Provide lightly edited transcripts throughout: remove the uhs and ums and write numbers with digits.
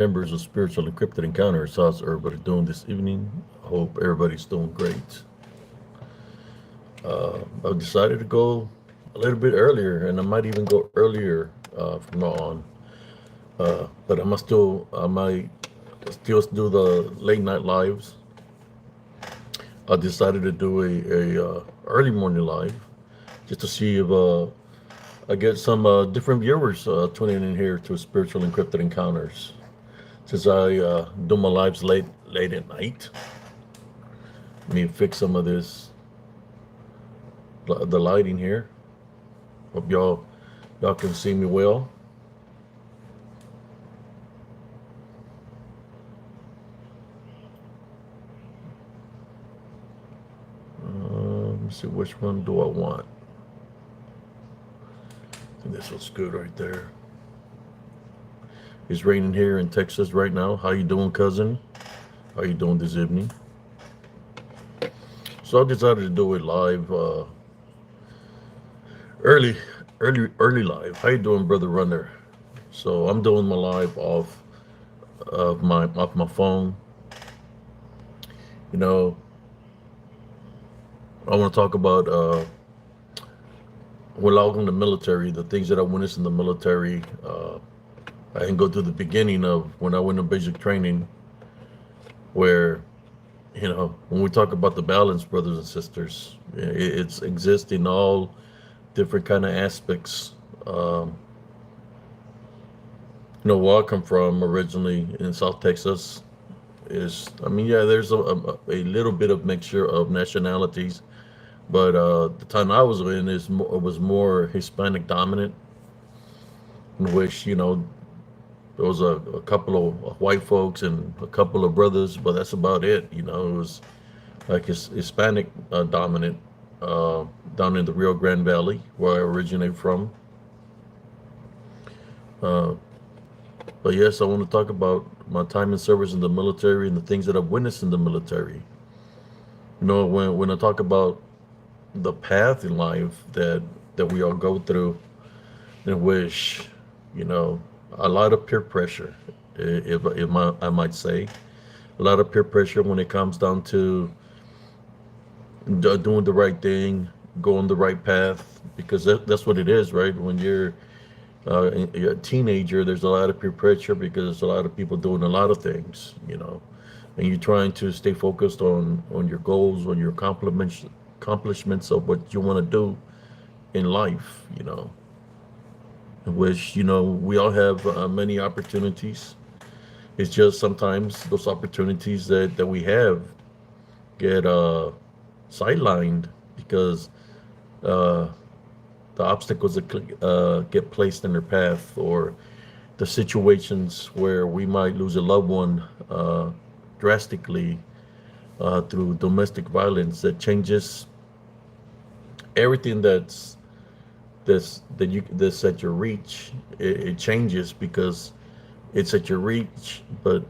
Members of Spiritual Encrypted Encounters. How's everybody doing this evening? I hope everybody's doing great. I've decided to go a little bit earlier, and I might even go earlier from now on. But I might still do the late night lives. I decided to do a early morning live just to see if I get some different viewers tuning in here to Spiritual Encrypted Encounters. Since I do my lives late at night, let me fix some of the lighting here. Hope y'all can see me well. Let me see, which one do I want? I think this one's good right there. It's raining here in Texas right now. How you doing, cousin? How you doing this evening? So I decided to do it live, early, early live. How you doing, brother Runner? So I'm doing my live off my phone. You know, I want to talk about when I was in the military, the things that I witnessed in the military. I can go to the beginning of when I went to basic training, where, when we talk about the balance, brothers and sisters, it's exists in all different kind of aspects. Where I come from originally in South Texas yeah, there's a little bit of mixture of nationalities, but the time I was in was more Hispanic dominant, in which there was a couple of white folks and a couple of brothers, but that's about it. It was like Hispanic dominant down in the Rio Grande Valley, where I originate from. Uh, but yes, I want to talk about my time in service in the military and the things that I've witnessed in the military. When I talk about the path in life that we all go through, in which a lot of peer pressure, if I might say, a lot of peer pressure when it comes down to doing the right thing, going the right path, because that's what it is, right? When you're a teenager, there's a lot of peer pressure because there's a lot of people doing a lot of things, and you're trying to stay focused on your goals, on your accomplishments of what you want to do in life, in which we all have many opportunities. It's just sometimes those opportunities that we have get sidelined because uh, the obstacles that get placed in their path, or the situations where we might lose a loved one drastically through domestic violence that changes everything that's at your reach. It changes because it's at your reach, but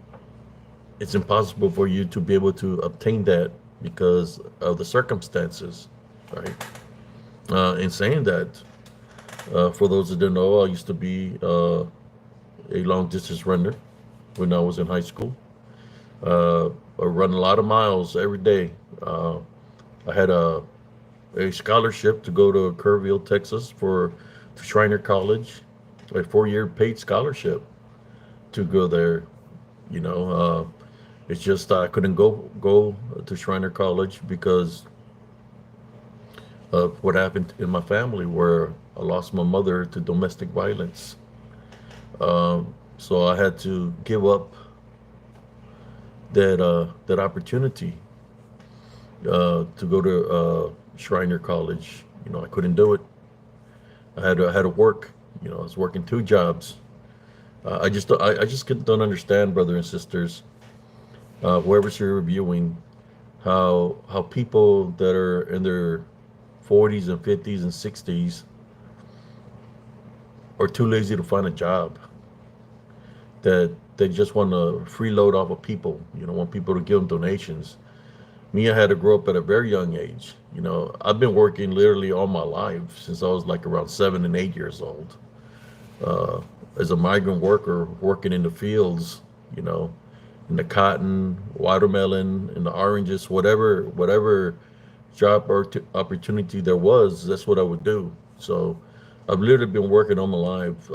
it's impossible for you to be able to obtain that because of the circumstances, right? In saying that, for those that don't know, I used to be a long distance runner when I was in high school. I run a lot of miles every day. I had a scholarship to go to Kerrville, Texas, to Shriner College, a 4-year paid scholarship to go there. It's just I couldn't go to Shriner College because of what happened in my family, where I lost my mother to domestic violence. So I had to give up that opportunity to go to Shriner College. I couldn't do it. I had to work. I was working 2 jobs. I just don't understand, brothers and sisters, whoever's here reviewing, how people that are in their 40s and 50s and 60s are too lazy to find a job. That they just want to freeload off of people. Want people to give them donations. Me, I had to grow up at a very young age. I've been working literally all my life since I was like around 7 and 8 years old, as a migrant worker working in the fields you know, in the cotton, watermelon, and the oranges, whatever job or opportunity there was, that's what I would do. So I've literally been working all my life,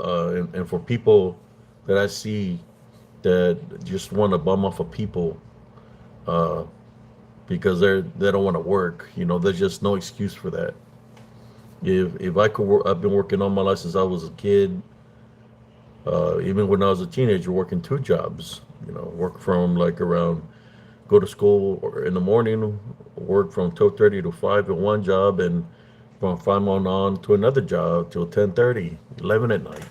and for people that I see that just want to bum off of people, uh, because they don't want to work, there's just no excuse for that. If I could work, I've been working all my life since I was a kid. Even when I was a teenager, working two jobs. Work from like around go to school or in the morning, work from 12:30 to 5 at one job, and from 5 on to another job till 10:30, 11 at night.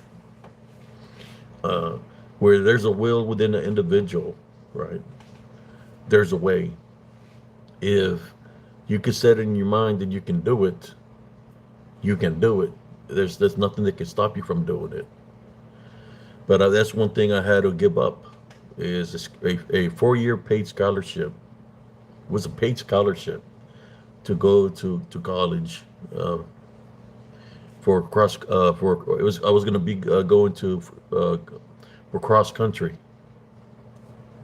Uh, where there's a will within the individual, right? There's a way. If you can set in your mind that you can do it, you can do it. There's nothing that can stop you from doing it. But that's one thing I had to give up is a 4-year paid scholarship. It was a paid scholarship to go to college, for cross for it was I was going to be going to for cross country.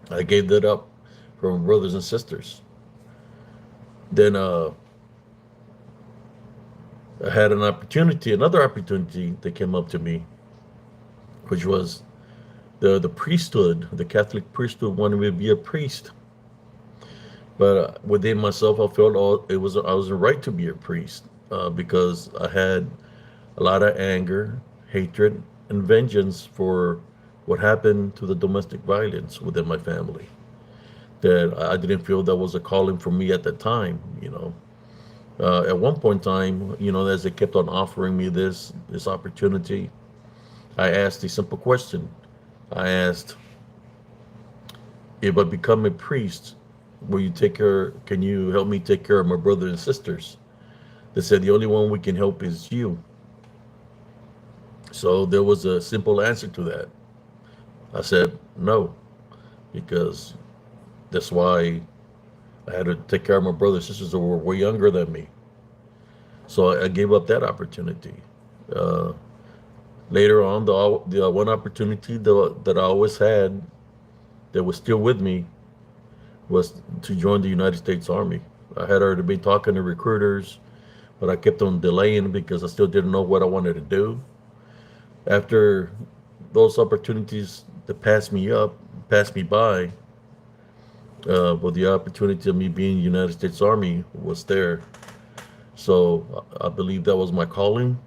I gave that up for my brothers and sisters. Then I had another opportunity that came up to me, which was the priesthood. The Catholic priesthood wanted me to be a priest, but within myself, I felt I was right to be a priest, because I had a lot of anger, hatred, and vengeance for what happened to the domestic violence within my family. That I didn't feel that was a calling for me at the time. At one point in time, as they kept on offering me this opportunity, I asked a simple question. I asked, if I become a priest, can you help me take care of my brothers and sisters? They said the only one we can help is you. So there was a simple answer to that. I said no, because that's why I had to take care of my brothers and sisters who were way younger than me. So I gave up that opportunity. Uh, Later on, the one opportunity that I always had that was still with me was to join the United States Army. I had already been talking to recruiters, but I kept on delaying because I still didn't know what I wanted to do. After those opportunities that passed me by, but the opportunity of me being in the United States Army was there. So I believe that was my calling.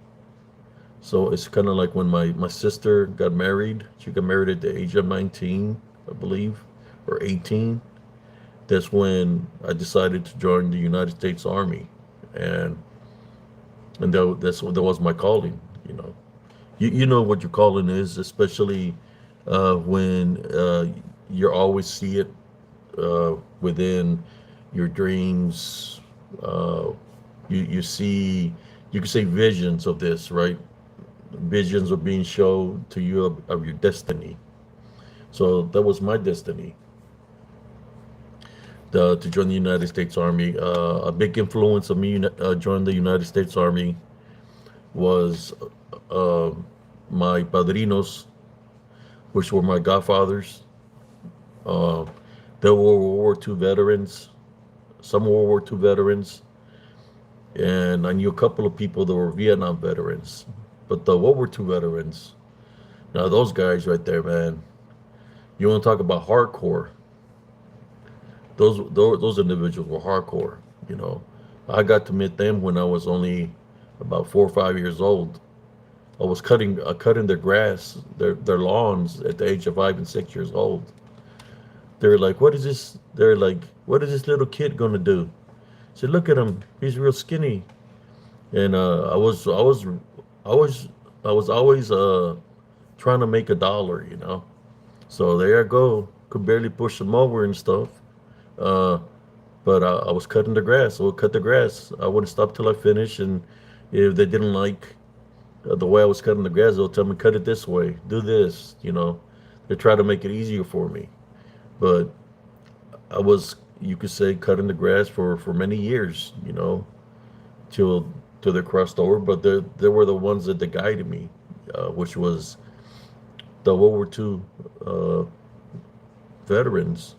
So it's kind of like when my sister got married. She got married at the age of 19, I believe, or 18. That's when I decided to join the United States Army, and that was my calling. You know what your calling is, especially when you always see it within your dreams. You see, you can say visions of this, right? Visions are being shown to you of your destiny. So that was my destiny, to join the United States Army. A big influence of me joining the United States Army was uh, my padrinos, which were my godfathers. Uh, they were World War II veterans, some World War II veterans, and I knew a couple of people that were Vietnam veterans. But the World War II veterans, now those guys right there, man, you want to talk about hardcore? Those individuals were hardcore. I got to meet them when I was only about 4 or 5 years old. I was cutting their grass, their lawns at the age of 5 and 6 years old. They're like, "What is this?" They're like, "What is this little kid gonna do?" I said, "Look at him. He's real skinny." And I was always trying to make a dollar. So there I go, could barely push them over and stuff. Uh, but I was cutting the grass. I would cut the grass. I wouldn't stop till I finished. And if they didn't like the way I was cutting the grass, they'll tell me, cut it this way, do this. They try to make it easier for me. But I was, you could say, cutting the grass for many years, till they crossed over. But they were the ones that guided me, which was the World War II veterans.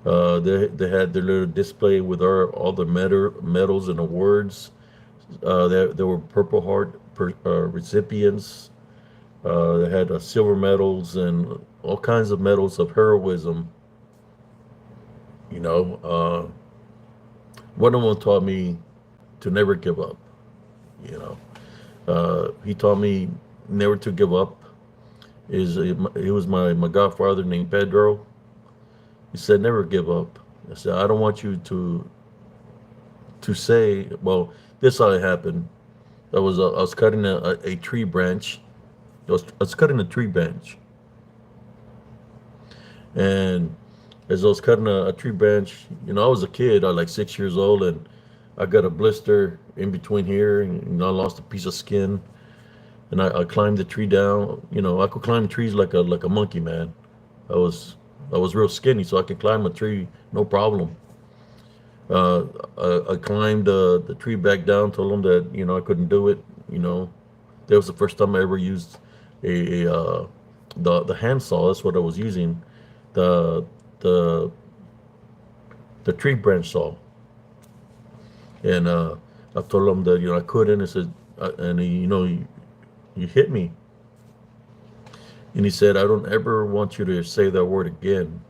They had their little display with all the medals and awards. There were Purple Heart recipients. They had silver medals and all kinds of medals of heroism. You know, one of them taught me to never give up. You know, he taught me never to give up. He was my godfather named Pedro. He said never give up. I said I don't want you to say, well, this how it happened. I was cutting a tree branch. I was cutting a tree branch, and as I was cutting a tree branch, you know, I was a kid. I was like 6 years old, and I got a blister in between here, and you know, I lost a piece of skin. And I climbed the tree down. You know, I could climb trees like a monkey, man. I was I was real skinny, so I could climb a tree no problem. Uh, I climbed the tree back down, told them that I couldn't do it. You know, that was the first time I ever used the hand saw. That's what I was using, the the the tree branch saw. And I told them that I couldn't. I said, and you hit me. And he said, I don't ever want you to say that word again.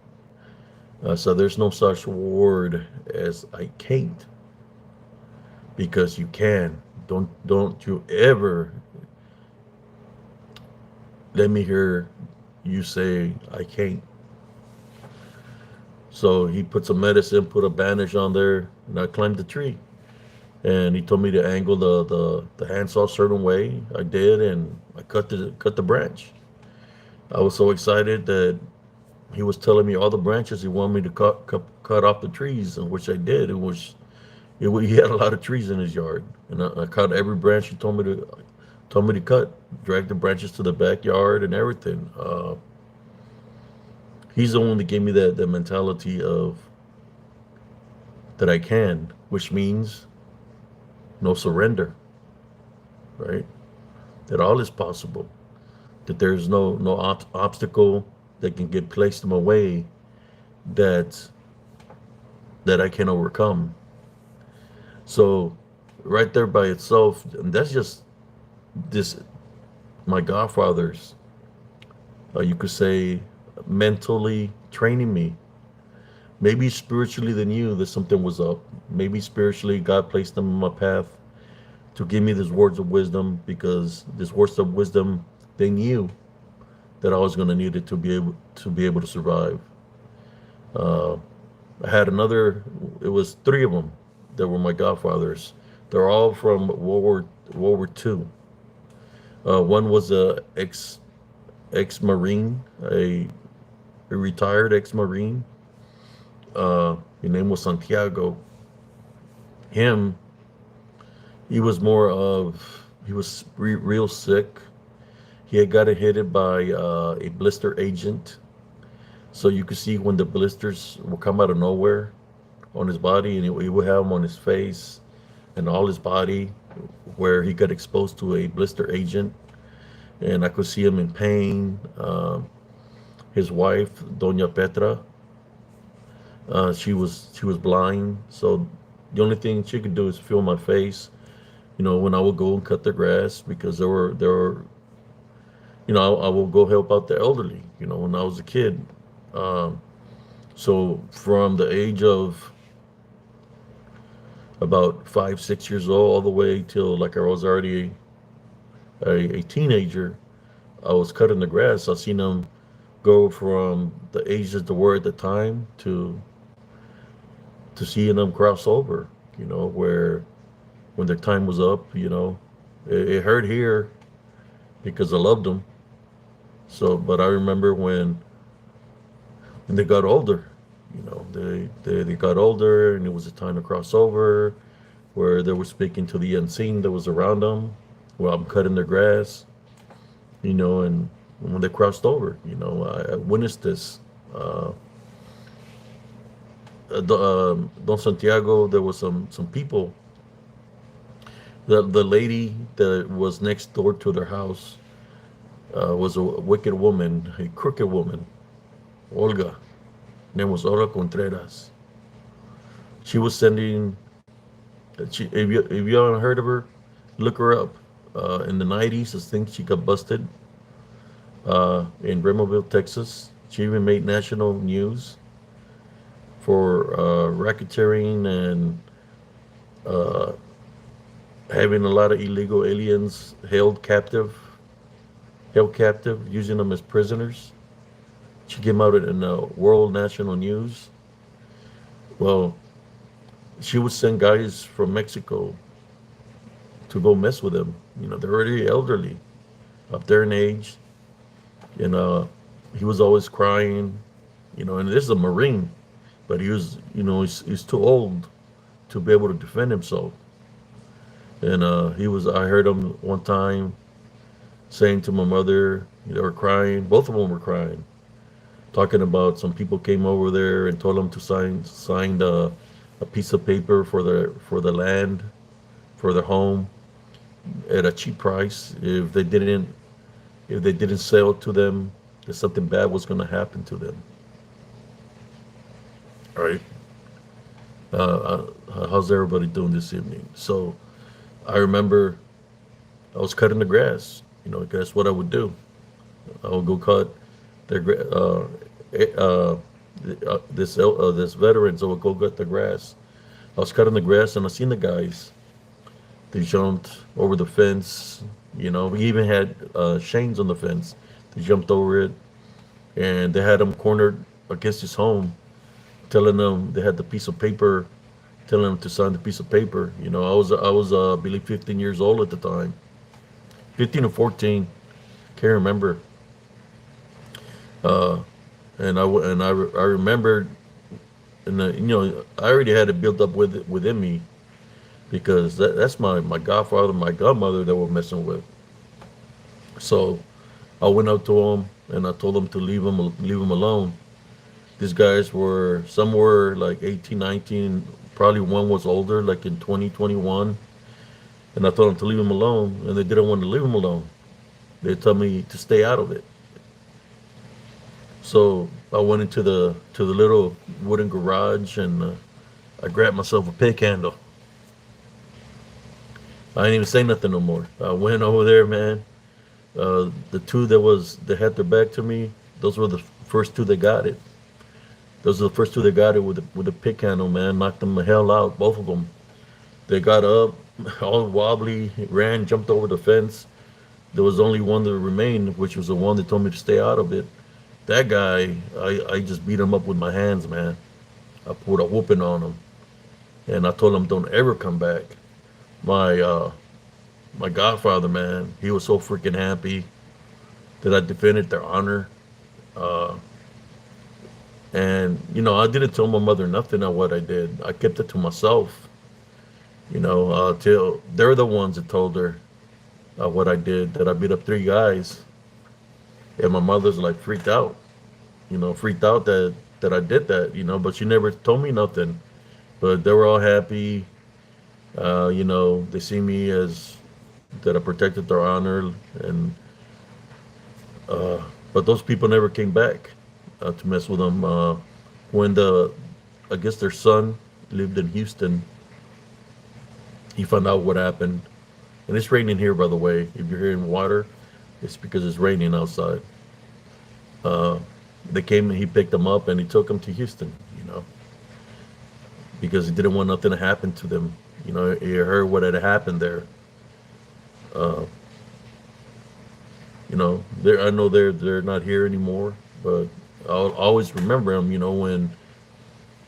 So there's no such word as I can't, because you can. Don't you ever let me hear you say I can't. So he put some medicine, put a bandage on there, and I climbed the tree. And he told me to angle the handsaw a certain way. I did, and I cut the branch. I was so excited that he was telling me all the branches he wanted me to cut off the trees, and which I did. He had a lot of trees in his yard, and I cut every branch he told me to cut. Dragged the branches to the backyard and everything. He's the one that gave me that mentality of that I can, which means no surrender, right? That all is possible. That there's no obstacle that can get placed in my way that I can overcome. So right there by itself, and that's just this my godfathers, you could say, mentally training me. Maybe spiritually they knew that something was up. Maybe spiritually God placed them in my path to give me these words of wisdom, because these words of wisdom, they knew that I was going to need it to be able to survive. Uh, I had another. It was three of them that were my godfathers. They're all from World War II. One was a ex-marine, a retired ex-marine. His name was Santiago. Him, he was he was real sick. He had gotten hit by a blister agent. So you could see when the blisters will come out of nowhere on his body, and he would have them on his face and all his body where he got exposed to a blister agent. And I could see him in pain. His wife, Doña Petra, she was blind, so the only thing she could do is feel my face. When I would go and cut the grass, because there were I will go help out the elderly, when I was a kid. Um, so from the age of about 5, 6 years old, all the way till like I was already a teenager, I was cutting the grass. I seen them go from the ages that were at the time to seeing them cross over, where when their time was up, it hurt here because I loved them. So, but I remember when they got older, they got older, and it was a time to cross over, where they were speaking to the unseen that was around them while I'm cutting their grass, and when they crossed over, I witnessed this. Don Santiago, there was some people. The lady that was next door to their house was a wicked woman, a crooked woman. Olga. Name was Olga Contreras. She was sending. If you haven't heard of her, look her up. In the '90s, I think she got busted in Bremerville, Texas. She even made national news for racketeering and uh, having a lot of illegal aliens held captive, using them as prisoners. She came out in world national news. Well, she would send guys from Mexico to go mess with them. They're already elderly, up there in age, and he was always crying. And this is a Marine, but he's too old to be able to defend himself. And I heard him one time saying to my mother, they were crying. Both of them were crying, talking about some people came over there and told them to sign a piece of paper for the land, for their home, at a cheap price. If they didn't sell it to them, that something bad was going to happen to them. All right. How's everybody doing this evening? So I remember I was cutting the grass. That's what I would do. I would go cut their this veterans. I would go cut the grass. I was cutting the grass and I seen the guys. They jumped over the fence. We even had chains on the fence. They jumped over it, and they had them cornered against his home, telling them they had the piece of paper, telling them to sign the piece of paper. I was I believe 15 years old at the time, 15 or 14, can't remember. Uh, and I remembered, and I already had it built up within me, because that's my godfather, my godmother that we're messing with. So I went up to them and I told them to leave them alone. These guys were some were like 18, 19, probably one was older, like in 2021. And I told them to leave him alone, and they didn't want to leave him alone. They told me to stay out of it. So I went into the little wooden garage, and I grabbed myself a pick handle. I didn't even say nothing no more. I went over there, man. The two that had their back to me, those were the first two that got it. Those are the first two that got it with a pick handle, man. Knocked them the hell out, both of them. They got up, all wobbly, ran, jumped over the fence. There was only one that remained, which was the one that told me to stay out of it. That guy, I just beat him up with my hands, man. I put a whooping on him, and I told him, "Don't ever come back." My my godfather, man, he was so freaking happy that I defended their honor. Uh, and I didn't tell my mother nothing of what I did. I kept it to myself. Till they're the ones that told her what I did. That I beat up three guys, and my mother's like freaked out. Freaked out that I did that. But she never told me nothing. But they were all happy. They see me as that I protected their honor, and uh, but those people never came back to mess with them. When I guess their son lived in Houston, he found out what happened, and it's raining here, by the way. If you're hearing water, it's because it's raining outside. Uh, they came and he picked them up and he took them to Houston, because he didn't want nothing to happen to them. He heard what had happened there. Uh, I know they're not here anymore, but I'll always remember them.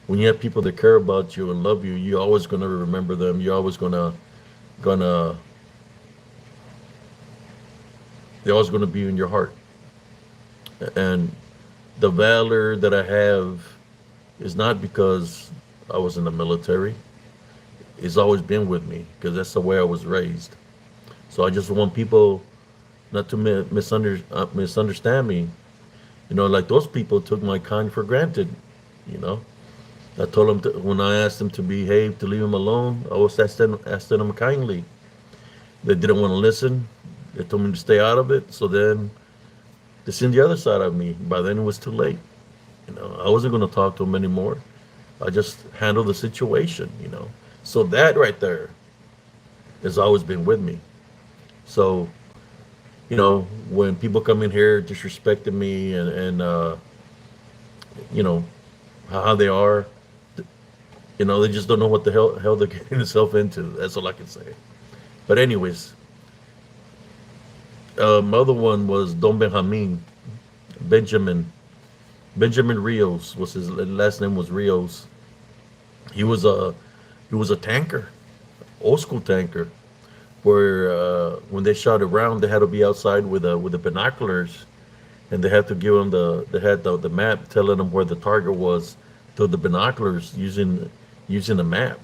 When you have people that care about you and love you, you're always gonna remember them. You're always gonna they're always gonna be in your heart. And the valor that I have is not because I was in the military. It's always been with me because that's the way I was raised. So I just want people not to misunderstand me. Like those people took my kind for granted. You know, I told them when I asked them to behave, to leave them alone. I was asking them kindly. They didn't want to listen. They told me to stay out of it. So then they seen the other side of me. By then it was too late. I wasn't going to talk to him anymore. I just handled the situation. So that right there has always been with me. So, when people come in here disrespecting me and you know, how they are, they just don't know what the hell they're getting themselves into. That's all I can say. But anyways, my other one was Don Benjamin, Benjamin, Benjamin Rios was his last name was Rios. He was a he was a tanker, old school tanker, where when they shot around, they had to be outside with the binoculars, and they had to give them they had the map telling them where the target was through the binoculars using the map.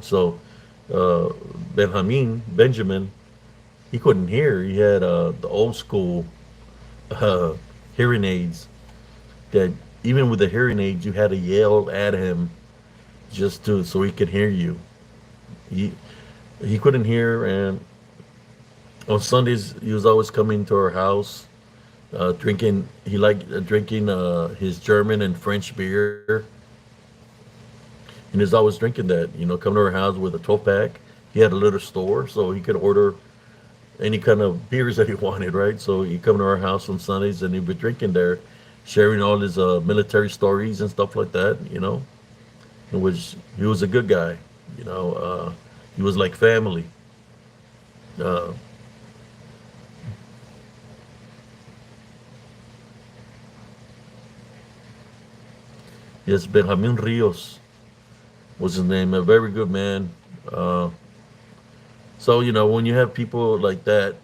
So uh, Benjamin, he couldn't hear. He had the old school uh, hearing aids that even with the hearing aids, you had to yell at him just to so he could hear you. He he couldn't hear, and on Sundays he was always coming to our house, drinking. He liked drinking his German and French beer, and he's always drinking that. Coming to our house with a 12 pack. He had a little store, so he could order any kind of beers that he wanted, right? So he come to our house on Sundays and he'd be drinking there, sharing all his military stories and stuff like that. He was a good guy. He was like family. Uh, yes, Benjamin Rios was his name. A very good man. Uh, so when you have people like that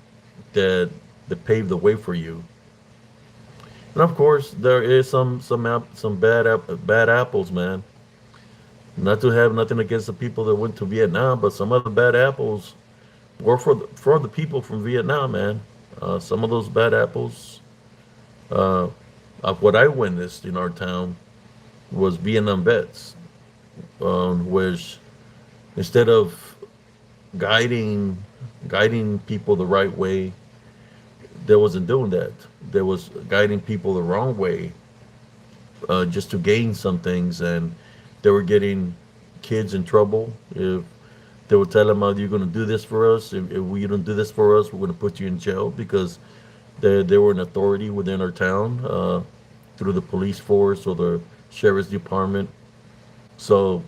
that pave the way for you, and of course there is some bad apples, man. Not to have nothing against the people that went to Vietnam, but some of the bad apples were for the people from Vietnam, man. Some of those bad apples, uh, of what I witnessed in our town, was Vietnam vets, which instead of guiding guiding people the right way, they wasn't doing that. They was guiding people the wrong way, just to gain some things, and they were getting kids in trouble. If they would tell them, "You're going to do this for us. If we don't do this for us, we're going to put you in jail," because they were an authority within our town, through the police force or the sheriff's department. So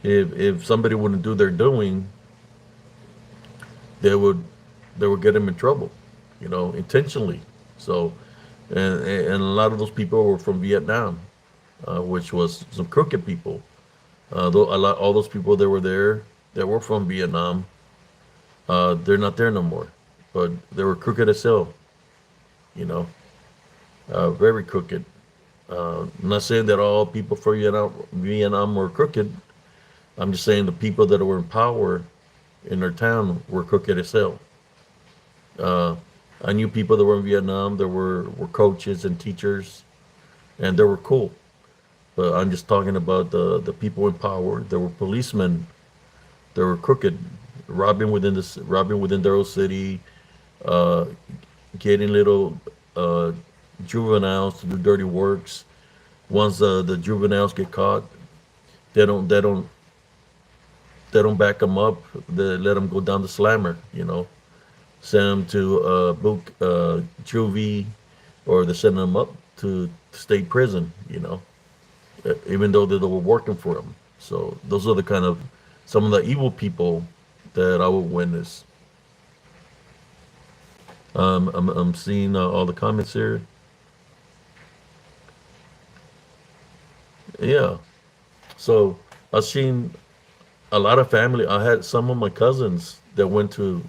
if somebody wouldn't do their doing, they would they would get them in trouble, intentionally. So, and a lot of those people were from Vietnam, which was some crooked people. All those people that were there that were from Vietnam, they're not there no more. But they were crooked as hell, you know, very crooked. I'm not saying that all people from Vietnam were crooked. I'm just saying the people that were in power in their town were crooked as hell. Uh, I knew people that were in Vietnam that were coaches and teachers, and they were cool. But I'm just talking about the people in power. There were policemen that were crooked, robbing within their own city, uh, getting little uh, juveniles to do dirty works. Once the juveniles get caught, they don't they don't they don't back them up. They let them go down the slammer. Send them to book juvie, or they send them up to state prison. Even though they were working for them. So those are the kind of some of the evil people that I would witness. I'm seeing all the comments here. Yeah. So I've seen a lot of family. I had some of my cousins that went to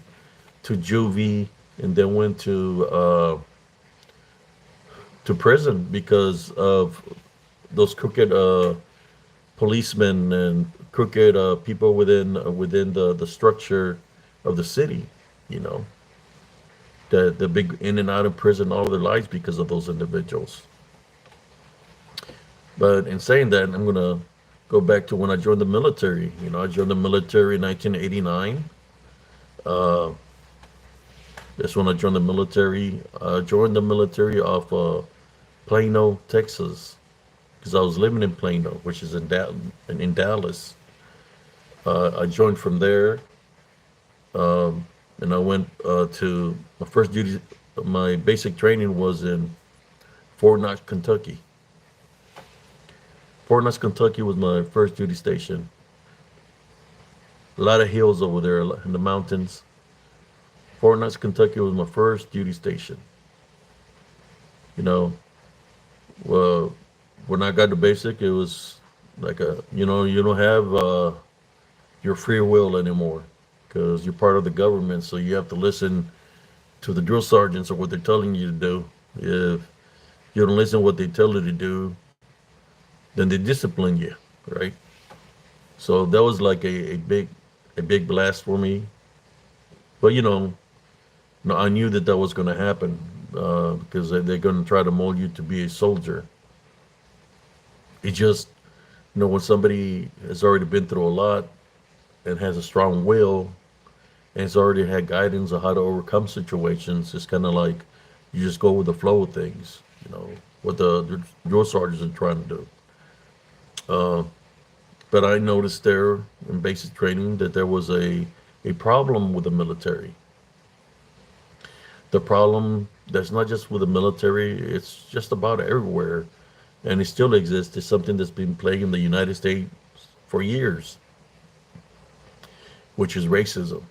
juvie and then went to prison because of those crooked policemen and crooked people within the structure of the city. You know, the big in and out of prison all their lives because of those individuals. But in saying that, I'm gonna go back to when I joined the military. I joined the military in 1989. Uh, that's when I joined the military. I joined the military off. Plano, Texas, because I was living in Plano, which is in Dallas. I joined from there, and I went to my first duty. My basic training was in Fort Knox, Kentucky. Fort Knox, Kentucky was my first duty station. A lot of hills over there in the mountains. Fort Knox, Kentucky was my first duty station. You know, well, when I got to basic, it was like you don't have your free will anymore because you're part of the government, so you have to listen to the drill sergeants or what they're telling you to do. If you don't listen to what they tell you to do, then they discipline you, right? So that was like a big blast for me. But no, I knew that that was going to happen because they're going to try to mold you to be a soldier. It just, when somebody has already been through a lot and has a strong will and has already had guidance on how to overcome situations, it's kind of like you just go with the flow of things, what the drill sergeants are trying to do. Uh, but I noticed there in basic training that there was a problem with the military. The problem that's not just with the military, it's just about everywhere. And it still exists. It's something that's been plaguing the United States for years, which is racism.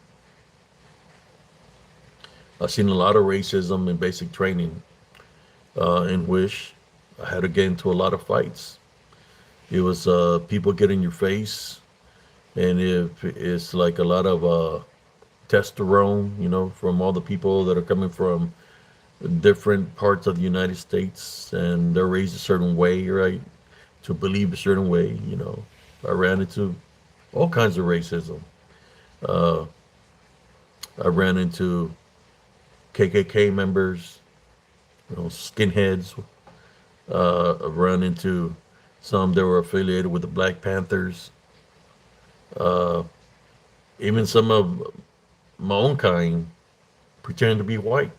I've seen a lot of racism in basic training, in which I had to get into a lot of fights. It was people get in your face, and if it's like a lot of testosterone, from all the people that are coming from different parts of the United States, and they're raised a certain way, right? To believe a certain way. I ran into all kinds of racism. Uh, I ran into KKK members, skinheads. I ran into some that were affiliated with the Black Panthers. Uh, Even some of my own kind pretending to be white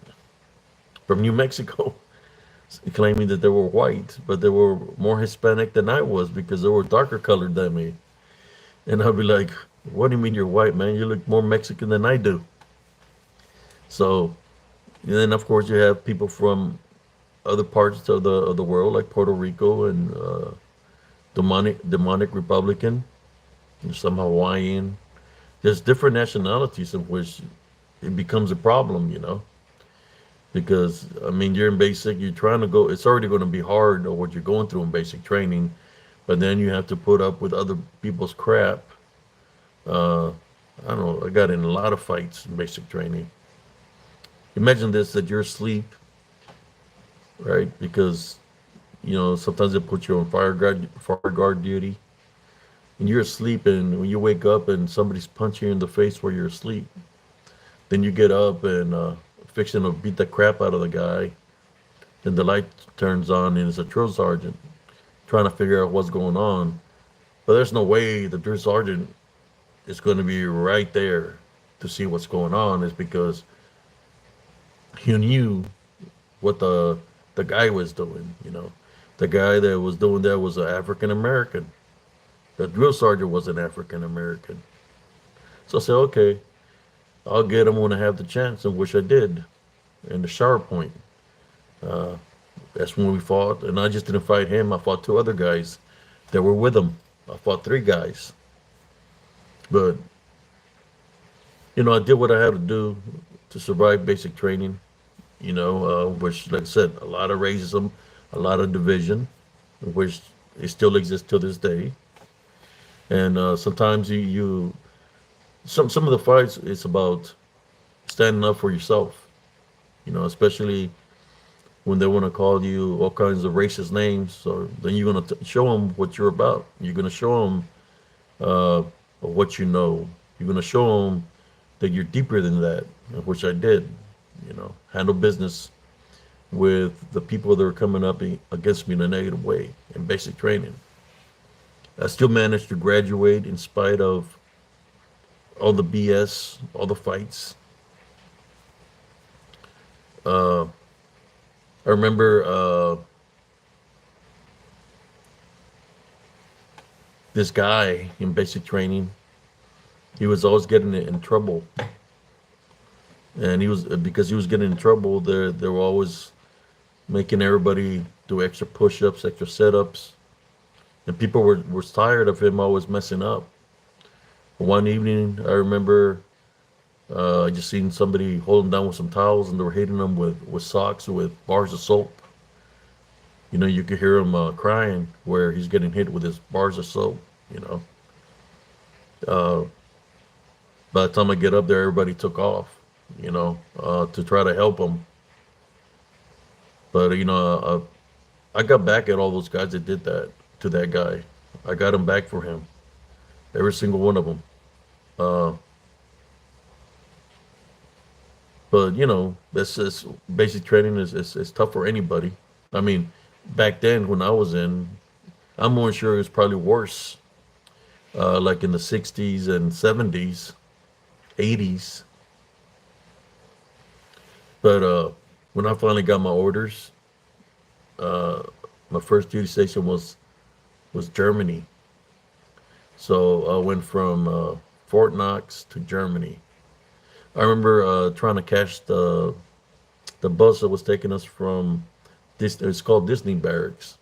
from New Mexico, claiming that they were white, but they were more Hispanic than I was because they were darker colored than me. And I'd be like, "What do you mean you're white, man? You look more Mexican than I do." So, and then of course you have people from other parts of the world, like Puerto Rico and demonic Republican, and some Hawaiian. There's different nationalities in which it becomes a problem. Because I mean, you're in basic, you're trying to go. It's already going to be hard or what you're going through in basic training, but then you have to put up with other people's crap. Uh, I don't know. I got in a lot of fights in basic training. Imagine this: that you're asleep, right? Because sometimes they put you on fire guard duty, and you're asleep, and when you wake up and somebody's punching you in the face while you're asleep, then you get up and fixing to beat the crap out of the guy. Then the light turns on, and it's a drill sergeant trying to figure out what's going on. But there's no way the drill sergeant is going to be right there to see what's going on. Is because he knew what the guy was doing. The guy that was doing that was an African American. The drill sergeant was an African American. So I said, okay, I'll get him when I have the chance, and which I did in the shower point. Uh, that's when we fought, and I just didn't fight him. I fought two other guys that were with him. I fought three guys, but I did what I had to do to survive basic training. Which, like I said, a lot of racism, a lot of division, which it still exists to this day. And sometimes some of the fights, it's about standing up for yourself. Especially when they want to call you all kinds of racist names. So then you're going to show them what you're about. You're going to show them what you know. You're going to show them that you're deeper than that, which I did. Handle business with the people that are coming up against me in a negative way in basic training. I still managed to graduate in spite of all the BS, all the fights. Uh, I remember this guy in basic training, he was always getting in trouble, and he was because he was getting in trouble. They were always making everybody do extra push-ups, extra sit-ups, and people were tired of him always messing up. One evening, I remember I just seen somebody hold him down with some towels, and they were hitting him with socks with bars of soap. You know, you could hear him crying where he's getting hit with his bars of soap. You know, uh, by the time I get up there, everybody took off. You know, to try to help him. But I got back at all those guys that did that to that guy. I got him back for him, every single one of them. Uh, but that's basic training is tough for anybody. I mean, back then when I was in, I'm more sure it was probably worse. Like in the '60s and '70s, '80s. But when I finally got my orders, uh, my first duty station was Germany. So I went from Fort Knox to Germany. I remember trying to catch the bus that was taking us from this. It's called Disney Barracks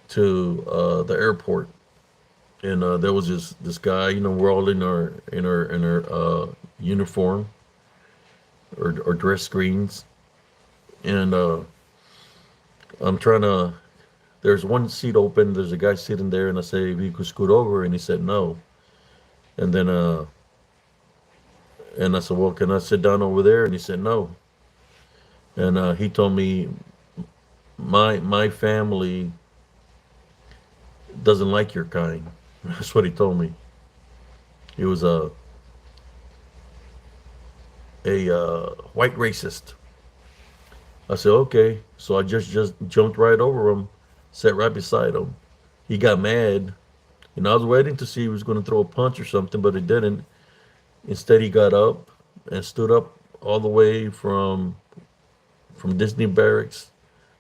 to the airport, and there was this guy. You know, we're all in our uniform or dress screens, and I'm trying to. There's one seat open. There's a guy sitting there, and I say, "If you could scoot over," and he said no. And then and I said, "Well, can I sit down over there?" And he said no. And he told me my family doesn't like your kind. That's what he told me. He was a white racist. I said, okay. So I just jumped right over him, sat right beside him. He got mad, and I was waiting to see if he was going to throw a punch or something, but he didn't. Instead, he got up and stood up all the way from Disney Barracks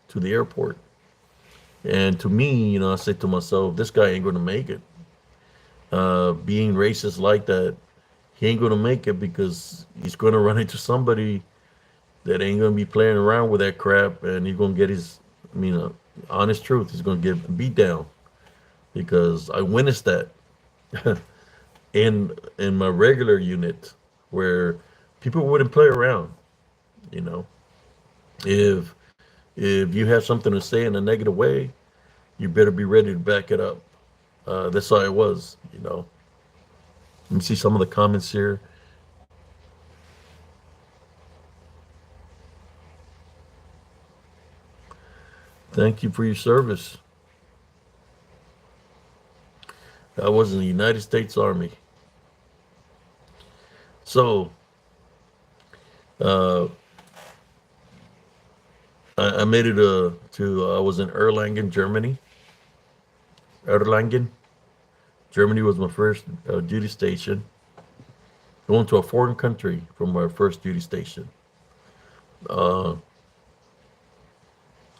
to the airport. And to me, I said to myself, this guy ain't going to make it. Being racist like that, he ain't going to make it because he's going to run into somebody that ain't going to be playing around with that crap, and he's going to get honest truth, he's going to get beat down because I witnessed that in my regular unit where people wouldn't play around. You know, if if you have something to say in a negative way, you better be ready to back it up. That's how it was. Let me see some of the comments here. Thank you for your service. I was in the United States Army. So uh, I made it I was in Erlangen, Germany. Erlangen, Germany was my first duty station. Going to a foreign country from my first duty station. Uh,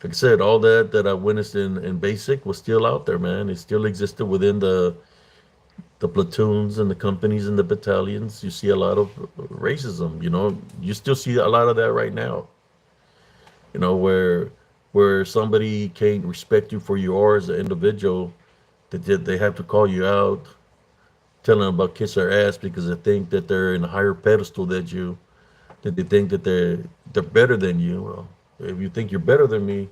like I said, all that I witnessed in basic was still out there, man. It still existed within the platoons and the companies and the battalions. You see a lot of racism. You still see a lot of that right now. Where somebody can't respect you for you are as an individual, that they have to call you out, telling them about kiss their ass because they think that they're in a higher pedestal than you, that they think that they're better than you. Well, if you think you're better than me,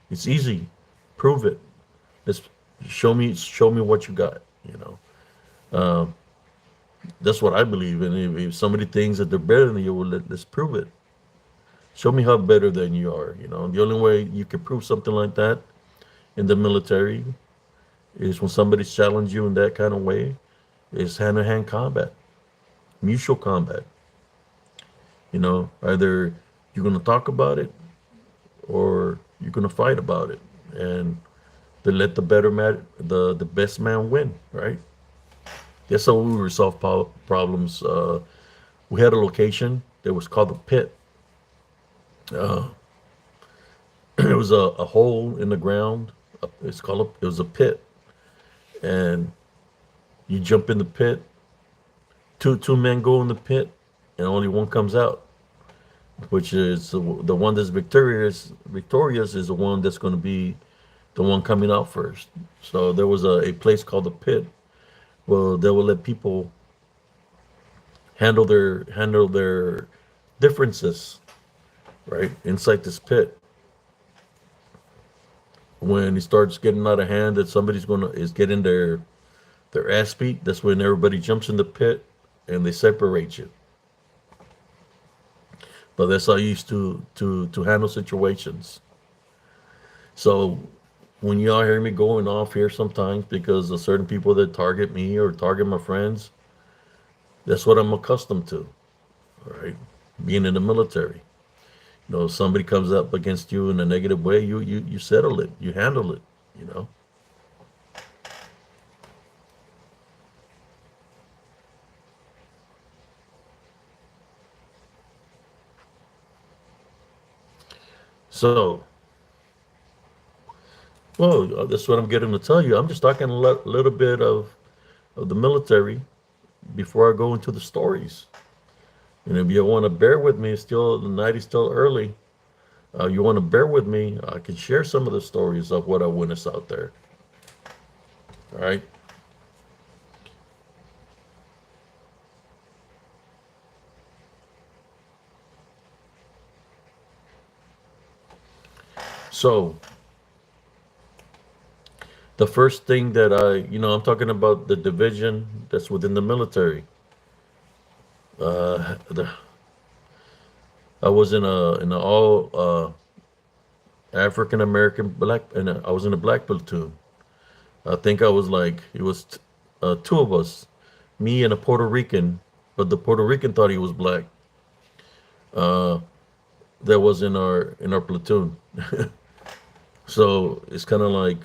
it's easy. Prove it. Let's show me what you got. Uh, that's what I believe in. If somebody thinks that they're better than you, well, let's prove it. Show me how better than you are. The only way you can prove something like that in the military is when somebody's challenged you in that kind of way, is hand-to-hand combat, mutual combat. Either you're going to talk about it or you're going to fight about it, and to let the better man, the best man win, right? That's how we resolve problems. We had a location that was called the pit. Uh, it was a hole in the ground. It was a pit, and you jump in the pit. Two men go in the pit, and only one comes out, which is the one that's victorious. Victorious is the one that's going to be the one coming out first. So there was a place called the pit. Well, they will let people handle their differences, right, inside this pit. When it starts getting out of hand, that somebody's gonna is getting their ass beat. That's when everybody jumps in the pit and they separate you. But that's how I used to handle situations. So when y'all hear me going off here sometimes because of certain people that target me or target my friends, that's what I'm accustomed to. All right, being in the military. Somebody comes up against you in a negative way, you settle it, you handle it. You know. So, well, that's what I'm getting to tell you. I'm just talking little bit of the military before I go into the stories. And if you want to bear with me, still the night is still early. You want to bear with me, I can share some of the stories of what I witnessed out there. All right. So the first thing that I'm talking about the division that's within the military. The I was in a all African American black, and I was in a black platoon. I think I was like it was two of us, me and a Puerto Rican, but the Puerto Rican thought he was black. Uh, that was in our platoon. So it's kind of like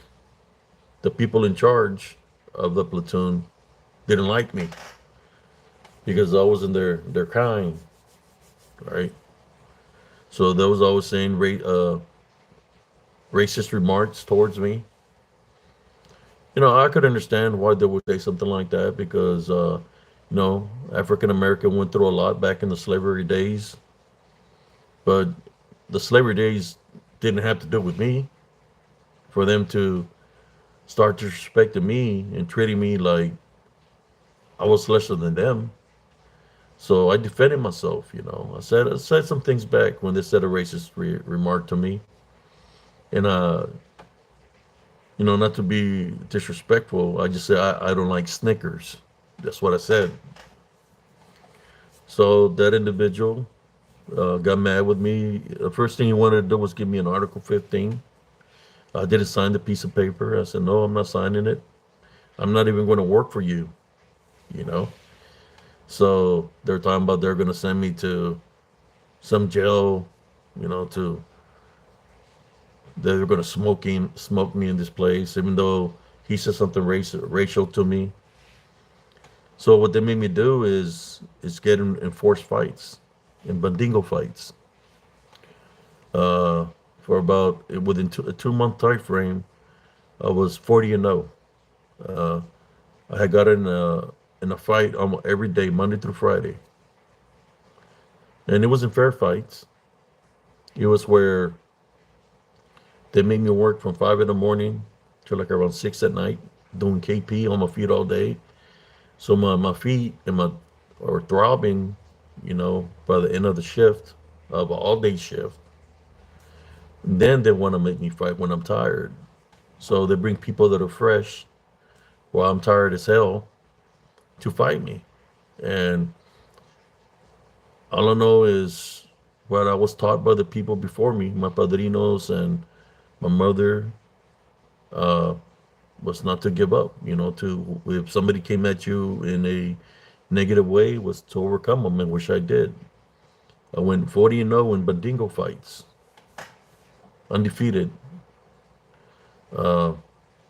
the people in charge of the platoon didn't like me because I was in their kind, right? So they was always saying racist remarks towards me. I could understand why they would say something like that because African American went through a lot back in the slavery days, but the slavery days didn't have to do with me for them to start disrespecting me and treating me like I was lesser than them. So I defended myself. I said some things back when they said a racist remark to me, and not to be disrespectful, I just said I don't like Snickers. That's what I said. So that individual got mad with me. The first thing he wanted to do was give me an Article 15. I didn't sign the piece of paper. I said, no, I'm not signing it. I'm not even going to work for you, you know? So they're talking about they're going to send me to some jail, to they're going to smoke me in this place, even though he said something racial to me. So what they made me do is get in enforced fights, in Bandingo fights, uh, for about within a 2 month time frame. I was 40-0. Uh, I had got in a fight almost every day, Monday through Friday, and it wasn't fair fights. It was where they made me work from 5 in the morning to like around 6 at night, doing KP on my feet all day. So my feet and my are throbbing, by the end of the shift, of an all day shift. And then they want to make me fight when I'm tired. So they bring people that are fresh while I'm tired as hell to fight me. And all I know is what I was taught by the people before me, my padrinos and my mother, uh, was not to give up. To if somebody came at you in a negative way, was to overcome them, and which I did. I went 40-0 in Bandingo fights, undefeated, uh,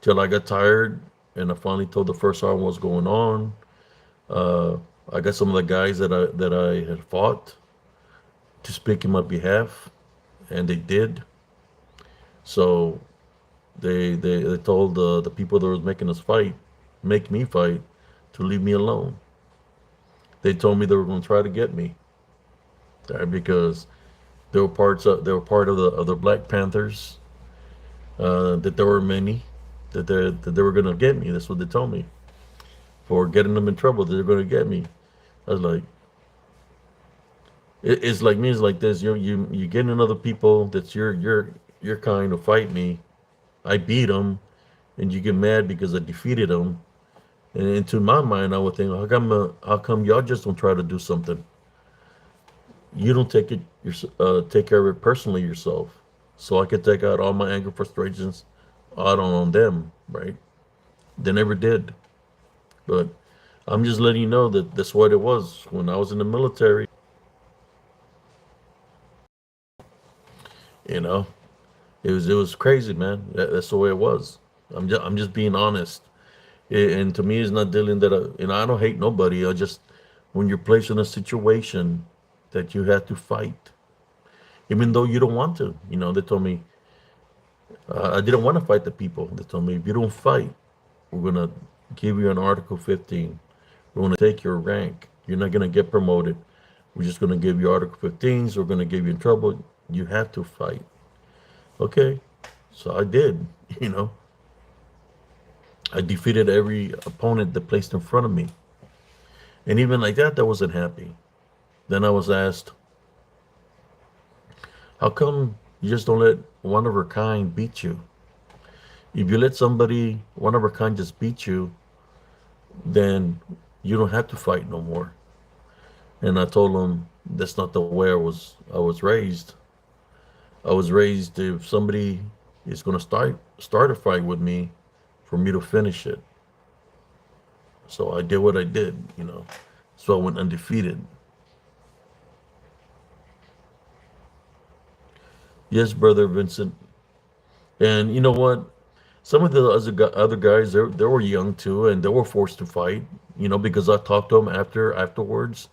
till I got tired, and I finally told the first sergeant what's going on. Uh, I got some of the guys that I had fought to speak in my behalf, and they did. So they told the people that was making us fight, make me fight to leave me alone. They told me they were going to try to get me, right? Because they were part of the Black Panthers. That there were many that they were going to get me. That's what they told me for getting them in trouble. They're going to get me. I was like, it's like me. It's like this. You get in other people that's your kind to fight me. I beat them, and you get mad because I defeated them. And into my mind, I would think, how come y'all just don't try to do something? You don't take care of it personally yourself, so I could take out all my anger, frustrations out on them, right? They never did, but I'm just letting you know that that's what it was when I was in the military. You know, it was crazy, man. That's the way it was. I'm just being honest. And to me, it's not dealing that. I don't hate nobody. I just when you're placed in a situation that you have to fight, even though you don't want to. They told me I didn't want to fight the people. They told me if you don't fight, we're gonna give you an Article 15. We're gonna take your rank. You're not gonna get promoted. We're just gonna give you Article 15s. We're gonna give you in trouble. You have to fight. Okay, so I did. You know, I defeated every opponent that placed in front of me, and even like that, I wasn't happy. Then I was asked, "How come you just don't let one of a kind beat you? If you let somebody one of a kind just beat you, then you don't have to fight no more." And I told them that's not the way I was raised. I was raised if somebody is going to start a fight with me, for me to finish it. So I did what I did. So I went undefeated. Yes, brother Vincent. And you know what? Some of the other guys, they were young too, and they were forced to fight. Because I talked to them afterwards.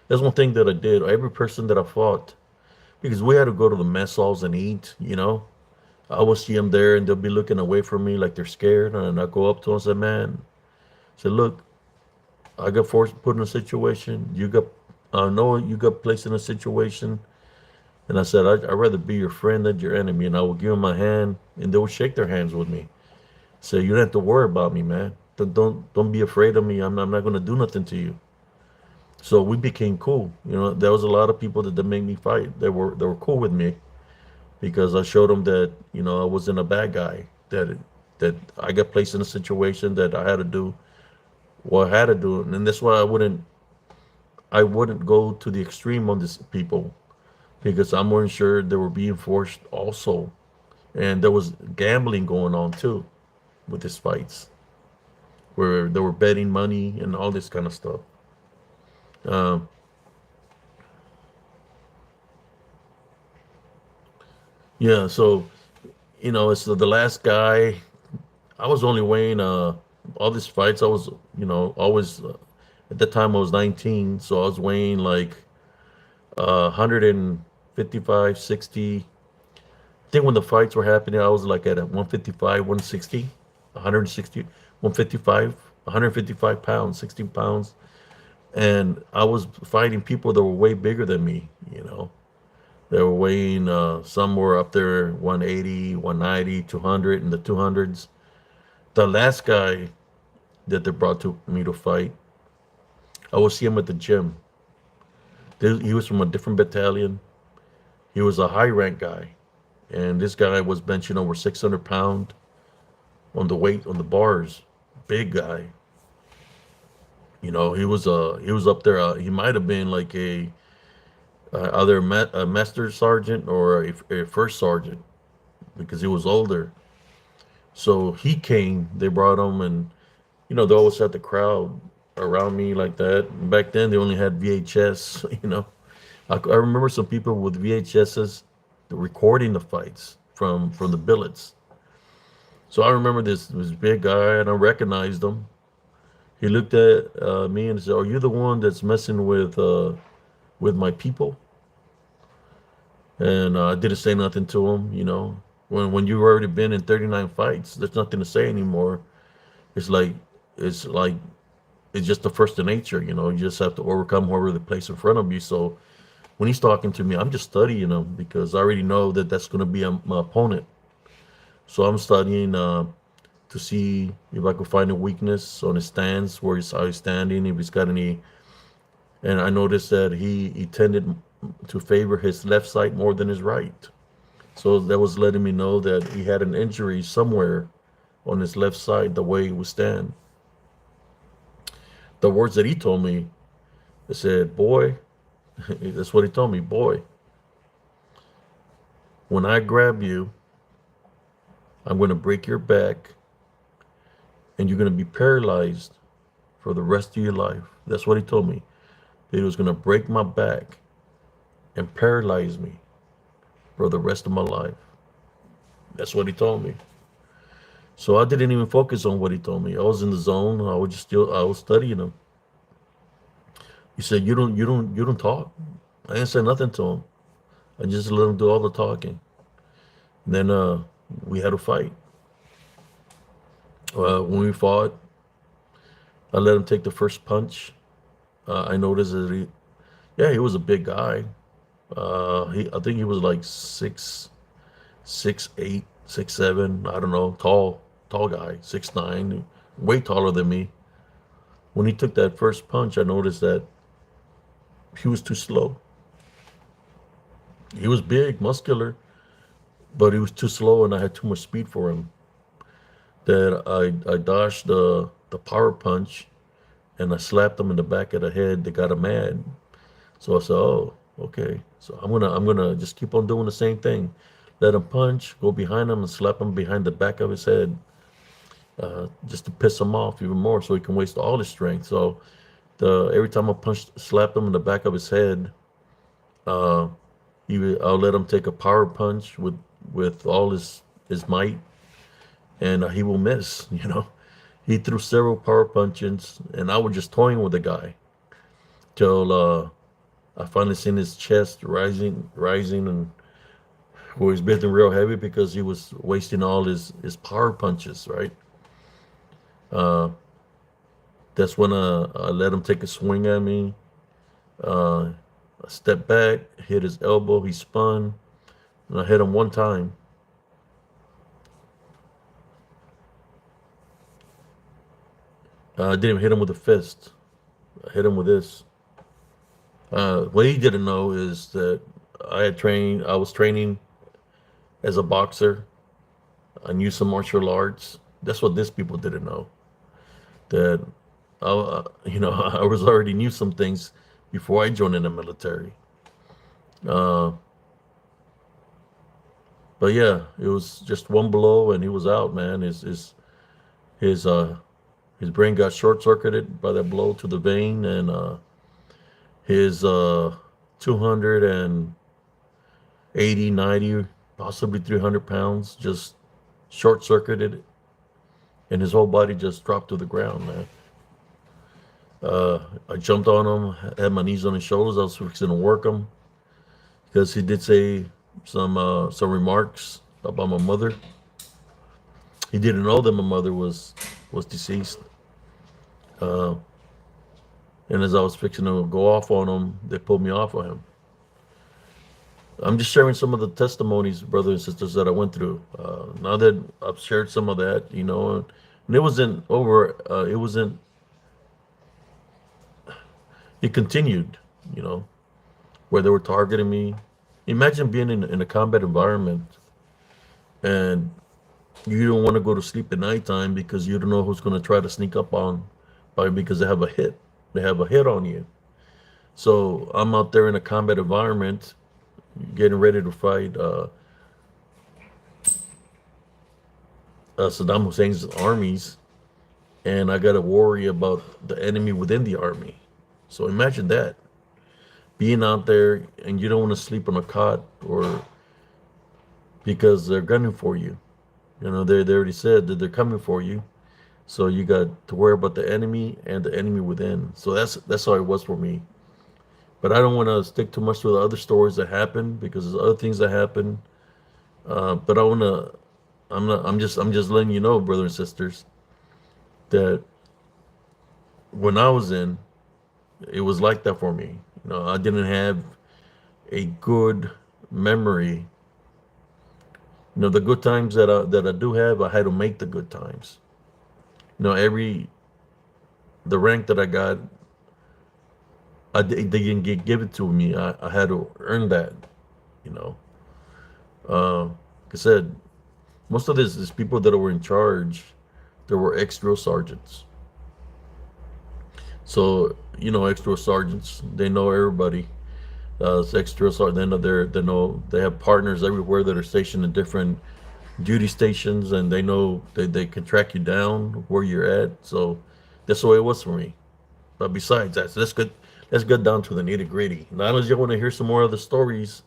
That's one thing that I did. Every person that I fought, because we had to go to the mess halls and eat. I would see them there, and they'll be looking away from me like they're scared, and I go up to them and say, "Man," say, "Look, I got forced put in a situation. I know you got placed in a situation." And I said, I'd rather be your friend than your enemy. And I would give them my hand, and they would shake their hands with me. Say, "You don't have to worry about me, man. Don't be afraid of me. I'm not going to do nothing to you." So we became cool. There was a lot of people that made me fight. They were cool with me because I showed them that I wasn't a bad guy. That I got placed in a situation that I had to do what I had to do, and that's why I wouldn't go to the extreme on these people, because I'm more sure they were being forced also, and there was gambling going on too with these fights, where they were betting money and all this kind of stuff. Um, yeah, so it's the last guy. I was only weighing all these fights. I was always at the time I was 19, so I was weighing like 155, 60. I think when the fights were happening, I was like at a 155, 160, 160, 155, 155 pounds, 60 pounds. And I was fighting people that were way bigger than me. They were weighing, some were up there 180, 190, 200 in the 200s. The last guy that they brought to me to fight, I would see him at the gym. He was from a different battalion. He was a high rank guy. And this guy was benching over 600 pound on the bars. Big guy. He was up there. He might have been like either a master sergeant or a first sergeant, because he was older. So he came. They brought him, and they always had the crowd around me like that. Back then, they only had VHS. I remember some people with VHSs recording the fights from the billets. So I remember this big guy, and I recognized him. He looked at me and said, "Are you the one that's messing with my people?" And I didn't say nothing to him. When you've already been in 39 fights, there's nothing to say anymore. It's like it's like it's just the first in nature. You just have to overcome whoever they place in front of you. So when he's talking to me, I'm just studying him because I already know that that's going to be my opponent. So I'm studying to see if I could find a weakness on his stance, how he's standing, if he's got any. And I noticed that he tended to favor his left side more than his right. So that was letting me know that he had an injury somewhere on his left side, the way he would stand. The words that he told me, he said, "Boy," that's what he told me, "Boy, when I grab you, I'm going to break your back and you're going to be paralyzed for the rest of your life." That's what he told me. That he was going to break my back and paralyze me for the rest of my life. That's what he told me. So I didn't even focus on what he told me. I was in the zone. I was studying him. He said, "You don't talk." I didn't say nothing to him. I just let him do all the talking. And then we had a fight. When we fought, I let him take the first punch. I noticed that yeah, he was a big guy. I think he was like 6'8", 6'7". I don't know, tall guy, 6'9", way taller than me. When he took that first punch, I noticed that he was too slow. He was big, muscular, but he was too slow, and I had too much speed for him. That I dodged the power punch, and I slapped him in the back of the head. That got him mad. So I said, "Oh, okay." So I'm gonna just keep on doing the same thing. Let him punch, go behind him, and slap him behind the back of his head, just to piss him off even more, so he can waste all his strength. So every time I slapped him in the back of his head, uh, I'll let him take a power punch with all his might, and he will miss. He threw several power punches, and I was just toying with the guy till I finally seen his chest rising, and where he's breathing real heavy because he was wasting all his power punches. Right. Uh, that's when I let him take a swing at me. I stepped back, hit his elbow, he spun, and I hit him one time. I didn't hit him with a fist. I hit him with this. What he didn't know is that I was training as a boxer. I knew some martial arts. That's what these people didn't know. That I was already knew some things before I joined in the military. Uh, but yeah, it was just one blow and he was out, man. His his brain got short circuited by that blow to the vein, and his 280, 90, possibly 300 pounds just short circuited, and his whole body just dropped to the ground, man. I jumped on him, had my knees on his shoulders. I was fixing to work him because he did say some remarks about my mother. He didn't know that my mother was deceased. Uh, and as I was fixing to go off on him, they pulled me off of him. I'm just sharing some of the testimonies, brothers and sisters, that I went through. Now that I've shared some of that, and it wasn't over. It wasn't. It continued, where they were targeting me. Imagine being in a combat environment, and you don't want to go to sleep at nighttime because you don't know who's going to try to sneak up because they have a hit. They have a hit on you. So I'm out there in a combat environment, getting ready to fight Saddam Hussein's armies, and I got to worry about the enemy within the army. So imagine that, being out there and you don't want to sleep on a cot, or because they're gunning for you. They already said that they're coming for you. So you got to worry about the enemy and the enemy within. So that's how it was for me. But I don't want to stick too much to the other stories that happen, because there's other things that happen. But I want to. I'm not. I'm just letting you know, brothers and sisters, that when I was in, it was like that for me. I didn't have a good memory. The good times that I do have, I had to make the good times. Every the rank that I got, they didn't give it to me. I had to earn that. You know, like I said, most of this is people that were in charge. There were ex-drill sergeants. So ex-drill sergeants, they know everybody. It's ex-drill sergeant. They have partners everywhere that are stationed in different duty stations, and they can track you down where you're at. So that's the way it was for me. But besides that, so let's get down to the nitty gritty. Not only do you want to hear some more of the stories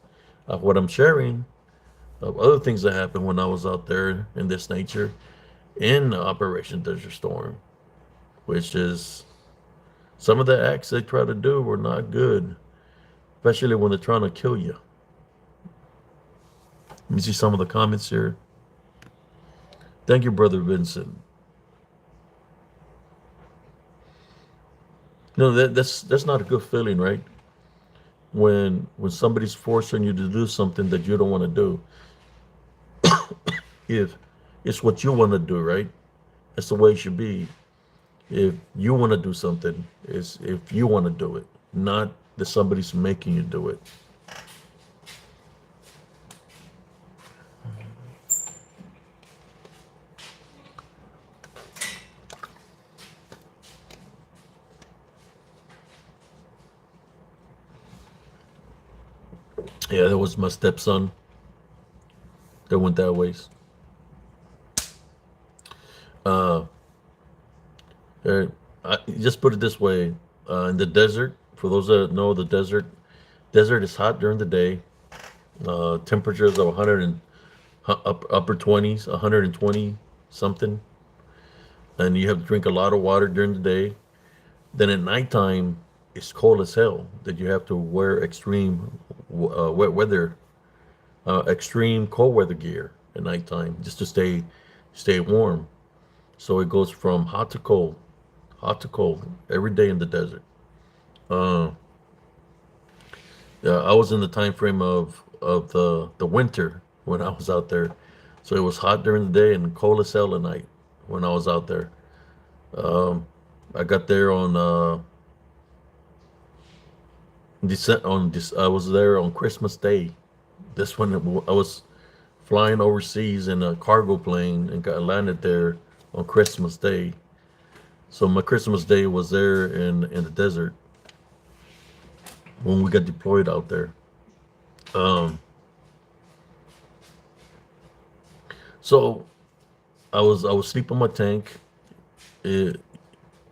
of what I'm sharing, of other things that happened when I was out there in this nature in Operation Desert Storm, which is some of the acts they try to do were not good, especially when they're trying to kill you. Let me see some of the comments here. Thank you, Brother Vincent. No, that's not a good feeling, right? When somebody's forcing you to do something that you don't want to do. If it's what you want to do, right? That's the way it should be. If you want to do something, is if you want to do it, not that somebody's making you do it. Yeah, that was my stepson that went that ways. Uh, just put it this way: in the desert, for those that know the desert is hot during the day. Temperatures of 100 and upper 20s, 120 something, and you have to drink a lot of water during the day. Then at nighttime, it's cold as hell. That you have to wear extreme wet weather, extreme cold weather gear at nighttime just to stay warm. So it goes from hot to cold every day in the desert. Uh, yeah, I was in the time frame of the winter when I was out there, so it was hot during the day and cold as hell at night when I was out there. Um, I got there on I was there on Christmas Day. This one I was flying overseas in a cargo plane and got landed there on Christmas Day. So my Christmas Day was there in the desert when we got deployed out there. Um, so I was sleeping in my tank, it,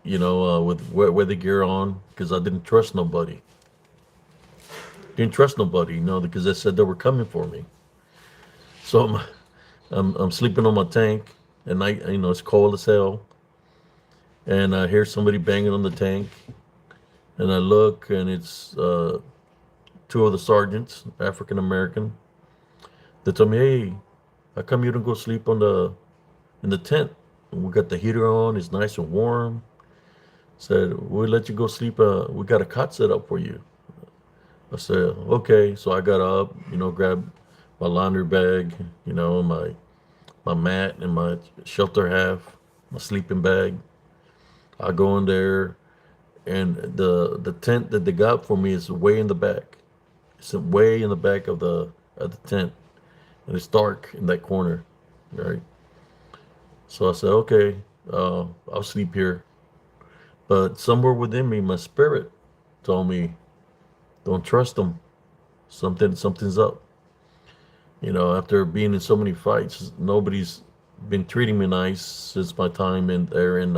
with weather gear on because I didn't trust nobody. Didn't trust nobody, because they said they were coming for me. So I'm sleeping on my tank at night. It's cold as hell, and I hear somebody banging on the tank, and I look, and it's two of the sergeants, African American. They told me, "Hey, how come you don't go sleep in the tent? We got the heater on. It's nice and warm." Said, "We'll let you go sleep. We got a cot set up for you." I said, "Okay." So I got up, grabbed my laundry bag, my mat and my shelter half, my sleeping bag. I go in there, and the tent that they got for me is way in the back. It's way in the back of the tent, and it's dark in that corner, right? So I said, "Okay, I'll sleep here." But somewhere within me, my spirit told me, "Don't trust them. Something's up." After being in so many fights, nobody's been treating me nice since my time in there in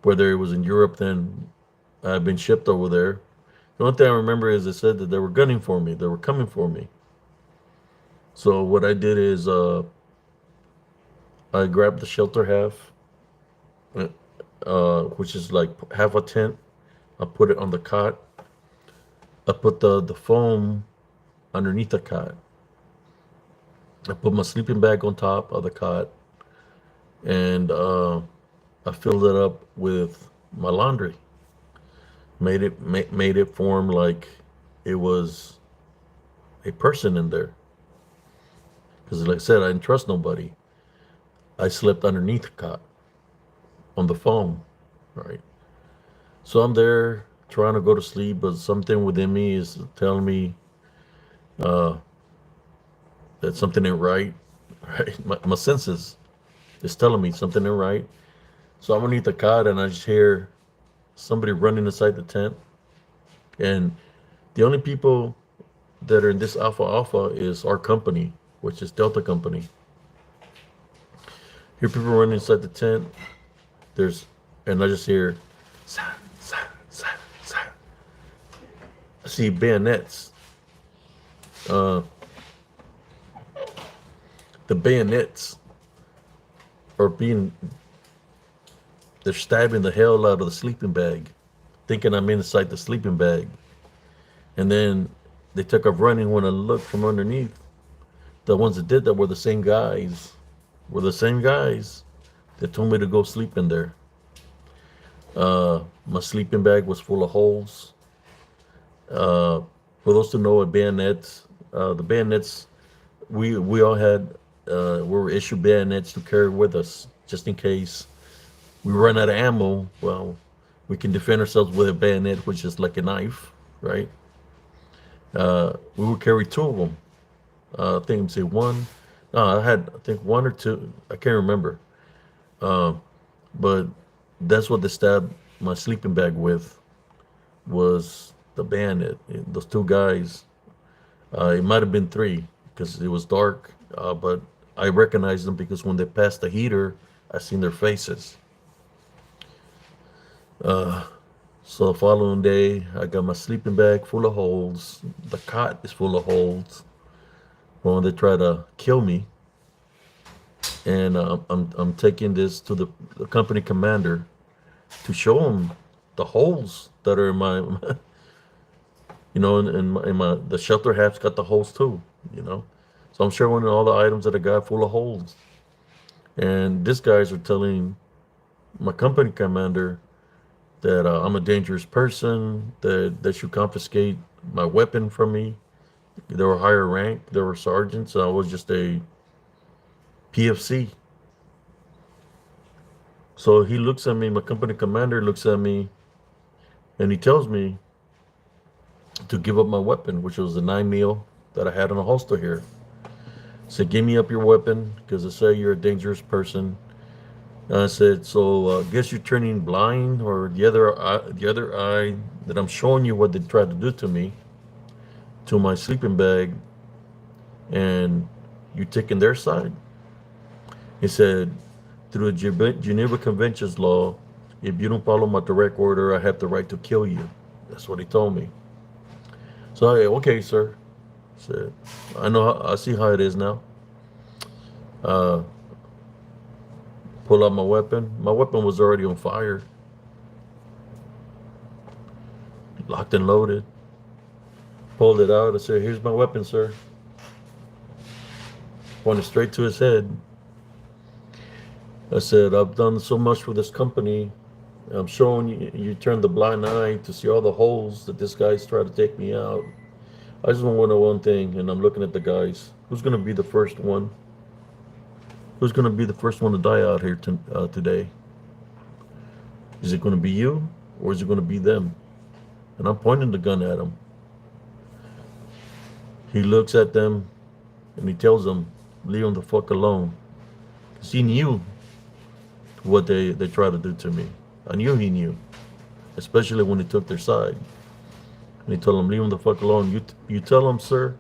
whether it was in Europe, then I've been shipped over there. The only thing I remember is they said that they were gunning for me. They were coming for me. So what I did is I grabbed the shelter half, which is like half a tent. I put it on the cot. I put the foam underneath the cot. I put my sleeping bag on top of the cot, and I filled it up with my laundry. Made it form like it was a person in there. Because like I said, I didn't trust nobody. I slept underneath the cot on the foam, right? So I'm there trying to go to sleep, but something within me is telling me uh, that something ain't right. Right, my senses is telling me something ain't right. So I'm underneath the cot, and I just hear somebody running inside the tent. And the only people that are in this Alpha Alpha is our company, which is Delta Company. Hear people running inside the tent. There's, and I just hear, sa, sa, sa, sa. I see bayonets. Uh, the bayonets are being, they're stabbing the hell out of the sleeping bag, thinking I'm inside the sleeping bag. And then they took off running. When I looked from underneath, the ones that did that were the same guys, that told me to go sleep in there. My sleeping bag was full of holes. Uh, for those who know a bayonet, the bayonets, we all had, we were issued bayonets to carry with us just in case we run out of ammo. Well, we can defend ourselves with a bayonet, which is like a knife, right? We would carry two of them. I think say one. No, I had I think one or two. I can't remember. Uh, but that's what they stabbed my sleeping bag with, was the bandit. Those two guys. It might have been three because it was dark, but I recognized them because when they passed the heater, I seen their faces. Uh, so the following day, I got my sleeping bag full of holes. The cot is full of holes. When they try to kill me, and I'm taking this to the company commander to show him the holes that are in my, in my the shelter hat's got the holes too, you know. So I'm showing all the items that I got full of holes, and these guys are telling my company commander that I'm a dangerous person, that they should confiscate my weapon from me. They were higher rank, they were sergeants, I was just a PFC. So he looks at me, my company commander looks at me, and he tells me to give up my weapon, which was a 9 mil that I had in a holster here. He said, give me up your weapon, because they say you're a dangerous person. And I said, so I guess you're turning blind, or the other eye that I'm showing you what they tried to do to me, to my sleeping bag, and you taking their side? He said, through the Geneva Conventions law, if you don't follow my direct order, I have the right to kill you. That's what he told me. So I, okay, sir. I said, I see how it is now. Uh, pull out my weapon. My weapon was already on fire, locked and loaded. Pulled it out. I said, here's my weapon, sir. Pointed straight to his head. I said, I've done so much for this company. I'm showing you, you turned the blind eye to see all the holes that this guy's tried to take me out. I just want to know one thing, and I'm looking at the guys. Who's going to be the first one? Who's going to be the first one to die out here today? Is it going to be you, or is it going to be them? And I'm pointing the gun at him. He looks at them, and he tells them, leave them the fuck alone. Because he knew what they tried to do to me. I knew he knew, especially when he took their side. And he told them, leave them the fuck alone. You tell them, sir,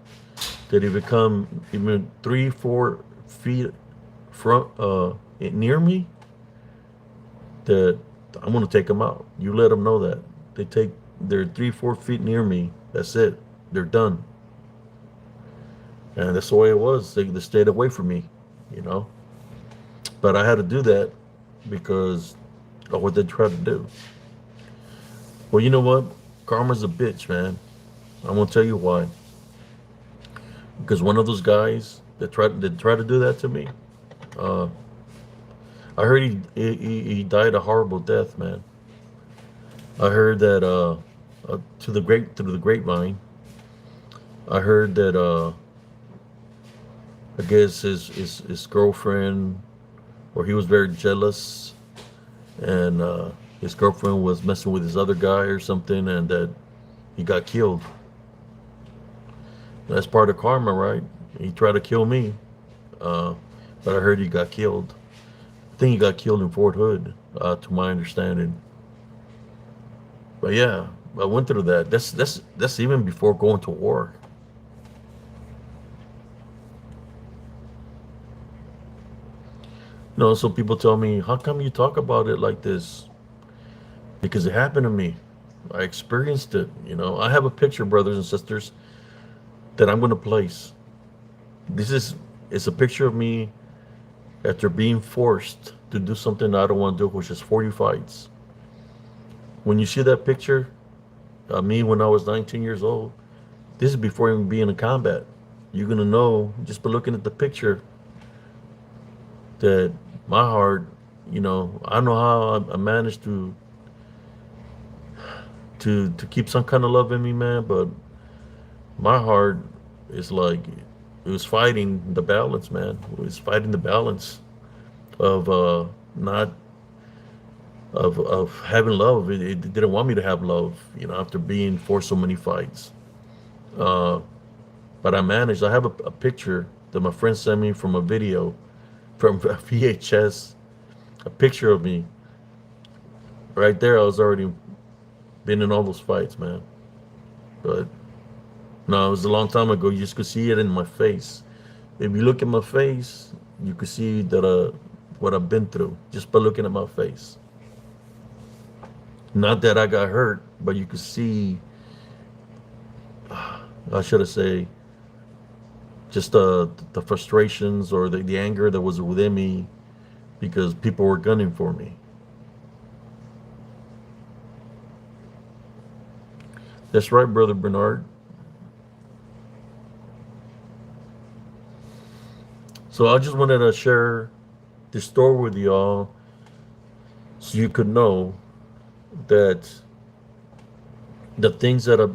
that if it come even 3-4 feet near me, that I'm gonna take them out. You let them know that. They're 3-4 feet near me. That's it. They're done. And that's the way it was. They stayed away from me, you know. But I had to do that because of what they tried to do. Well, you know what? Karma's a bitch, man. I'm gonna tell you why. Because one of those guys that tried to do that to me, I heard he died a horrible death, man. I heard that through the grapevine, I heard that I guess his girlfriend, or he was very jealous, and his girlfriend was messing with his other guy or something, and that he got killed. That's part of karma, right? He tried to kill me, uh, but I heard he got killed. I think he got killed in Fort Hood, to my understanding. But yeah, I went through that. That's even before going to war. You know, so people tell me, "How come you talk about it like this?" Because it happened to me. I experienced it. You know, I have a picture, brothers and sisters, that I'm going to place. This is it's a picture of me after being forced to do something I don't want to do, which is 40 fights. When you see that picture, me when I was 19 years old, this is before even being in combat. You're gonna know just by looking at the picture that my heart, you know, I don't know how I managed to keep some kind of love in me, man. But my heart is like it was fighting the balance, man. It was fighting the balance of not of having love. It didn't want me to have love, you know, after being for so many fights. Uh, but I managed. I have a picture that my friend sent me from a video from VHS. A picture of me right there. I was already been in all those fights, man. But no, it was a long time ago. You just could see it in my face. If you look at my face, you could see that what I've been through just by looking at my face. Not that I got hurt, but you could see. How should I say? Just the frustrations or the anger that was within me because people were gunning for me. That's right, brother Bernard. So I just wanted to share this story with y'all so you could know that the things that are,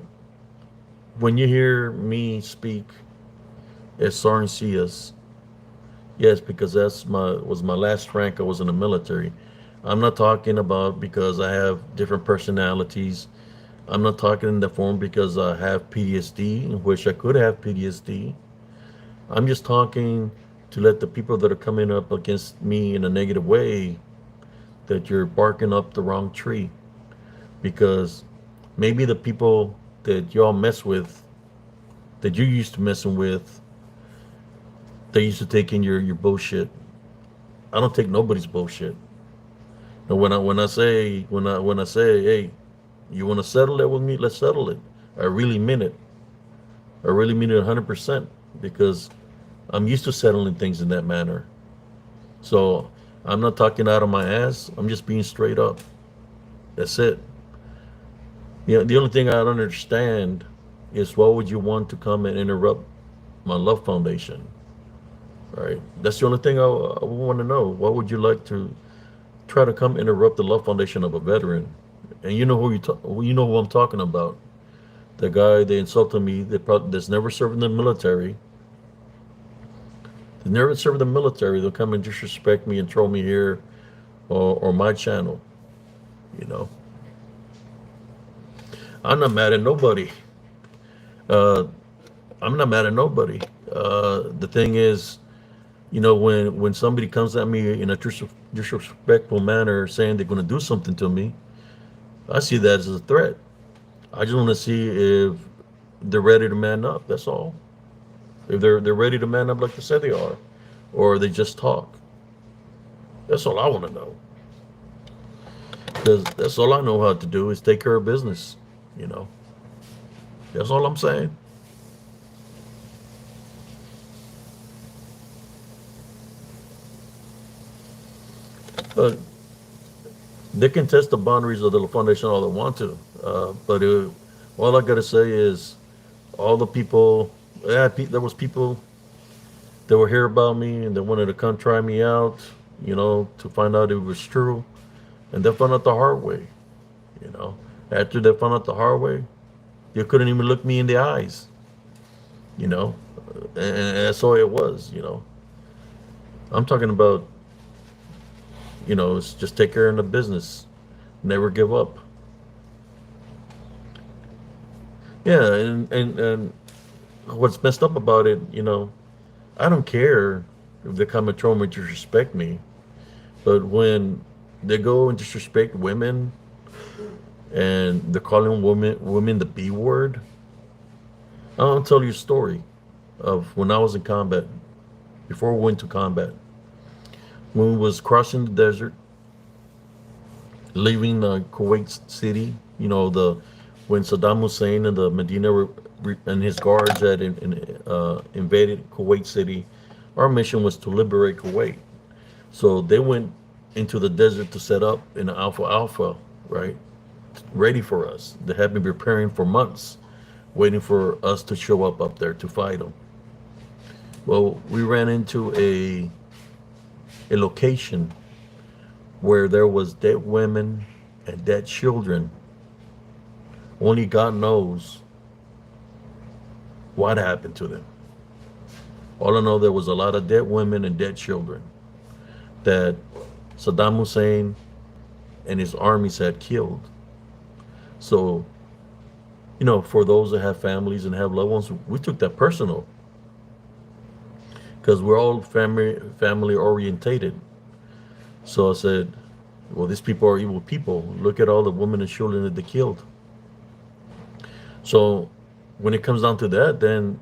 when you hear me speak as Sergeant Cias, yes, because that's my was my last rank. I was in the military. I'm not talking about because I have different personalities. I'm not talking in the form because I have PTSD, in which I could have PTSD. I'm just talking to let the people that are coming up against me in a negative way that you're barking up the wrong tree because maybe the people that y'all mess with, that you used to messing with, they used to take in your bullshit. I don't take nobody's bullshit. And when I say, hey, you want to settle it with me? Let's settle it. I really mean it. I really mean it 100% because I'm used to settling things in that manner. So I'm not talking out of my ass. I'm just being straight up. That's it. You know, the only thing I don't understand is why would you want to come and interrupt my love foundation? Right? That's the only thing I want to know. Why would you like to try to come interrupt the love foundation of a veteran? And you know you know who I'm talking about. The guy they insulted me. That's never served in the military. They never served in the military. They'll come and disrespect me and troll me here or my channel. You know, I'm not mad at nobody. Uh, I'm not mad at nobody. The thing is, you know, when somebody comes at me in a disrespectful manner, saying they're going to do something to me, I see that as a threat. I just want to see if they're ready to man up. That's all. If they're ready to man up like they said they are, or they just talk. That's all I want to know. Because that's all I know how to do is take care of business. You know, that's all I'm saying. But they can test the boundaries of the foundation all they want to. But all I gotta say is, all the people, yeah, there was people that were here about me and they wanted to come try me out, you know, to find out it was true, and they found out the hard way, you know. After they found out the hard way, they couldn't even look me in the eyes, you know, and that's all it was, you know. I'm talking about, it's just take care of the business, never give up. Yeah, and what's messed up about it, I don't care if they come and throw me to disrespect me, but when they go and disrespect women and they're calling women the B word, I'll tell you a story of when I was in combat, before we went to combat. When we was crossing the desert, leaving Kuwait City, the when Saddam Hussein and the Medina and his guards had invaded Kuwait City, our mission was to liberate Kuwait. So they went into the desert to set up in Alpha Alpha, right, ready for us. They had been preparing for months, waiting for us to show up there to fight them. Well, we ran into a location where there was dead women and dead children. Only God knows what happened to them. All I know, there was a lot of dead women and dead children that Saddam Hussein and his armies had killed. So, for those that have families and have loved ones, we took that personal because we're all family orientated. So I said, well, these people are evil people. Look at all the women and children that they killed. So when it comes down to that, then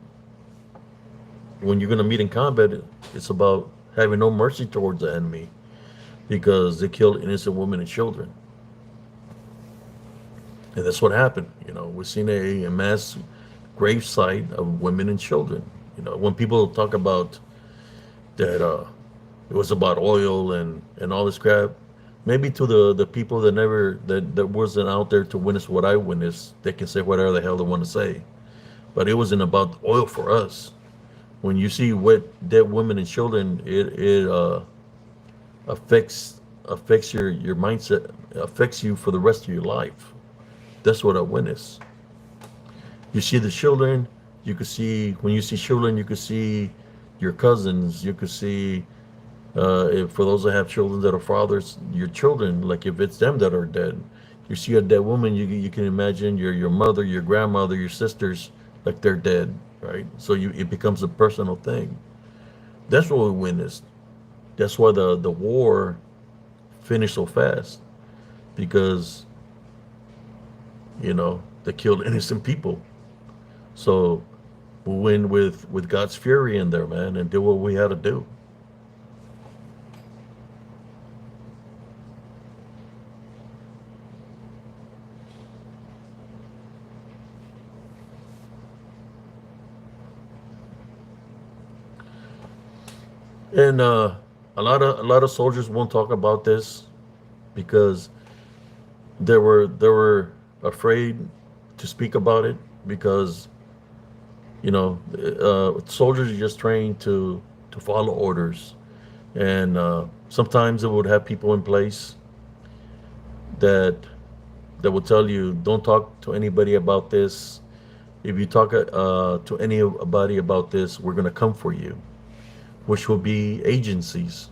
when you're going to meet in combat, it's about having no mercy towards the enemy because they killed innocent women and children. And that's what happened. We've seen a mass grave site of women and children. When people talk about that it was about oil and all this crap, maybe to the people that wasn't out there to witness what I witnessed, they can say whatever the hell they want to say. But it wasn't about oil for us. When you see dead women and children, it affects your mindset, affects you for the rest of your life. That's what I witnessed. You see the children, when you see children, you could see your cousins, you could see, for those that have children that are fathers, your children, like if it's them that are dead. You see a dead woman, you can imagine your mother, your grandmother, your sisters, like they're dead, right? So it becomes a personal thing. That's what we witnessed. That's why the war finished so fast, because they killed innocent people. So we went with God's fury in there, man, and did what we had to do. And a lot of soldiers won't talk about this because they were afraid to speak about it because soldiers are just trained to follow orders, and sometimes it would have people in place that will tell you, don't talk to anybody about this. If you talk to anybody about this, we're gonna come for you, which will be agencies,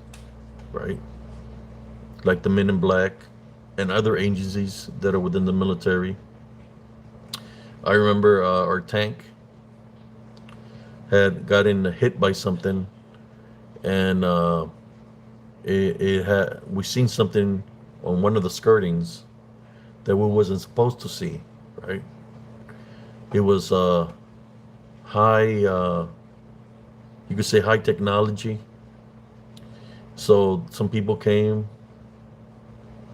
right? Like the Men in Black and other agencies that are within the military. I remember our tank had gotten hit by something, and we seen something on one of the skirtings that we wasn't supposed to see, right? It was high, you could say high technology. So some people came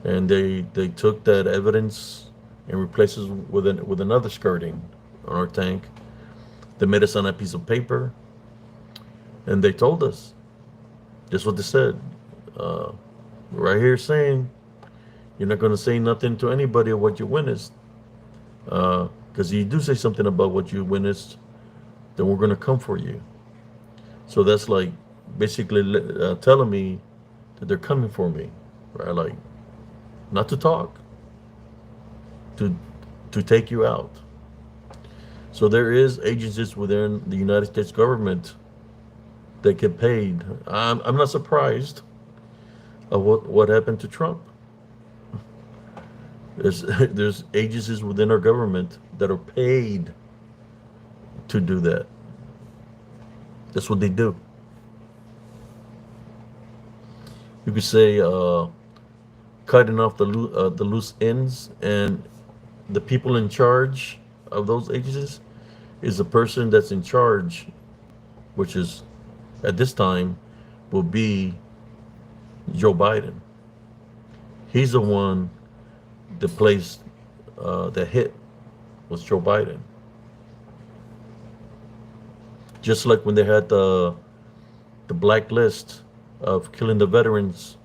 and they took that evidence and replaced it with another skirting on our tank. They made us on a piece of paper, and they told us, just what they said, right here saying, you're not going to say nothing to anybody of what you witnessed, because you do say something about what you witnessed, then we're going to come for you. So that's like basically telling me that they're coming for me, right? Like, not to talk, to to take you out. So there is agencies within the United States government that get paid. I'm not surprised of what happened to Trump. There's agencies within our government that are paid to do that. That's what they do. You could say cutting off the loose ends, and the people in charge of those agencies is the person that's in charge, which is at this time will be Joe Biden. He's the one that placed the hit was Joe Biden. Just like when they had the blacklist of killing the veterans,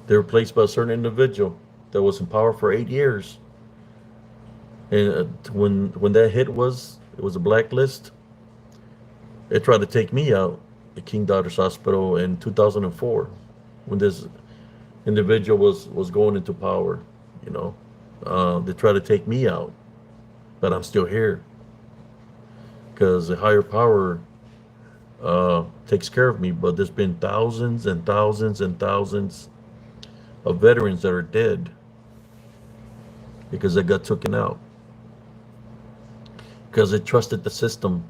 they were placed by a certain individual that was in power for 8 years. And when that hit was, it was a blacklist. They tried to take me out at King Doctors Hospital in 2004 when this individual was going into power. You know, they tried to take me out, but I'm still here because the higher power takes care of me. But there's been thousands and thousands and thousands of veterans that are dead because they got taken out because they trusted the system,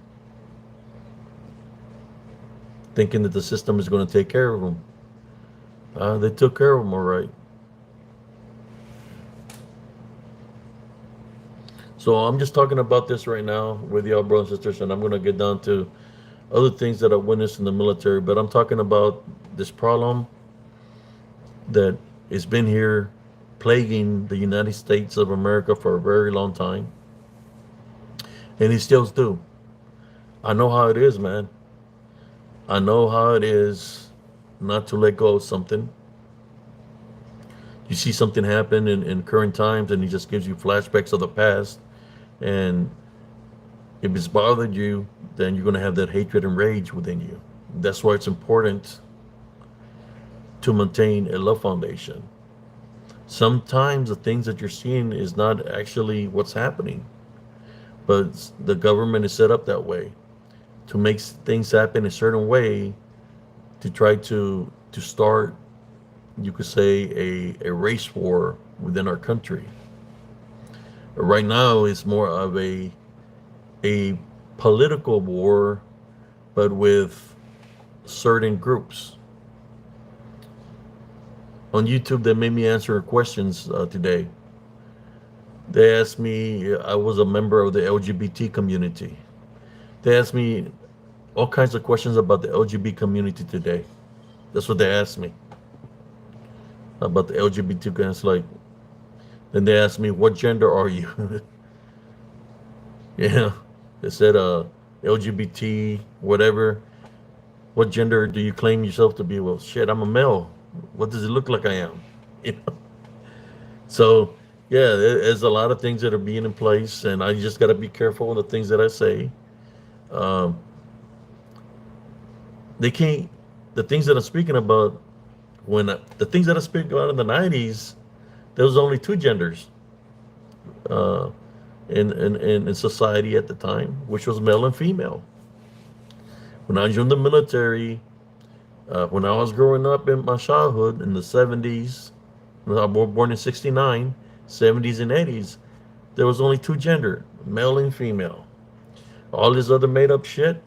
thinking that the system is going to take care of them. They took care of them all right. So I'm just talking about this right now with y'all, brothers and sisters, and I'm going to get down to other things that I witnessed in the military. But I'm talking about this problem that has been here plaguing the United States of America for a very long time. And it still do. I know how it is, man. I know how it is not to let go of something. You see something happen in current times and it just gives you flashbacks of the past. And if it's bothered you, then you're going to have that hatred and rage within you. That's why it's important to maintain a love foundation. Sometimes the things that you're seeing is not actually what's happening, but the government is set up that way to make things happen a certain way to try to start, you could say, a race war within our country. Right now, it's more of a political war, but with certain groups. On YouTube, they made me answer questions today. They asked me, I was a member of the LGBT community. They asked me all kinds of questions about the LGBT community today. That's what they asked me about the LGBT. It's like, then they asked me, what gender are you? Yeah, they said LGBT, whatever. What gender do you claim yourself to be? Well, shit, I'm a male. What does it look like I am? You know? So, yeah, there's a lot of things that are being in place, and I just got to be careful with the things that I say. They can't, the things that I'm speaking about, the things that I speak about in the 90s, there was only two genders in society at the time, which was male and female. When I joined the military, when I was growing up in my childhood in the 70s, when I was born in 69, 70s and 80s, there was only two gender, male and female. All this other made up shit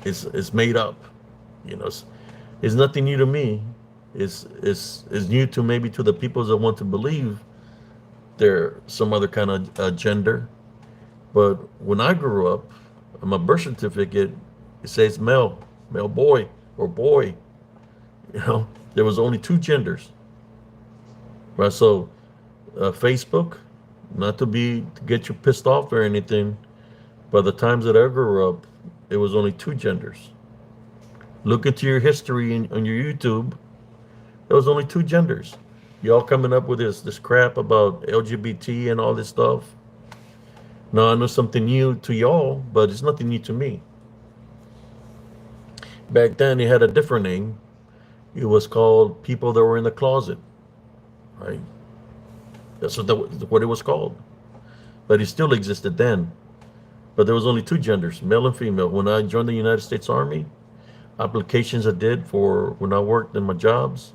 is made up. You know, it's nothing new to me. It's new to maybe to the people that want to believe they're some other kind of gender. But when I grew up, on my birth certificate, it says male boy, or boy. You know, there was only two genders. Right? So Facebook, not to get you pissed off or anything, by the times that I grew up, it was only two genders. Look into your history on your YouTube. There was only two genders. Y'all coming up with this crap about LGBT and all this stuff. Now I know something new to y'all, but it's nothing new to me. Back then, it had a different name. It was called people that were in the closet, right? That's what it was called. But it still existed then. But there was only two genders, male and female. When I joined the United States Army, applications I did for when I worked in my jobs,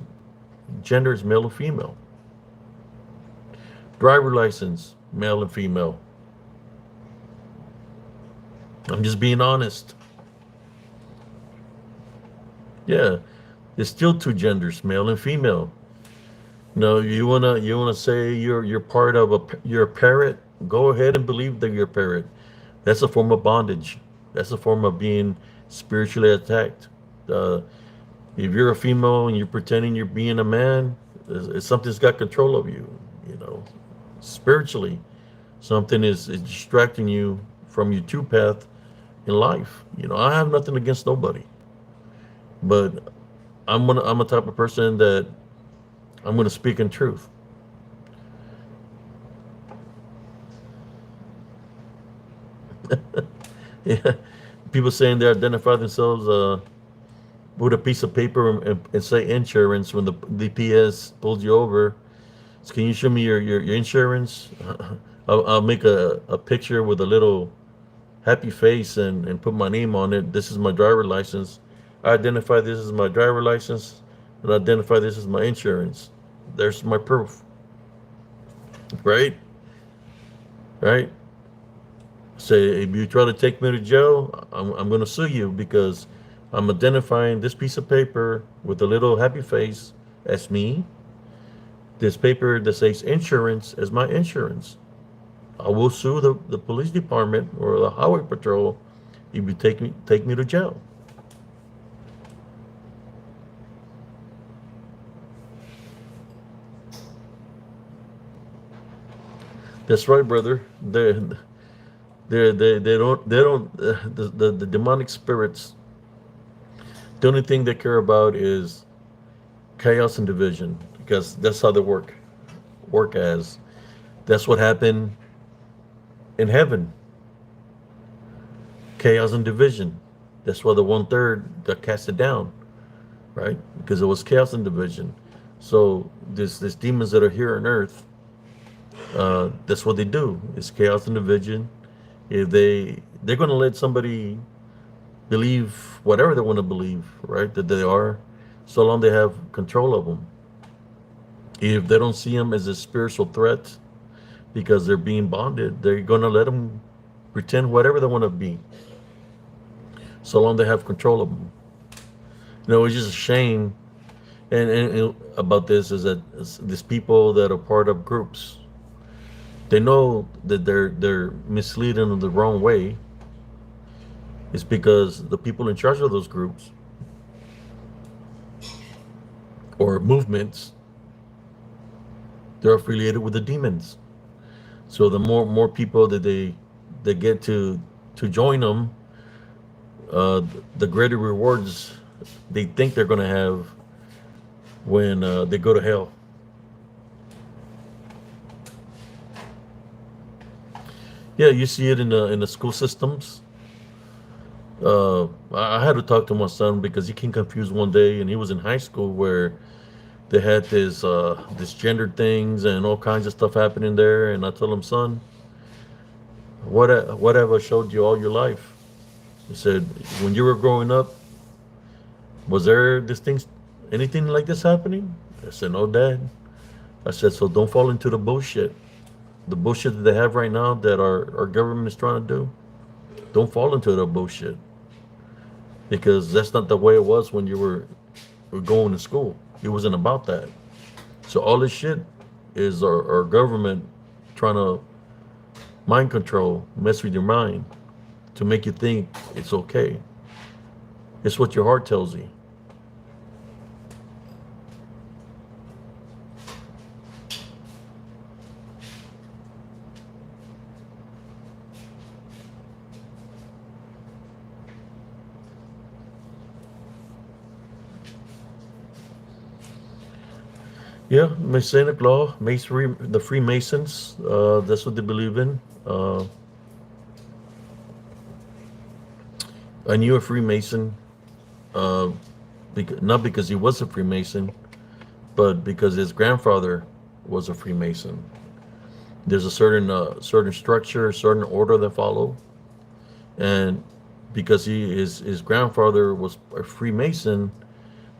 gender is male and female. Driver license, male and female. I'm just being honest. Yeah, there's still two genders, male and female. No, you wanna say you're part of you're a parrot. Go ahead and believe that you're a parrot. That's a form of bondage. That's a form of being spiritually attacked. Uh, if you're a female and you're pretending you're being a man, something's got control of you. You know, spiritually, something is distracting you from your true path in life. You know, I have nothing against nobody, but I'm a type of person that I'm gonna speak in truth. Yeah, people saying they identify themselves with a piece of paper and say insurance when the DPS pulls you over. So can you show me your insurance? I'll make a picture with a little happy face and put my name on it. This is my driver license. I identify this as my driver license and identify this as my insurance. There's my proof. Right? Right? Say if you try to take me to jail, I'm going to sue you because I'm identifying this piece of paper with a little happy face as me. This paper that says insurance as my insurance. I will sue the police department or the highway patrol if you take me to jail. That's right, brother. The demonic spirits. The only thing they care about is chaos and division because that's how they work as. That's what happened in heaven. Chaos and division. That's why the 1/3 got casted down, right? Because it was chaos and division. So this demons that are here on earth, that's what they do. It's chaos and division. If they're going to let somebody believe whatever they want to believe, right? That they are, so long they have control of them. If they don't see them as a spiritual threat because they're being bonded, they're going to let them pretend whatever they want to be, so long they have control of them. You know, it's just a shame. And about this is that these people that are part of groups, they know that they're misleading in the wrong way. It's because the people in charge of those groups or movements, they're affiliated with the demons. So the more people that they get to join them, the greater rewards they think they're going to have when they go to hell. Yeah, you see it in the school systems. I had to talk to my son because he came confused one day, and he was in high school where they had this gendered things and all kinds of stuff happening there. And I told him, son, what have I showed you all your life? He said, when you were growing up, was there anything like this happening? I said, no, Dad. I said, so don't fall into the bullshit. The bullshit that they have right now that our government is trying to do. Don't fall into the bullshit. Because that's not the way it was when you were going to school. It wasn't about that. So all this shit is our government trying to mind control, mess with your mind to make you think it's okay. It's what your heart tells you. Yeah, Masonic law, Masonry, the Freemasons, that's what they believe in. I knew a Freemason, uh, not because he was a Freemason, but because his grandfather was a Freemason. There's a certain structure, certain order they follow, and because his grandfather was a Freemason,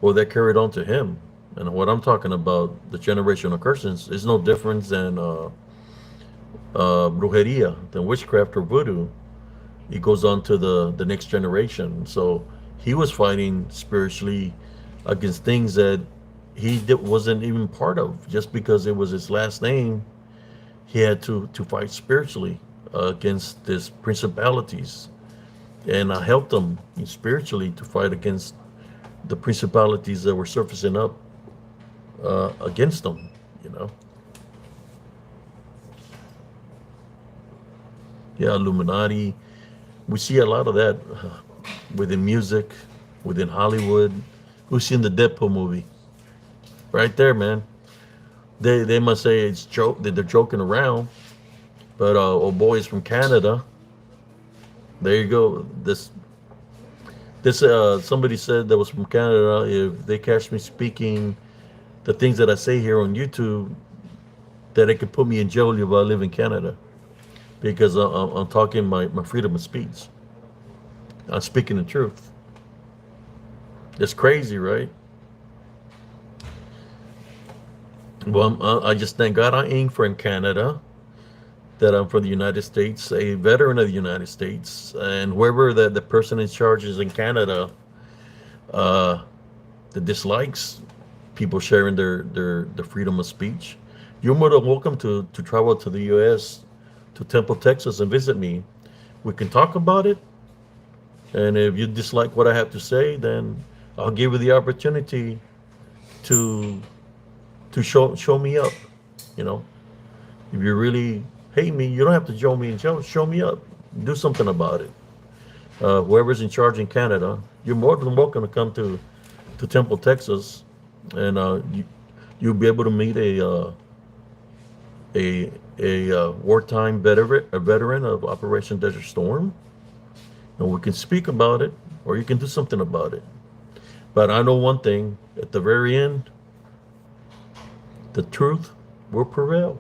well, that carried on to him. And what I'm talking about, the generational curses, is no different than brujeria, than witchcraft or voodoo. It goes on to the next generation. So he was fighting spiritually against things that wasn't even part of. Just because it was his last name, he had to fight spiritually against these principalities. And I helped him spiritually to fight against the principalities that were surfacing up against them, you know. Yeah, Illuminati. We see a lot of that within music, within Hollywood. Who's seen the Deadpool movie? Right there, man. They must say it's joke that they're joking around, but old boy is from Canada. There you go. This somebody said that was from Canada. If they catch me speaking the things that I say here on YouTube, that it could put me in jail if I live in Canada, because I'm talking my freedom of speech. I'm speaking the truth. It's crazy, right? Well, I just thank God I ain't from Canada, that I'm from the United States, a veteran of the United States, and whoever the person in charge is in Canada, uh, that dislikes people sharing their freedom of speech, you're more than welcome to travel to the U.S., to Temple, Texas, and visit me. We can talk about it, and if you dislike what I have to say, then I'll give you the opportunity to show me up. You know, if you really hate me, you don't have to show me in jail. Show me up. Do something about it. Whoever's in charge in Canada, you're more than welcome to come to Temple, Texas, and you'll be able to meet a wartime veteran of Operation Desert Storm, and we can speak about it, or you can do something about it. But I know one thing: at the very end, the truth will prevail.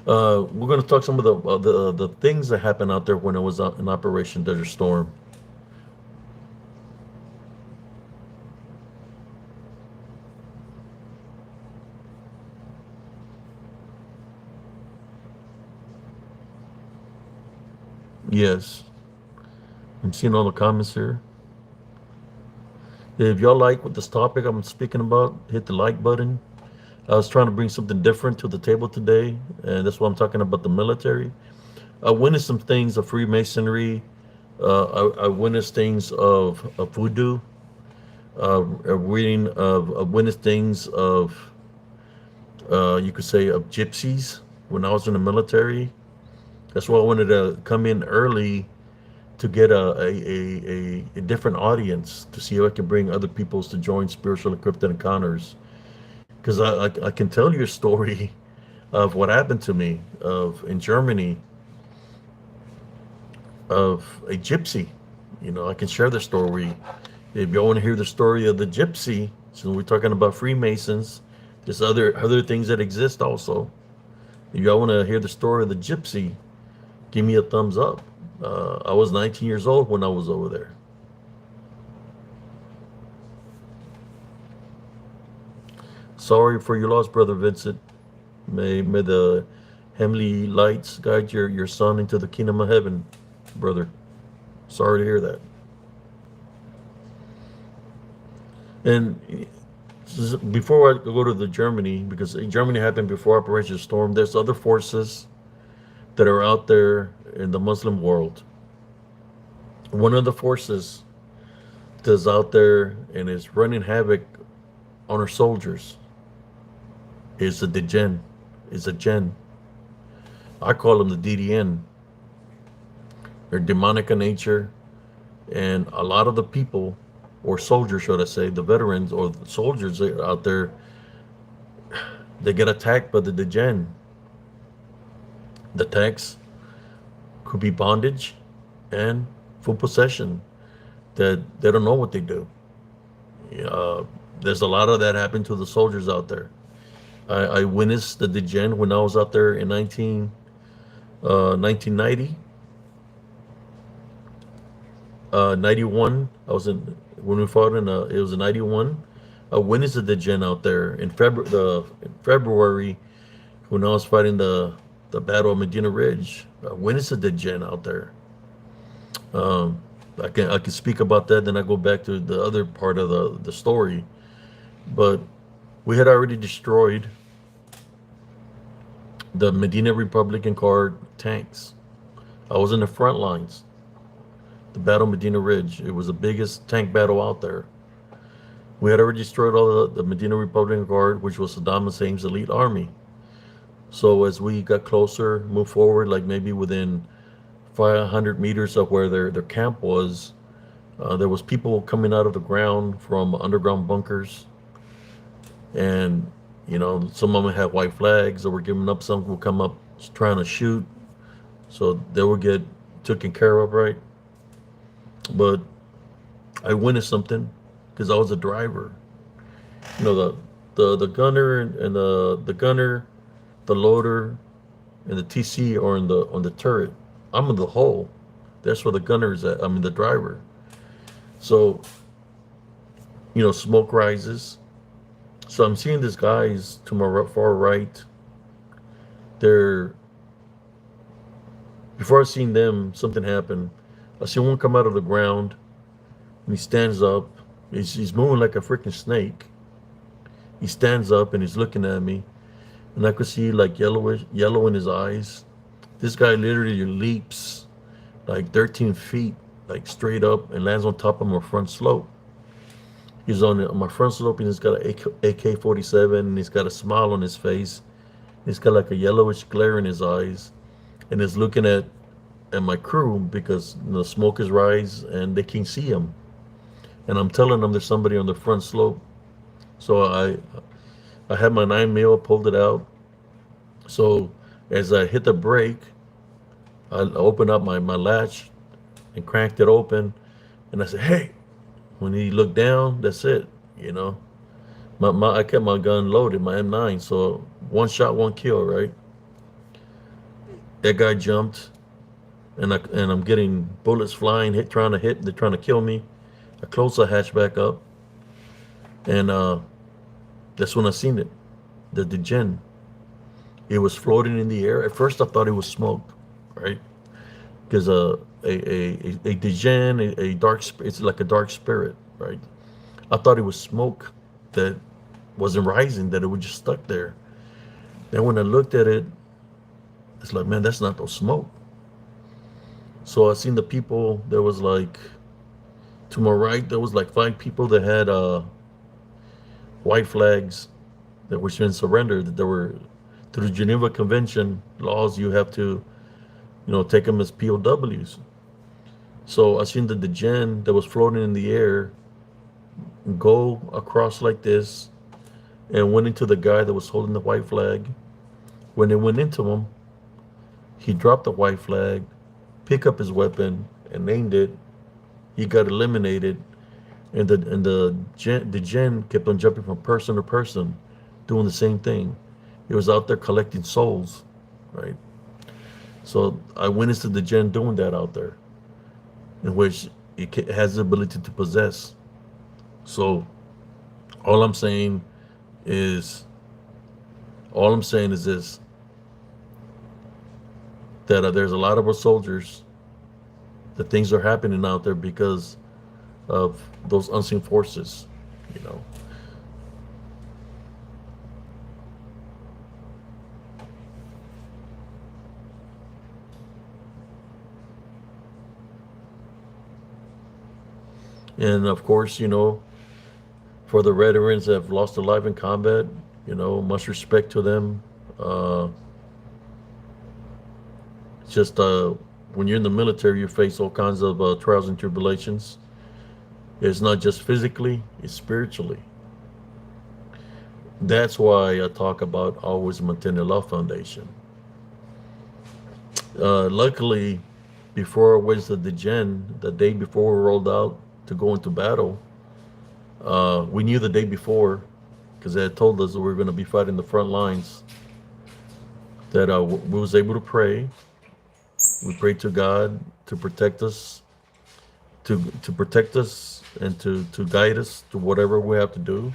We're going to talk some of the things that happened out there when it was in Operation Desert Storm. Yes, I'm seeing all the comments here. If y'all like what this topic I'm speaking about, hit the like button. I was trying to bring something different to the table today, and that's why I'm talking about the military. I witnessed some things of Freemasonry. I witnessed things of voodoo. I witnessed things of, you could say, of gypsies when I was in the military. That's why I wanted to come in early to get a different audience, to see if I can bring other peoples to join Spiritual Encrypted Encounters. Because I can tell you a story of what happened to me of in Germany, of a gypsy. You know, I can share the story. If you want to hear the story of the gypsy, so we're talking about Freemasons, there's other things that exist also. If y'all want to hear the story of the gypsy, give me a thumbs up. I was 19 years old when I was over there. Sorry for your loss, Brother Vincent. May the heavenly lights guide your son into the kingdom of heaven, brother. Sorry to hear that. And before I go to the Germany, because Germany happened before Operation Storm, there's other forces that are out there in the Muslim world. One of the forces that's out there and is running havoc on our soldiers is the Djinn, is a Jinn. I call them the DDN. They're demonic in nature, and a lot of the people, or soldiers, should I say, the veterans or the soldiers out there, they get attacked by the Djinn. The attacks could be bondage and full possession. that they don't know what they do. Uh, there's a lot of that happened to the soldiers out there. I witnessed the degen when I was out there in 1990, 91. I was in when we fought in it was in 91. I witnessed the degen out there in February when I was fighting the Battle of Medina Ridge. I witnessed the degen out there. Um, I can speak about that. Then I go back to the other part of the story. But we had already destroyed the Medina Republican Guard tanks. I was in the front lines. The Battle of Medina Ridge. It was the biggest tank battle out there. We had already destroyed all the Medina Republican Guard, which was Saddam Hussein's elite army. So as we got closer, moved forward, like maybe within 500 meters of where their camp was, there was people coming out of the ground from underground bunkers, and some of them had white flags that were giving up. Some would come up trying to shoot, so they would get taken care of, right? But I witnessed something because I was a driver. The gunner and the gunner, the loader, and the TC are on the turret. I'm in the hole. That's where the gunner is at. I mean the driver. So smoke rises. So I'm seeing these guys to my far right. They're Before I seen them, something happened. I see one come out of the ground, and he stands up. He's moving like a freaking snake. He stands up and he's looking at me, and I could see like yellow in his eyes. This guy literally leaps like 13 feet, like straight up, and lands on top of my front slope. He's on my front slope, and he's got an AK-47, and he's got a smile on his face. He's got like a yellowish glare in his eyes, and he's looking at my crew because the smoke is rise and they can see him. And I'm telling them there's somebody on the front slope. So I had my 9mm, pulled it out. So as I hit the brake, I opened up my latch and cranked it open, and I said, "Hey." When he looked down, that's it. I kept my gun loaded, my M9. So one shot, one kill, right? That guy jumped, and I'm getting bullets flying, they're trying to kill me. I closed the hatch back up, and that's when I seen it, the degen. It was floating in the air. At first, I thought it was smoke, right? Because a degen, it's like a dark spirit, right? I thought it was smoke that wasn't rising, that it was just stuck there. Then when I looked at it, it's like, man, that's not no smoke. So I seen the people. There was like, to my right, there was like 5 people that had white flags that were been surrendered. That were through the Geneva Convention laws. You have to, take them as POWs. So I seen the degen that was floating in the air go across like this and went into the guy that was holding the white flag. When it went into him, he dropped the white flag, picked up his weapon, and aimed it. He got eliminated, and the degen kept on jumping from person to person, doing the same thing. He was out there collecting souls, right? So I witnessed the degen doing that out there, in which it has the ability to possess. So all I'm saying is this, that there's a lot of our soldiers, that things are happening out there because of those unseen forces, And of course, for the veterans that have lost their life in combat, much respect to them. It's just when you're in the military, you face all kinds of trials and tribulations. It's not just physically, it's spiritually. That's why I talk about always maintain the Love Foundation. Luckily, before I went to the degen, the day before we rolled out, to go into battle. We knew the day before, because they had told us that we were going to be fighting the front lines, that we was able to pray. We prayed to God to protect us, to protect us and to guide us to whatever we have to do.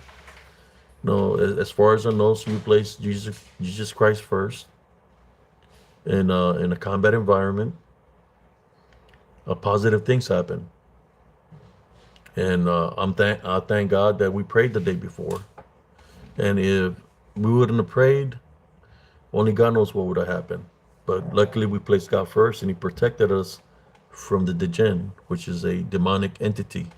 No, as far as I know, so we place Jesus Christ first in a combat environment. Positive things happen, and I thank God that we prayed the day before. And if we wouldn't have prayed, only God knows what would have happened. But luckily, we placed God first, and He protected us from the Djinn, which is a demonic entity.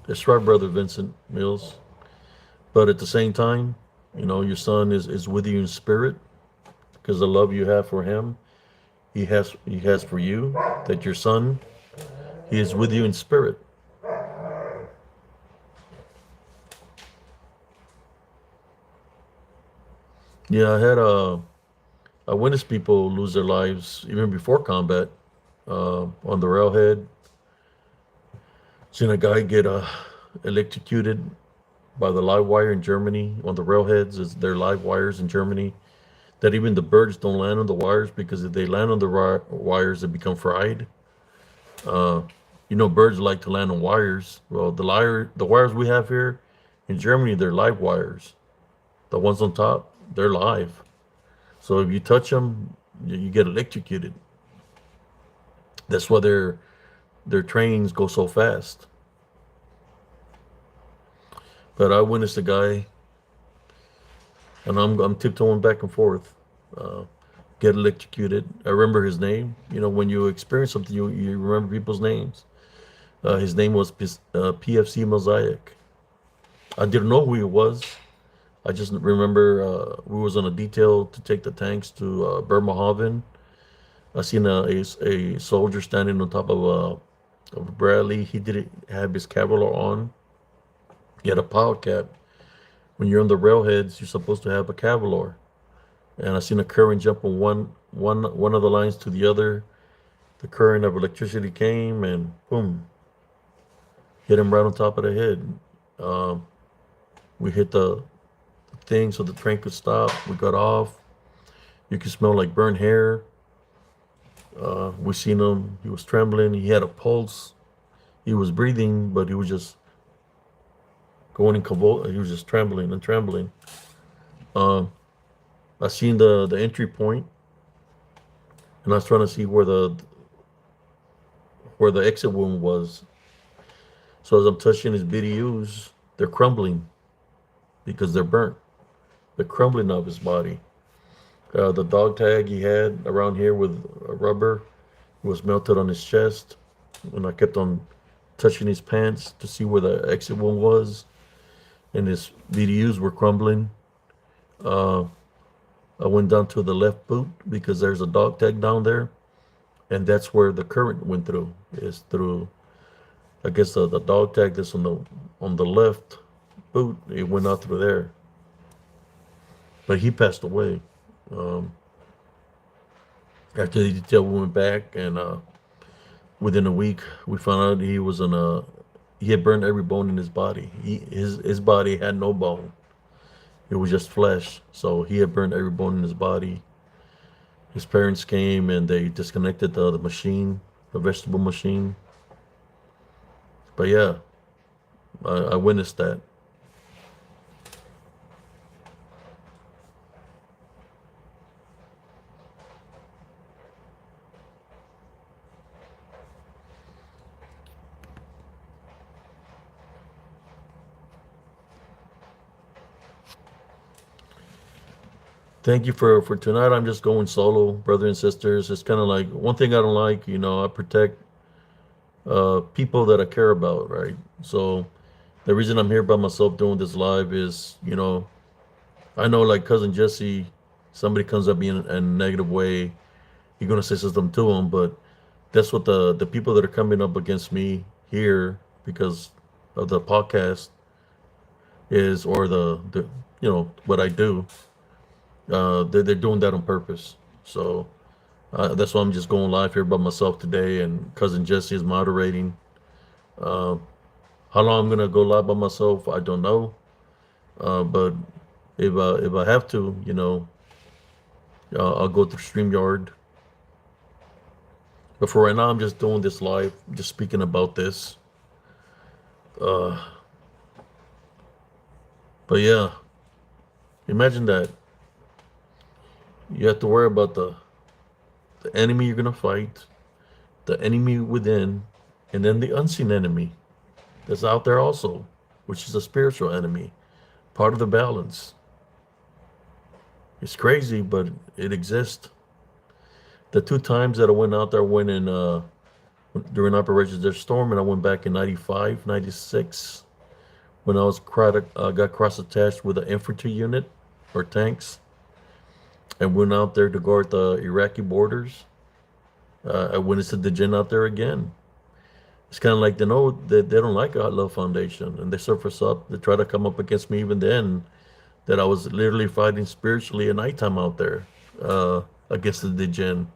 That's right, Brother Vincent Mills. But at the same time, your son is with you in spirit because the love you have for him, he has for you. That your son, he is with you in spirit. Yeah, I witnessed people lose their lives even before combat on the railhead. Seen a guy get electrocuted by the live wire in Germany on the railheads. Is there live wires in Germany that even the birds don't land on the wires because if they land on the wires, they become fried. Uh, birds like to land on wires. Well, the wires we have here in Germany, they're live wires. The ones on top, they're live. So if you touch them, you get electrocuted. That's why their trains go so fast. But I witnessed a guy, and I'm tiptoeing back and forth, uh, get electrocuted. I remember his name. When you experience something, you remember people's names. His name was PFC Mosaic. I didn't know who he was. I just remember we was on a detail to take the tanks to Bremerhaven. I seen a soldier standing on top of a Bradley. He didn't have his Kevlar on. He had a power cap. When you're on the railheads, you're supposed to have a Kevlar. And I seen a current jump from one of the lines to the other. The current of electricity came and boom, hit him right on top of the head. Um, we hit the thing so the train could stop. We got off. You could smell like burnt hair. We seen him. He was trembling. He had a pulse. He was breathing, but he was just going in convulsion. He was just trembling and trembling. Um, I seen the entry point, and I was trying to see where the exit wound was. So as I'm touching his BDUs, they're crumbling because they're burnt. They're crumbling of his body. The dog tag he had around here with a rubber was melted on his chest, and I kept on touching his pants to see where the exit wound was, and his BDUs were crumbling. Uh, I went down to the left boot because there's a dog tag down there, and that's where the current went through. Is through, I guess the dog tag that's on the left boot. It went out through there, but he passed away. Um, After the detail, we went back, and within a week, we found out he had burned every bone in his body. His body had no bone; it was just flesh. So he had burned every bone in his body. His parents came and they disconnected the machine, the vegetable machine. But yeah, I witnessed that. Thank you for tonight. I'm just going solo, brother and sisters. It's kind of like one thing I don't like. I protect people that I care about, right? So the reason I'm here by myself doing this live is, I know like cousin Jesse, somebody comes at me in a negative way, you're gonna say something to him, but that's what the people that are coming up against me here because of the podcast is, or the what I do. They're doing that on purpose. So That's why I'm just going live here by myself today, and cousin Jesse is moderating. Uh, how long I'm gonna go live by myself, I don't know. But if I have to, I'll go through StreamYard. But for right now, I'm just doing this live, just speaking about this. Uh, but yeah, imagine that you have to worry about the enemy you're gonna fight, the enemy within, and then the unseen enemy that's out there also, which is a spiritual enemy, part of the balance. It's crazy, but it exists. The two times that I went out there, I went in during Operation Desert Storm, and I went back in 95, 96, when I was got cross attached with an infantry unit or tanks, and went out there to guard the Iraqi borders. I witnessed the Jinn out there again. It's kind of like they know that they don't like God Love Foundation, and they surface up. They try to come up against me even then. That I was literally fighting spiritually at nighttime out there against the Jinn.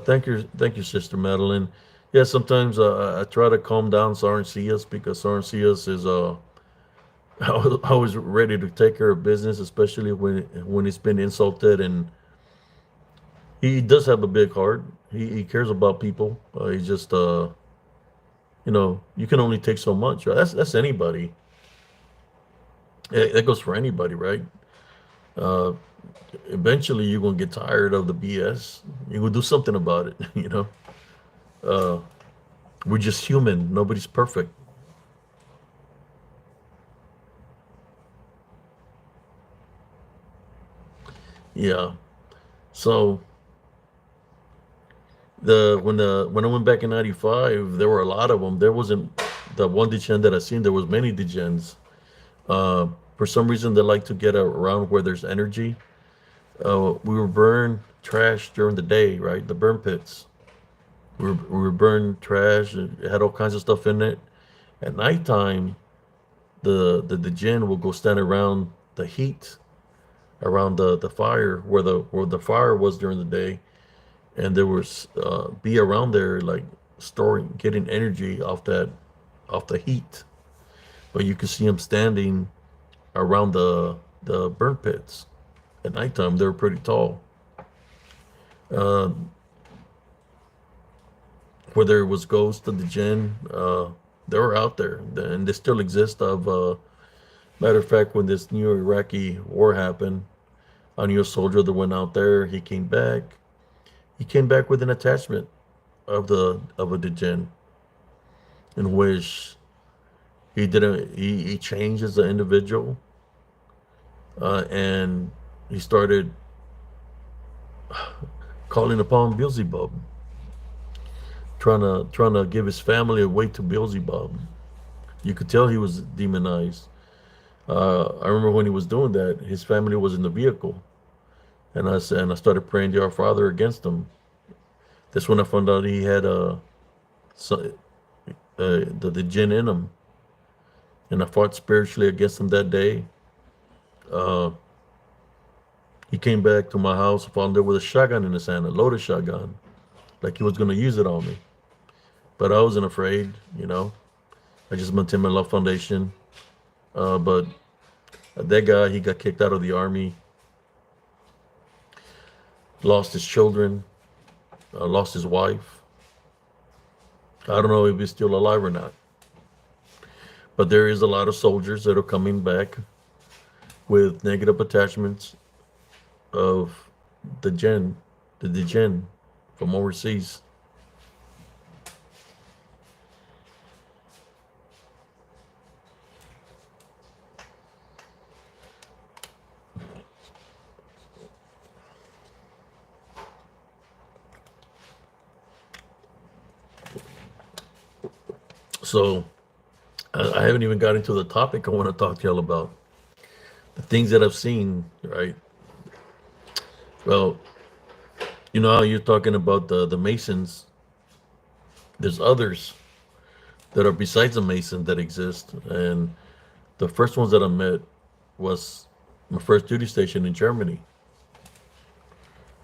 Thank you, Sister Madeline. Yeah, sometimes I try to calm down Sarncias because Sarncias is always ready to take care of business, especially when he's been insulted, and he does have a big heart. He cares about people. He just you can only take so much. Right? That's anybody. That goes for anybody, right? Uh, Eventually you're gonna get tired of the BS. You're gonna do something about it. Uh, we're just human. Nobody's perfect. Yeah. So when I went back in '95, there were a lot of them. There wasn't the one degen that I seen. There was many degens. Uh, for some reason, they like to get around where there's energy. We were burned trash during the day, right? The burn pits. We were burned trash. It had all kinds of stuff in it. At nighttime, the djinn will go stand around the heat, around the fire where the fire was during the day, and there was be around there like storing, getting energy off the heat. But you could see them standing around the burn pits at nighttime. They were pretty tall. Uh, whether it was Ghost of the Jinn, they were out there, and they still exist. Matter of fact, when this new Iraqi war happened, I knew a soldier that went out there. He came back. He came back with an attachment of a Djinn, in which he changed as an individual, and he started calling upon Beelzebub, trying to give his family away to Beelzebub. You could tell he was demonized. I remember when he was doing that, his family was in the vehicle, and I started praying to our Father against him. That's when I found out he had so, the jinn in him, and I fought spiritually against him that day. Uh, he came back to my house, found there with a shotgun in his hand, a loaded shotgun, like he was gonna use it on me. But I wasn't afraid, you know. I just maintained my love foundation. But that guy, he got kicked out of the army, lost his children, lost his wife. I don't know if he's still alive or not. But there is a lot of soldiers that are coming back with negative attachments of the Djinn from overseas. So I haven't even got into the topic I want to talk to y'all about. The things that I've seen, right? Well, you know how you're talking about the Masons. There's others that are besides the Mason that exist. And the first ones that I met was my first duty station in Germany.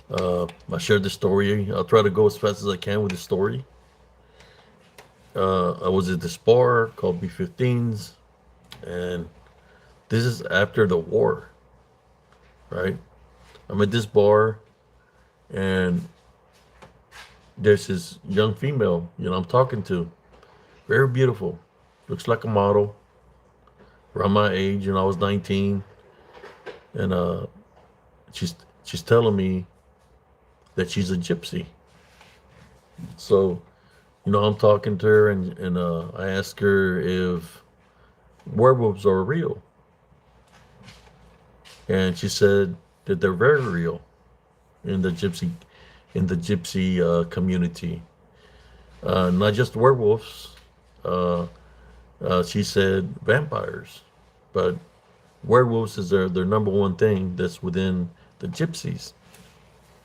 I shared the story. I'll try to go as fast as I can with the story. I was at this bar called B-15s, and this is after the war, right? I'm at this bar, and there's this young female, I'm talking to, very beautiful, looks like a model, around my age, I was 19, and she's she's telling me that she's a gypsy. So, I'm talking to her, and I ask her if werewolves are real, and she said that they're very real in the gypsy community. Not just werewolves. Uh, she said vampires, but werewolves is their number one thing that's within the gypsies.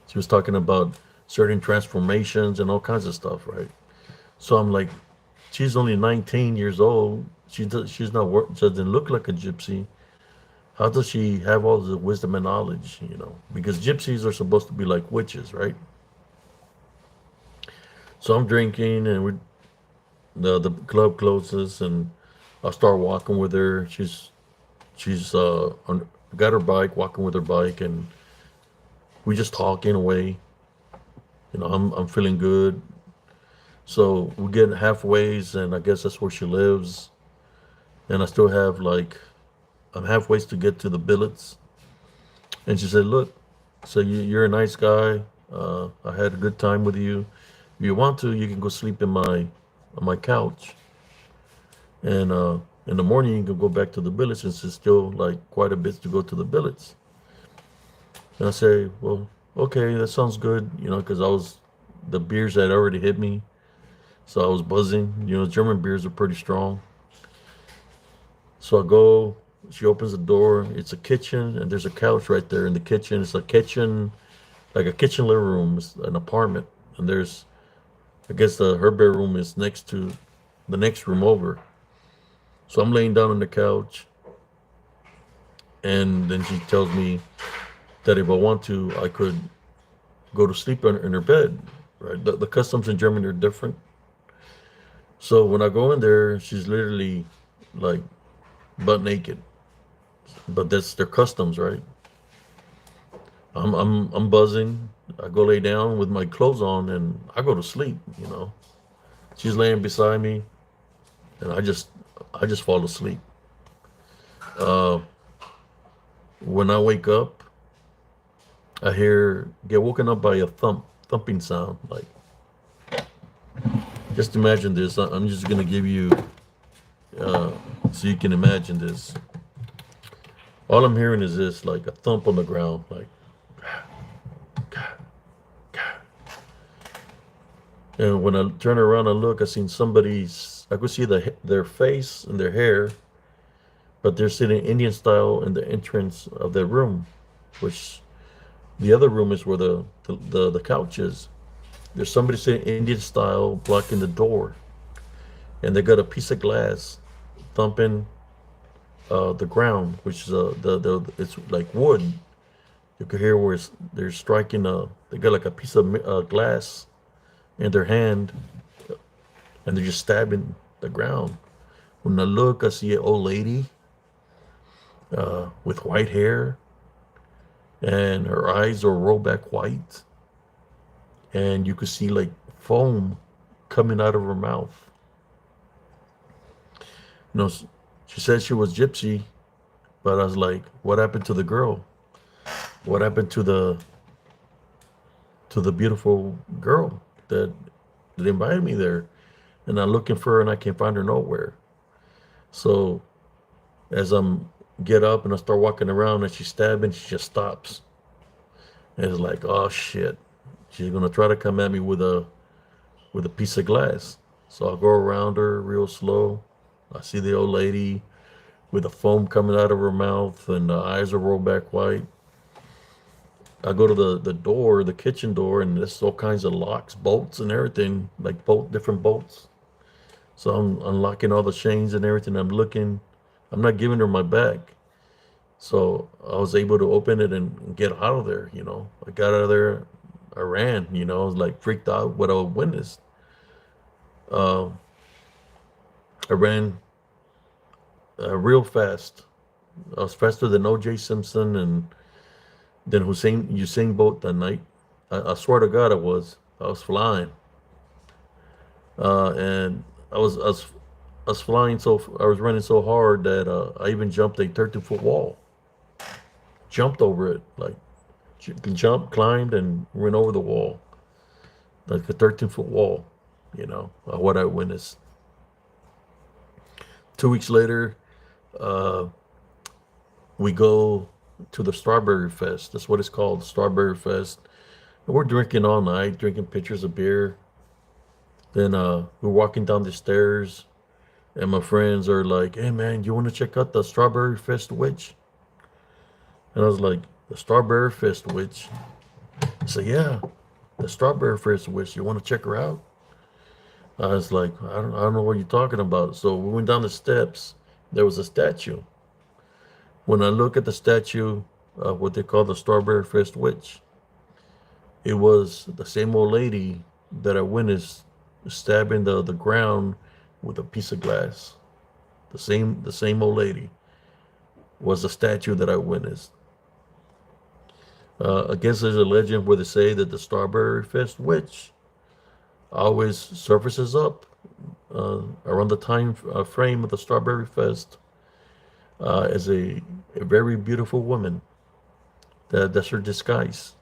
She was talking about certain transformations and all kinds of stuff, right? So I'm like, she's only 19 years old. She's not she doesn't look like a gypsy. How does she have all the wisdom and knowledge? Because gypsies are supposed to be like witches, right? So I'm drinking, and the club closes, and I start walking with her. She's got her bike, walking with her bike, and we just talking away. I'm feeling good. So we get halfways, and I guess that's where she lives. And I still have like I'm halfways to get to the billets. And she said, "Look, so you're a nice guy. I had a good time with you. If you want to, you can go sleep on my couch. And in the morning, you can go back to the billets, since it's still like quite a bit to go to the billets." And I say, "Well, okay, that sounds good, because the beers had already hit me. So I was buzzing. German beers are pretty strong. So I go, she opens the door. It's a kitchen, and there's a couch right there in the kitchen. It's a kitchen, like a kitchen living room. It's an apartment. And I guess her bedroom is next to the next room over. So I'm laying down on the couch, and then she tells me that if I want to, I could go to sleep in her bed. Right? The customs in Germany are different. So when I go in there, she's literally like butt naked. But that's their customs, right? I'm buzzing. I go lay down with my clothes on, and I go to sleep. She's laying beside me, and I just fall asleep. Uh, when I wake up, I get woken up by a thumping sound. Like, just imagine this. I'm just gonna give you uh, so you can imagine this. All I'm hearing is this, like a thump on the ground, like, and when I turn around and look, I could see their face and their hair, but they're sitting Indian style in the entrance of their room, which the other room is where the couch is. There's somebody sitting Indian style blocking the door, and they got a piece of glass thumping the ground, which is it's like wood. You could hear where they're striking. They got like a piece of glass in their hand, and they're just stabbing the ground. When I look, I see an old lady with white hair, and her eyes are rolled back white, and you could see like foam coming out of her mouth. You know, she said she was gypsy, but I was like, what happened to the girl? What happened to the beautiful girl that invited me there? And I'm looking for her, and I can't find her nowhere. So as I'm get up and I start walking around, and she's stabbing, she just stops. And it's like, oh shit, she's gonna try to come at me with a piece of glass. So I go around her real slow. I see the old lady with the foam coming out of her mouth, and the eyes are rolled back white. I go to the door, the kitchen door, and there's all kinds of locks, bolts, and everything, like different bolts. So I'm unlocking all the chains and everything. I'm looking. I'm not giving her my bag. So I was able to open it and get out of there. I got out of there. I ran. I was like freaked out what I witnessed. Uh, I ran real fast. I was faster than O.J. Simpson and then Usain Bolt that night. I swear to God, I was. I was flying, and I was flying I was running so hard that I even jumped a 13-foot wall. Jumped over it, like jumped, climbed, and went over the wall, like a 13-foot wall. What I witnessed. 2 weeks later, uh, we go to the Strawberry Fest. That's what it's called, Strawberry Fest. And we're drinking all night, drinking pitchers of beer. Then we're walking down the stairs, and my friends are like, "Hey man, you want to check out the Strawberry Fest Witch?" And I was like, "The Strawberry Fest Witch?" I said, "Yeah, the Strawberry Fest Witch. You want to check her out?" I was like, I don't know what you're talking about. So we went down the steps. There was a statue. When I look at the statue, what they call the Strawberry Fest Witch, it was the same old lady that I witnessed stabbing the ground with a piece of glass. The same old lady was the statue that I witnessed. I guess there's a legend where they say that the Strawberry Fest Witch always surfaces up around the time frame of the Strawberry Fest as a very beautiful woman. That's her disguise.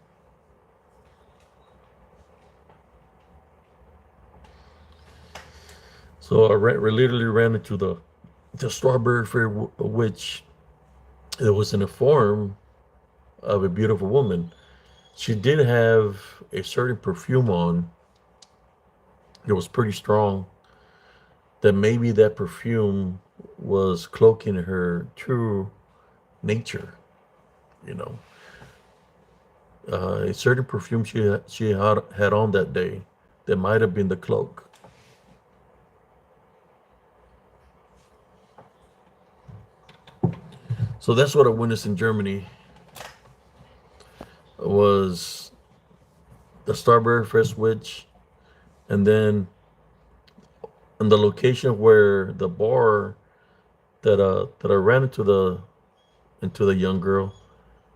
So literally ran into the Strawberry Fair Witch. It was in the form of a beautiful woman. She did have a certain perfume on. It was pretty strong. That maybe that perfume was cloaking her true nature. You know, a certain perfume she had on that day that might have been the cloak. So that's what I witnessed in Germany was the Strawberry Fest Witch, and then in the location where the bar that I ran into the young girl,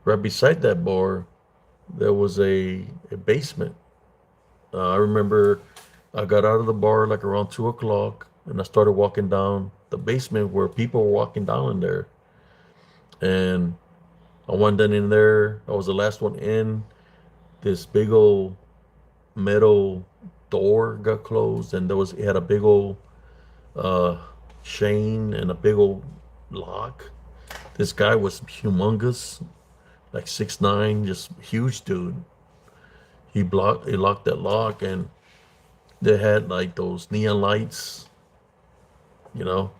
right beside that bar, there was a basement. I remember I got out of the bar like around 2 o'clock, and I started walking down the basement where people were walking down in there, and I went down in there. I was the last one in. This big old metal door got closed, and it had a big old uh, chain and a big old lock. This guy was humongous, like 6'9", just huge dude. He locked that lock, and they had like those neon lights, you know.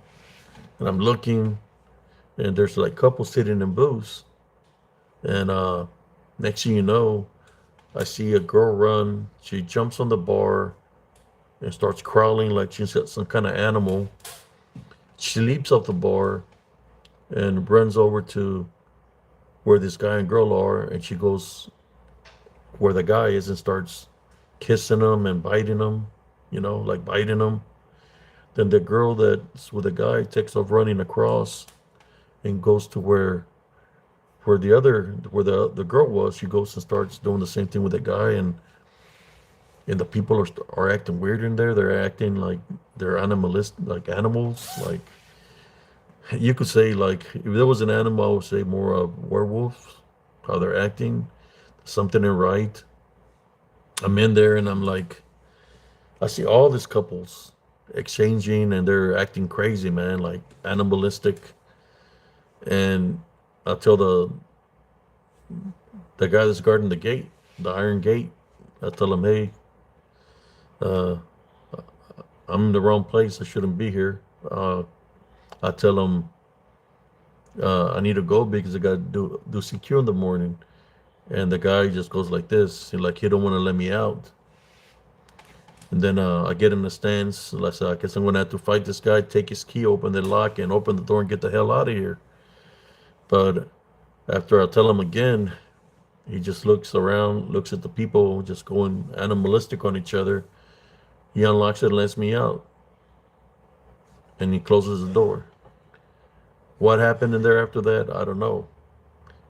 And I'm looking, and there's like couples sitting in booths, and next thing you know, I see a girl run. She jumps on the bar and starts crawling like she's got some kind of animal. She leaps off the bar and runs over to where this guy and girl are, and she goes where the guy is and starts kissing him and biting him, like biting him. Then the girl that's with the guy takes off running across and goes to where the girl was. She goes and starts doing the same thing with the guy, and the people are acting weird in there. They're acting like they're animalistic, like animals. Like you could say, like if there was an animal, I would say more of werewolves. How they're acting, something ain't right. I'm in there and I'm like, I see all these couples exchanging and they're acting crazy, man, like animalistic. And I tell the guy that's guarding the gate, the iron gate, I tell him, hey, uh, I'm in the wrong place. I shouldn't be here. I tell him I need to go because I got to do CQ in the morning. And the guy just goes like this, like he don't want to let me out. And then I get in the stance. Like I said, I guess I'm gonna have to fight this guy, take his key, open the lock, and open the door and get the hell out of here. But after I tell him again, he just looks around, looks at the people just going animalistic on each other. He unlocks it and lets me out. And he closes the door. What happened in there after that? I don't know.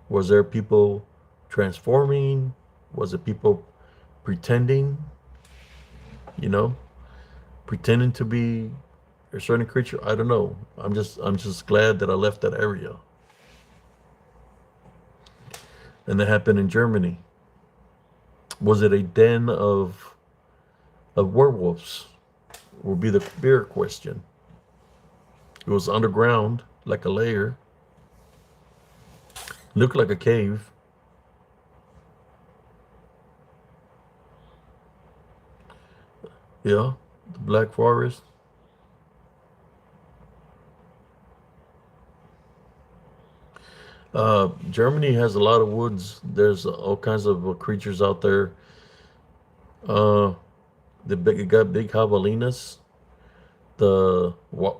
Was there people transforming? Was it people pretending? You know, pretending to be a certain creature? I don't know. I'm just glad that I left that area. And that happened in Germany. Was it a den of werewolves? Will be the bigger question. It was underground, like a lair. Looked like a cave. Yeah, the Black Forest. Germany has a lot of woods. There's all kinds of creatures out there. Uh, the big it got big javelinas, the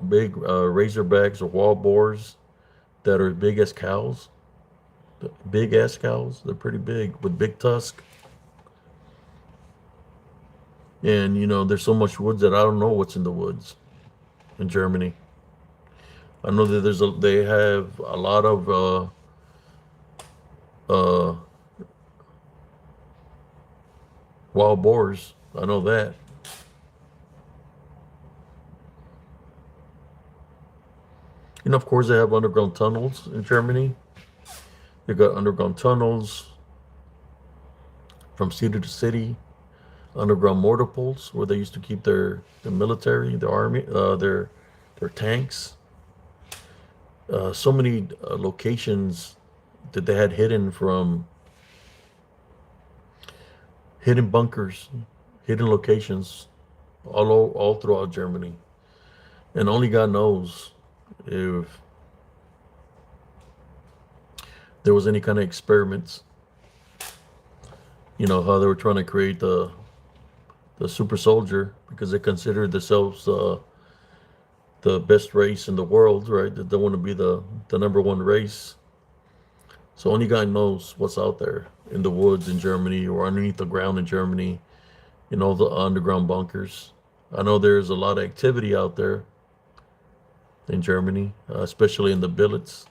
big razorbacks or wild boars that are big as cows. Big ass cows. They're pretty big with big tusk. And there's so much woods that I don't know what's in the woods in Germany. I know that they have a lot of uh, wild boars. I know that. Of course, they have underground tunnels in Germany. They got underground tunnels from city to city. Underground mortar pools where they used to keep their military, their army, their tanks. So many locations that they had hidden bunkers, hidden locations, all throughout Germany, and only God knows if there was any kind of experiments. How they were trying to create the super soldier because they consider themselves the best race in the world, right? That they want to be the number one race. So only God knows what's out there in the woods in Germany or underneath the ground in Germany, the underground bunkers. I know there's a lot of activity out there in Germany, especially in the billets.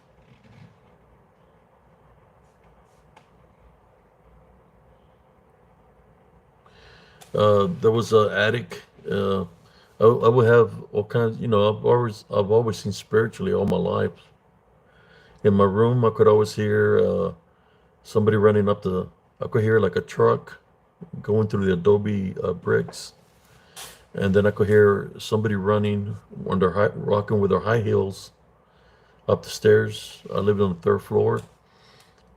There was an attic. I would have all kinds. I've always seen spiritually all my life. In my room, I could always hear somebody running up the. I could hear like a truck going through the adobe bricks, and then I could hear somebody running on rocking with their high heels up the stairs. I lived on the third floor.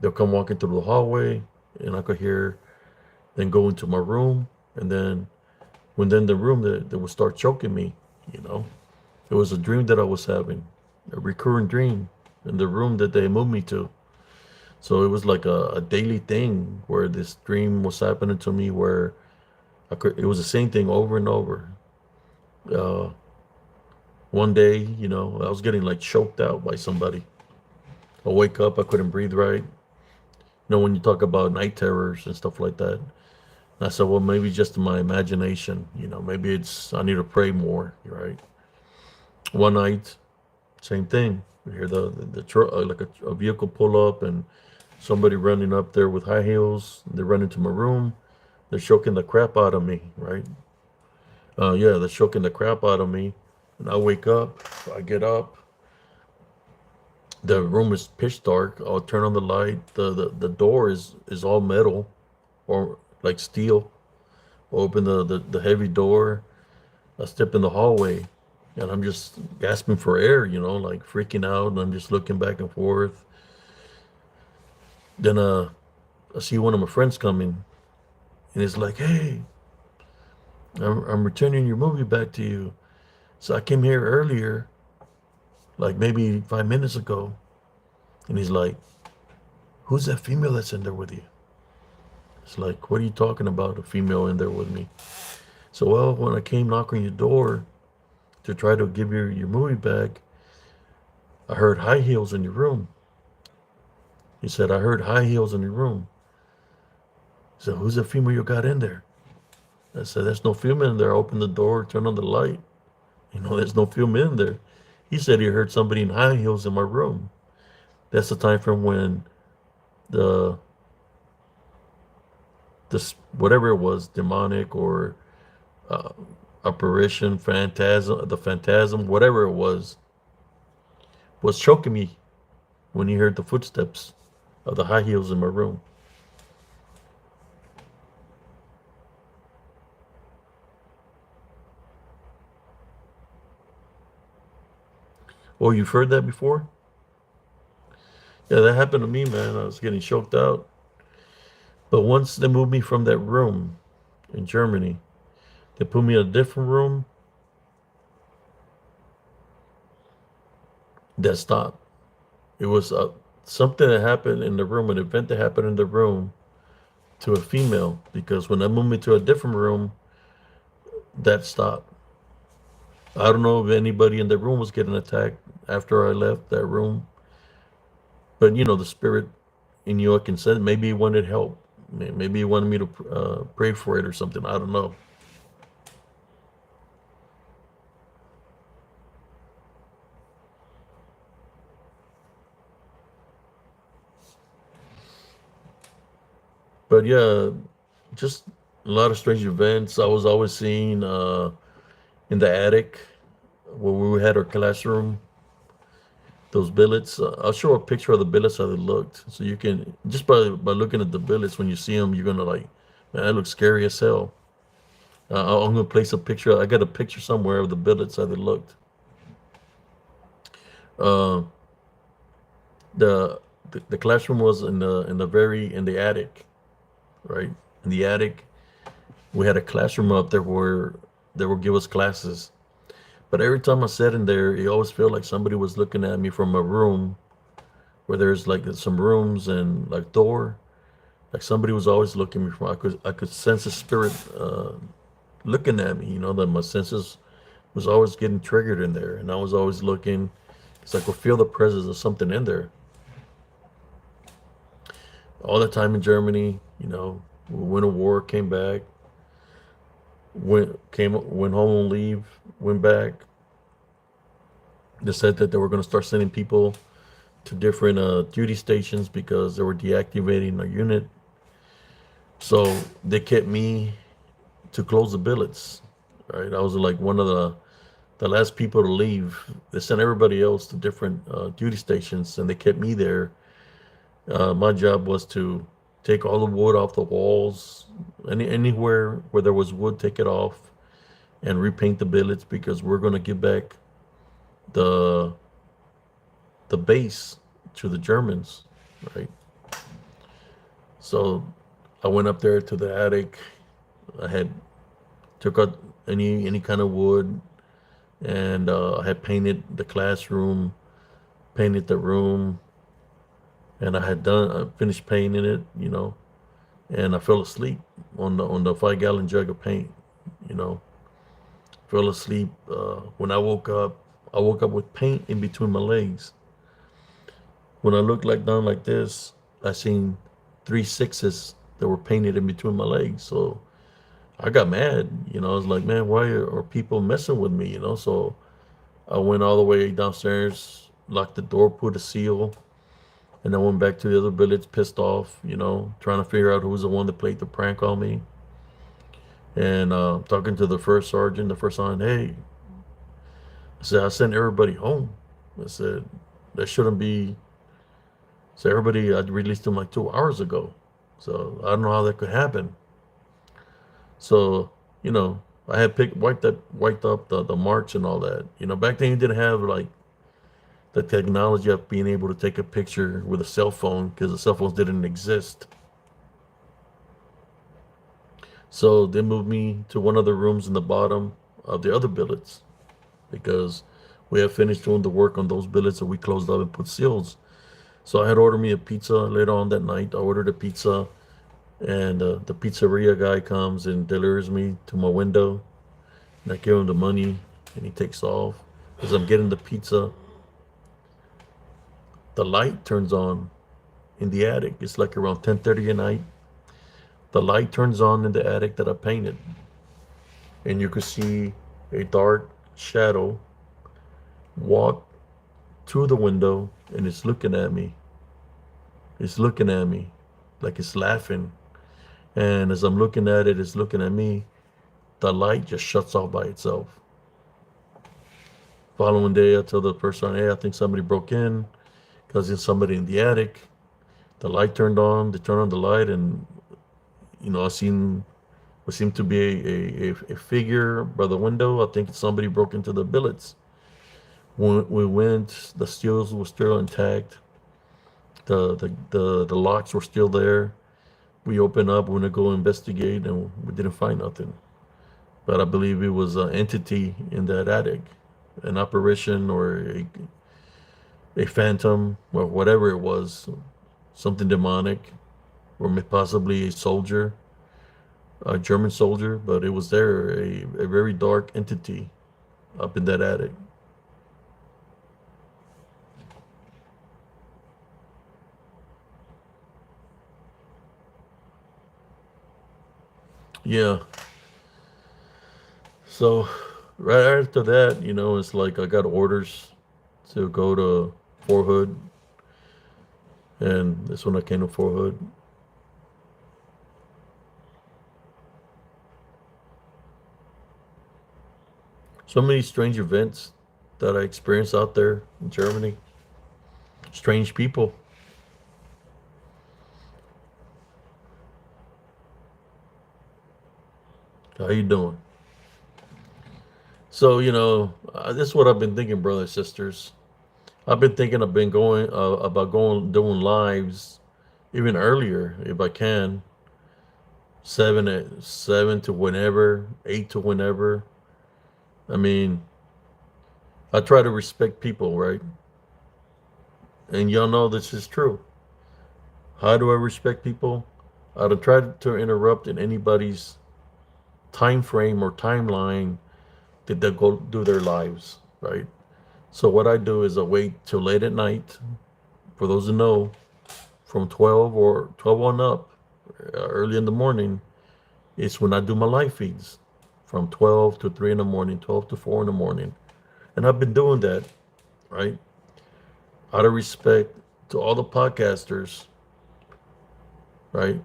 They'll come walking through the hallway, and I could hear them go into my room, and then when they're in the room, they would start choking me. You know, it was a dream that I was having, a recurring dream in the room that they moved me to. So it was like a daily thing where this dream was happening to me where it was the same thing over and over. Uh, One day, I was getting like choked out by somebody. I wake up, I couldn't breathe right. When you talk about night terrors and stuff like that. And I said, well, maybe just my imagination, maybe I need to pray more, right? One night, same thing. We hear the truck, like a vehicle pull up and somebody running up there with high heels. They run into my room. They're choking the crap out of me, right? Yeah, they're choking the crap out of me. And I wake up, I get up. The room is pitch dark. I'll turn on the light. The door is all metal or like steel. Open the heavy door. I step in the hallway and I'm just gasping for air, like freaking out. And I'm just looking back and forth. Then I see one of my friends coming and it's like, hey, I'm returning your movie back to you. So I came here earlier, like maybe 5 minutes ago. And he's like, who's that female that's in there with you? It's like, what are you talking about? A female in there with me. So, well, when I came knocking your door to try to give you your movie back, I heard high heels in your room. He said, I heard high heels in your room. He said, who's the female you got in there? I said, there's no female in there. I opened the door, turned on the light. There's no female in there. He said he heard somebody in high heels in my room. That's the time from when the this whatever it was, demonic or uh, apparition, phantasm, the phantasm, whatever it was choking me when he heard the footsteps of the high heels in my room. Oh, you've heard that before? Yeah, that happened to me, man. I was getting choked out. But once they moved me from that room in Germany, they put me in a different room. That stopped. It was something that happened in the room, an event that happened in the room to a female. Because when they moved me to a different room, that stopped. I don't know if anybody in the room was getting attacked after I left that room, but the spirit in you, I can sense. Maybe he wanted help. Maybe he wanted me to pray for it or something. I don't know. But yeah, just a lot of strange events. I was always seeing in the attic where we had our classroom, those billets. I'll show a picture of the billets how they looked, so you can just by looking at the billets when you see them, you're gonna like, man, that looks scary as hell. I'm gonna place a picture. I got a picture somewhere of the billets how they looked. Uh, the, the classroom was in the attic, right? In the attic, we had a classroom up there where they would give us classes. But every time I sat in there, it always felt like somebody was looking at me from a room where there's like some rooms and like door. Like somebody was always looking at me from. I could sense a spirit looking at me. That my senses was always getting triggered in there, and I was always looking. It's like I could feel the presence of something in there. All the time in Germany, we went to war, came back, went home on leave, went back. They said that they were going to start sending people to different duty stations because they were deactivating our unit. So they kept me to close the billets. Right, I was like one of the last people to leave. They sent everybody else to different duty stations, and they kept me there. My job was to take all the wood off the walls, anywhere where there was wood, take it off, and repaint the billets because we're going to give back the the base to the Germans, right? So I went up there to the attic. I had took out any kind of wood, and I had painted the classroom, painted the room, and I finished painting it, and I fell asleep on the 5 gallon jug of paint, you know, fell asleep. When I woke up with paint in between my legs. When I looked like down like this, I seen 3 6s that were painted in between my legs. So I got mad, I was like, man, why are people messing with me, So I went all the way downstairs, locked the door, put a seal, and I went back to the other billets, pissed off, trying to figure out who was the one that played the prank on me. And talking to the first sergeant, hey, I said, I sent everybody home. I said, that shouldn't be. So everybody, I released them like 2 hours ago. So I don't know how that could happen. So, I had wiped up the marks and all that. Back then you didn't have like the technology of being able to take a picture with a cell phone because the cell phones didn't exist. So they moved me to one of the rooms in the bottom of the other billets because we had finished doing the work on those billets and we closed up and put seals. So I had ordered me a pizza later on that night. I ordered a pizza and the pizzeria guy comes and delivers me to my window, and I give him the money, and he takes off. As I'm getting the pizza, the light turns on in the attic. It's like around 10:30 at night. The light turns on in the attic that I painted, and you could see a dark shadow walk through the window, and it's looking at me. It's looking at me like it's laughing. And as I'm looking at it, it's looking at me. The light just shuts off by itself. Following day, I tell the person, hey, I think somebody broke in because there's somebody in the attic. The light turned on. They turned on the light, and I seen what seemed to be a figure by the window. I think somebody broke into the billets. When we went, the steels were still intact. The locks were still there. We opened up, we went to go investigate, and we didn't find nothing. But I believe it was an entity in that attic, an apparition or a phantom or whatever it was, something demonic, or possibly a soldier, a German soldier. But it was there, a very dark entity up in that attic. Yeah. So right after that, it's like I got orders to go to Fort Hood, and that's when I came to Fort Hood. So many strange events that I experienced out there in Germany. Strange people. How you doing? So this is what I've been thinking, brothers, sisters. I've been thinking I've been going about going doing lives even earlier if I can. 7 to whenever, 8 to whenever. I mean, I try to respect people, right? And y'all know this is true. How do I respect people? I don't try to interrupt in anybody's time frame or timeline that they go do their lives, right? So what I do is I wait till late at night. For those who know, from 12 or 12 on up, early in the morning, it's when I do my live feeds. From 12 to 3 in the morning, 12 to 4 in the morning. And I've been doing that, right? Out of respect to all the podcasters, right?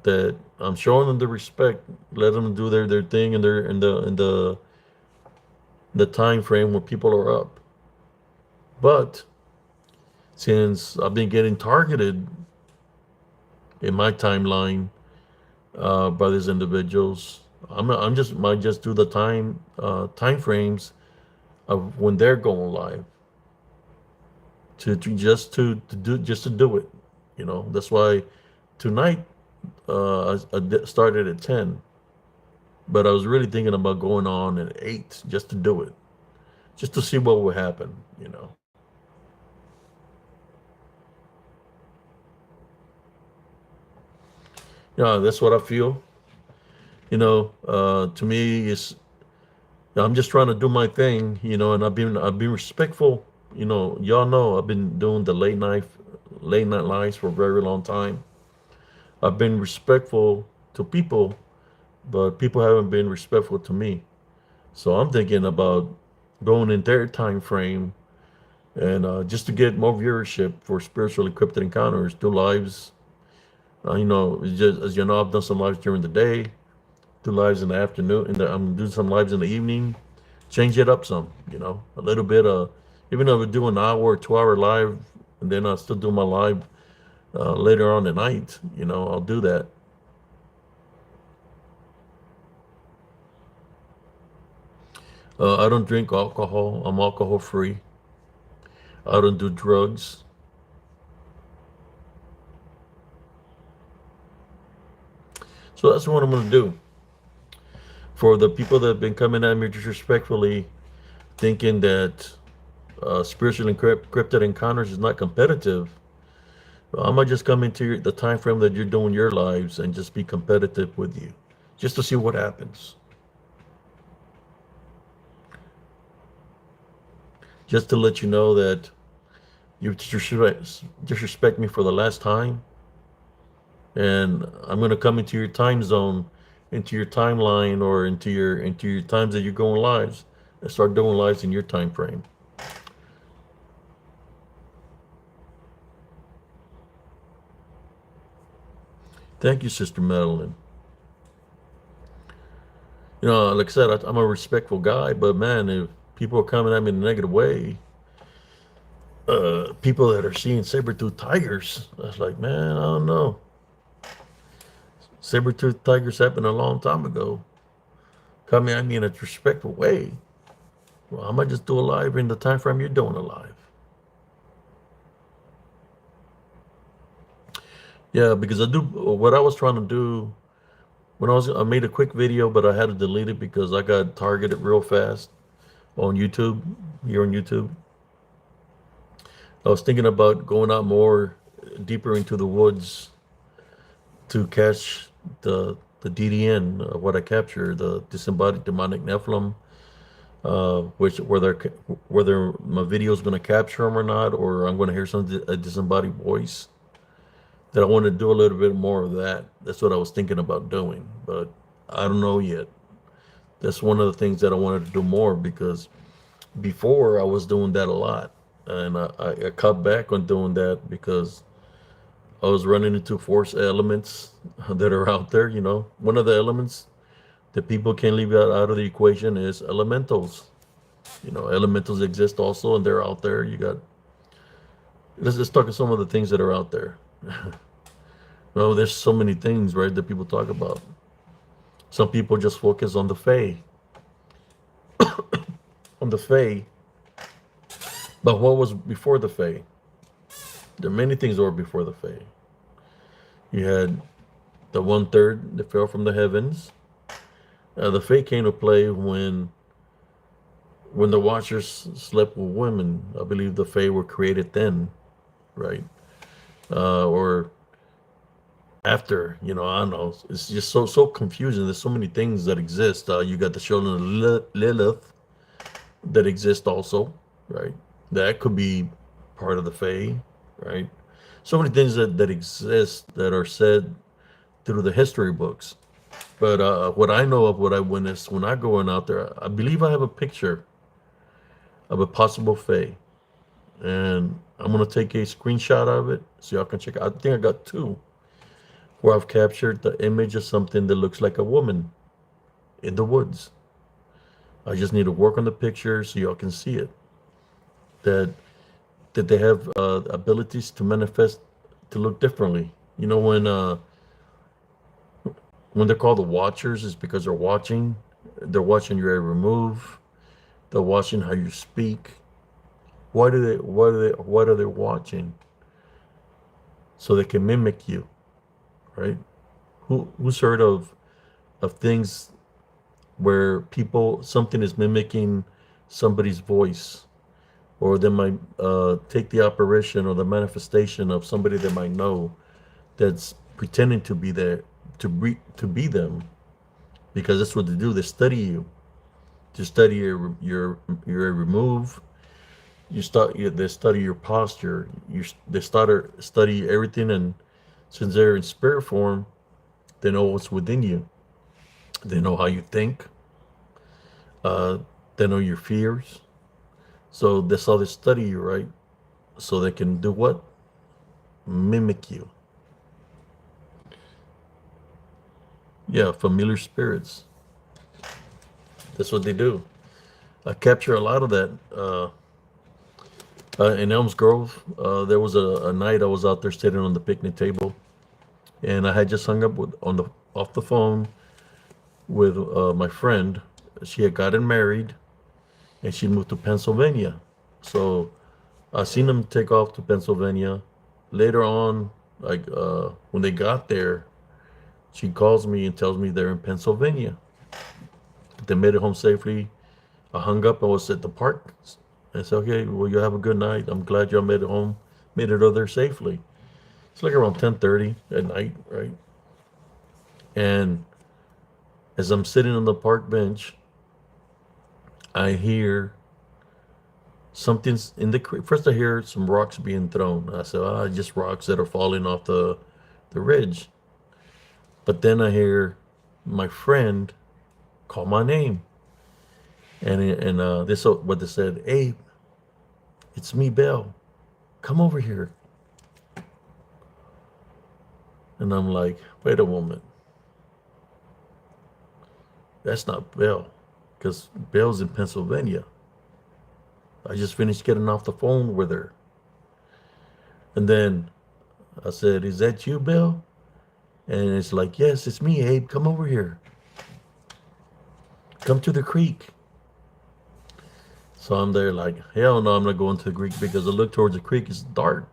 That I'm showing them the respect, let them do their thing in the time frame when people are up. But since I've been getting targeted in my timeline by these individuals, I'm just might just do the time frames of when they're going live to do it. That's why tonight I started at 10, but I was really thinking about going on at 8 just to do it, just to see what would happen. Yeah, that's what I feel. To me, I'm just trying to do my thing, and I've been respectful. Y'all know I've been doing the late night lives for a very long time. I've been respectful to people, but people haven't been respectful to me. So I'm thinking about going in their time frame and just to get more viewership for spiritual encrypted encounters, do lives. It's just as you know, I've done some lives during the day, do lives in the afternoon, I'm doing some lives in the evening. Change it up some, a little bit. Even though we do an hour or 2 hour live, and then I'll still do my live later on at night. I'll do that. I don't drink alcohol. I'm alcohol free. I don't do drugs. So that's what I'm going to do. For the people that have been coming at me disrespectfully, thinking that spiritual encrypted encounters is not competitive, I might just come into the time frame that you're doing your lives and just be competitive with you, just to see what happens. Just to let you know that you disrespect me for the last time, and I'm gonna come into your time zone, into your timeline, or into your times that you're going lives, and start doing lives in your time frame. Thank you, Sister Madeline. Like I said, I'm a respectful guy, but man, if people are coming at me in a negative way, people that are seeing saber-toothed tigers, I was like, man, I don't know. Saber-toothed tigers happened a long time ago. Coming at me in a respectful way. Well, I might just do a live in the time frame you're doing a live. Yeah, because I do what I was trying to do when I made a quick video, but I had to delete it because I got targeted real fast on YouTube, here on YouTube. I was thinking about going out more deeper into the woods to catch the DDN of what I captured, the disembodied demonic Nephilim, which whether my video is going to capture them or not, or I'm going to hear a disembodied voice. That I want to do a little bit more of that. That's what I was thinking about doing, but I don't know yet. That's one of the things that I wanted to do more, because before I was doing that a lot, and I cut back on doing that because I was running into force elements that are out there. One of the elements that people can't leave out of the equation is elementals. Elementals exist also, and they're out there. Let's just talk about some of the things that are out there. Well, there's so many things, right, that people talk about. Some people just focus on the Fae. On the Fae. But what was before the Fae? There are many things that were before the Fae. You had the 1/3 that fell from the heavens. The Fae came to play when the Watchers slept with women. I believe the Fae were created then, right? Or after, I don't know. It's just so confusing. There's so many things that exist. You got the children of Lilith that exist also, right? That could be part of the Fae, right? So many things that exist that are said through the history books. But what I know of, what I witnessed when I go in out there, I believe I have a picture of a possible Fae, and I'm gonna take a screenshot of it so y'all can check. I think I got two where I've captured the image of something that looks like a woman in the woods. I just need to work on the picture so y'all can see it. That they have abilities to manifest, to look differently. When they're called the Watchers, it's because they're watching. They're watching your every move. They're watching how you speak. What are they watching? So they can mimic you, right? Who's heard of things where something is mimicking somebody's voice, or they might take the apparition or the manifestation of somebody they might know that's pretending to be there, to be them, because that's what they do. They study you, to study your every move. They study your posture. They study everything, and since they're in spirit form, they know what's within you. They know how you think. They know your fears. So that's how they study you, right? So they can do what? Mimic you. Yeah, familiar spirits. That's what they do. I capture a lot of that. In Elms Grove, there was a night I was out there sitting on the picnic table, and I had just hung up off the phone with my friend. She had gotten married, and she moved to Pennsylvania. So I seen them take off to Pennsylvania. Later on, like when they got there, she calls me and tells me they're in Pennsylvania. They made it home safely. I hung up and was at the park. I said, okay, well, you have a good night. I'm glad y'all made it home, made it over there safely. It's like around 10:30 at night, right? And as I'm sitting on the park bench, I hear something's in the creek. First, I hear some rocks being thrown. I said, "Ah, just rocks that are falling off the ridge." But then I hear my friend call my name, and this is what they said. Hey, it's me, Bill. Come over here. And I'm like, wait a moment, that's not Bill, because Bill's in Pennsylvania. I just finished getting off the phone with her. And then I said, is that you, Bill? And it's like, yes, it's me, Abe. Come over here. Come to the creek. So I'm there like, hell no, I'm not going to the creek because I look towards the creek, it's dark.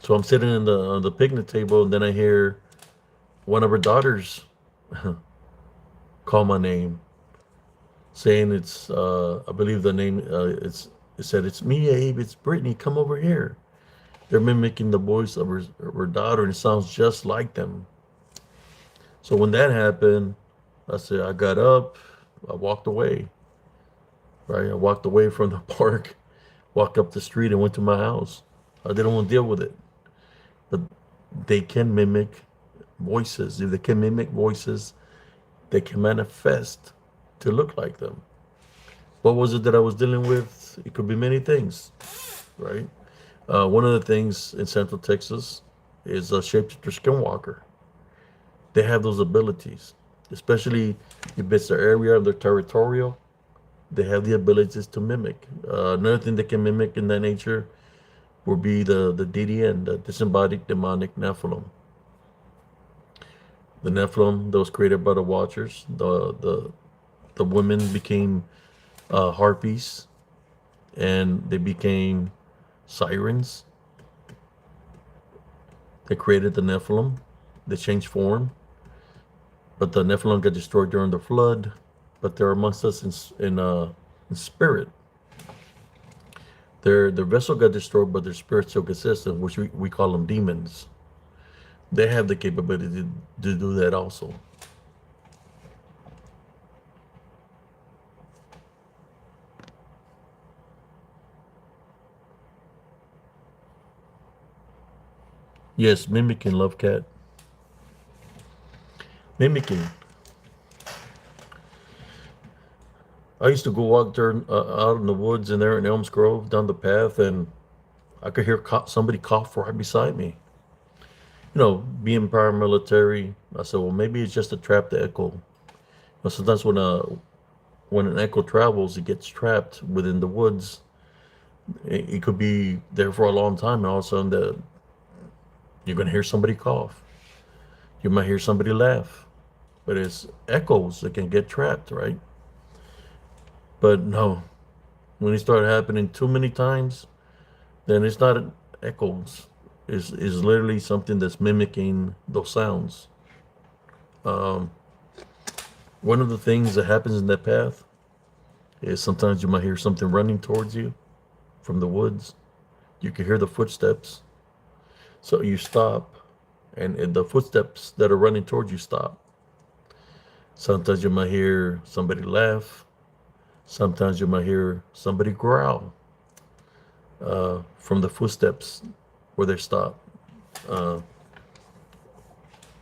So I'm sitting in the on the picnic table, and then I hear one of her daughters call my name, saying it's I believe the name it said it's me, Abe, it's Brittany, come over here. They're mimicking the voice of her daughter, and it sounds just like them. So when that happened, I said I got up, I walked away. Right, I walked away from the park, walked up the street, and went to my house. I didn't want to deal with it. But they can mimic voices. If they can mimic voices, they can manifest to look like them. What was it that I was dealing with? It could be many things, right? One of the things in Central Texas is a shapeshifter skinwalker. They have those abilities, especially if it's their area, their territorial. They have the abilities to mimic. Another thing they can mimic in that nature will be the DDN, the disembodied demonic Nephilim. The Nephilim that was created by the Watchers. The women became harpies, and they became sirens. They created the Nephilim. They changed form, but the Nephilim got destroyed during the flood. But they're amongst us in spirit. Their vessel got destroyed, but their spirit still consistent, which we call them demons. They have the capability to do that also. Yes, mimicking, love cat. Mimicking. I used to go walk there out in the woods and there in Elms Grove down the path, and I could hear somebody cough right beside me. You know, being paramilitary, I said, well, maybe it's just a trapped echo. But sometimes when an echo travels, it gets trapped within the woods. It could be there for a long time, and all of a sudden, you're gonna hear somebody cough. You might hear somebody laugh, but it's echoes that can get trapped, right? But no, when it started happening too many times, then it's not echoes. Is literally something that's mimicking those sounds. Um, One of the things that happens in that path is sometimes you might hear something running towards you from the woods. You can hear the footsteps. So you stop, and the footsteps that are running towards you stop. Sometimes you might hear somebody laugh. Sometimes you might hear somebody growl from the footsteps where they stop. Uh,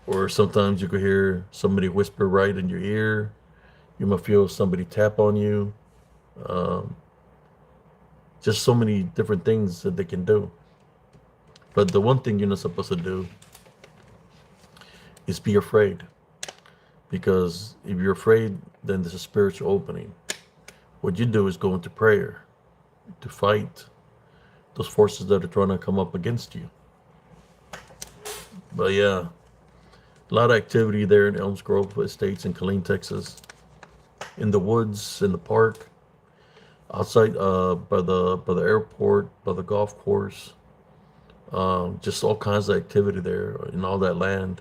or sometimes you could hear somebody whisper right in your ear. You might feel somebody tap on you. Um, just so many different things that they can do. But the one thing you're not supposed to do is be afraid. Because if you're afraid, then there's a spiritual opening. What you do is go into prayer to fight those forces that are trying to come up against you. But yeah, a lot of activity there in Elms Grove Estates in Killeen, Texas. In the woods, in the park, outside by the airport, by the golf course. Just all kinds of activity there in all that land.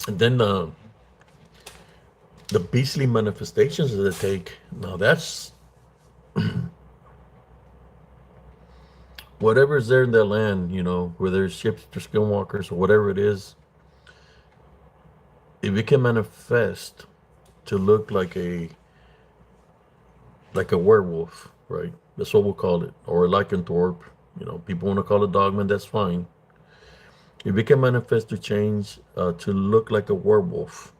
And then the beastly manifestations that they take. Now that's whatever is there in that land, whether it's ships or skinwalkers or whatever it is, if it can manifest to look like a werewolf, right? That's what we'll call it, or a lycanthrope. People want to call it dogman. That's fine. If it can manifest to change to look like a werewolf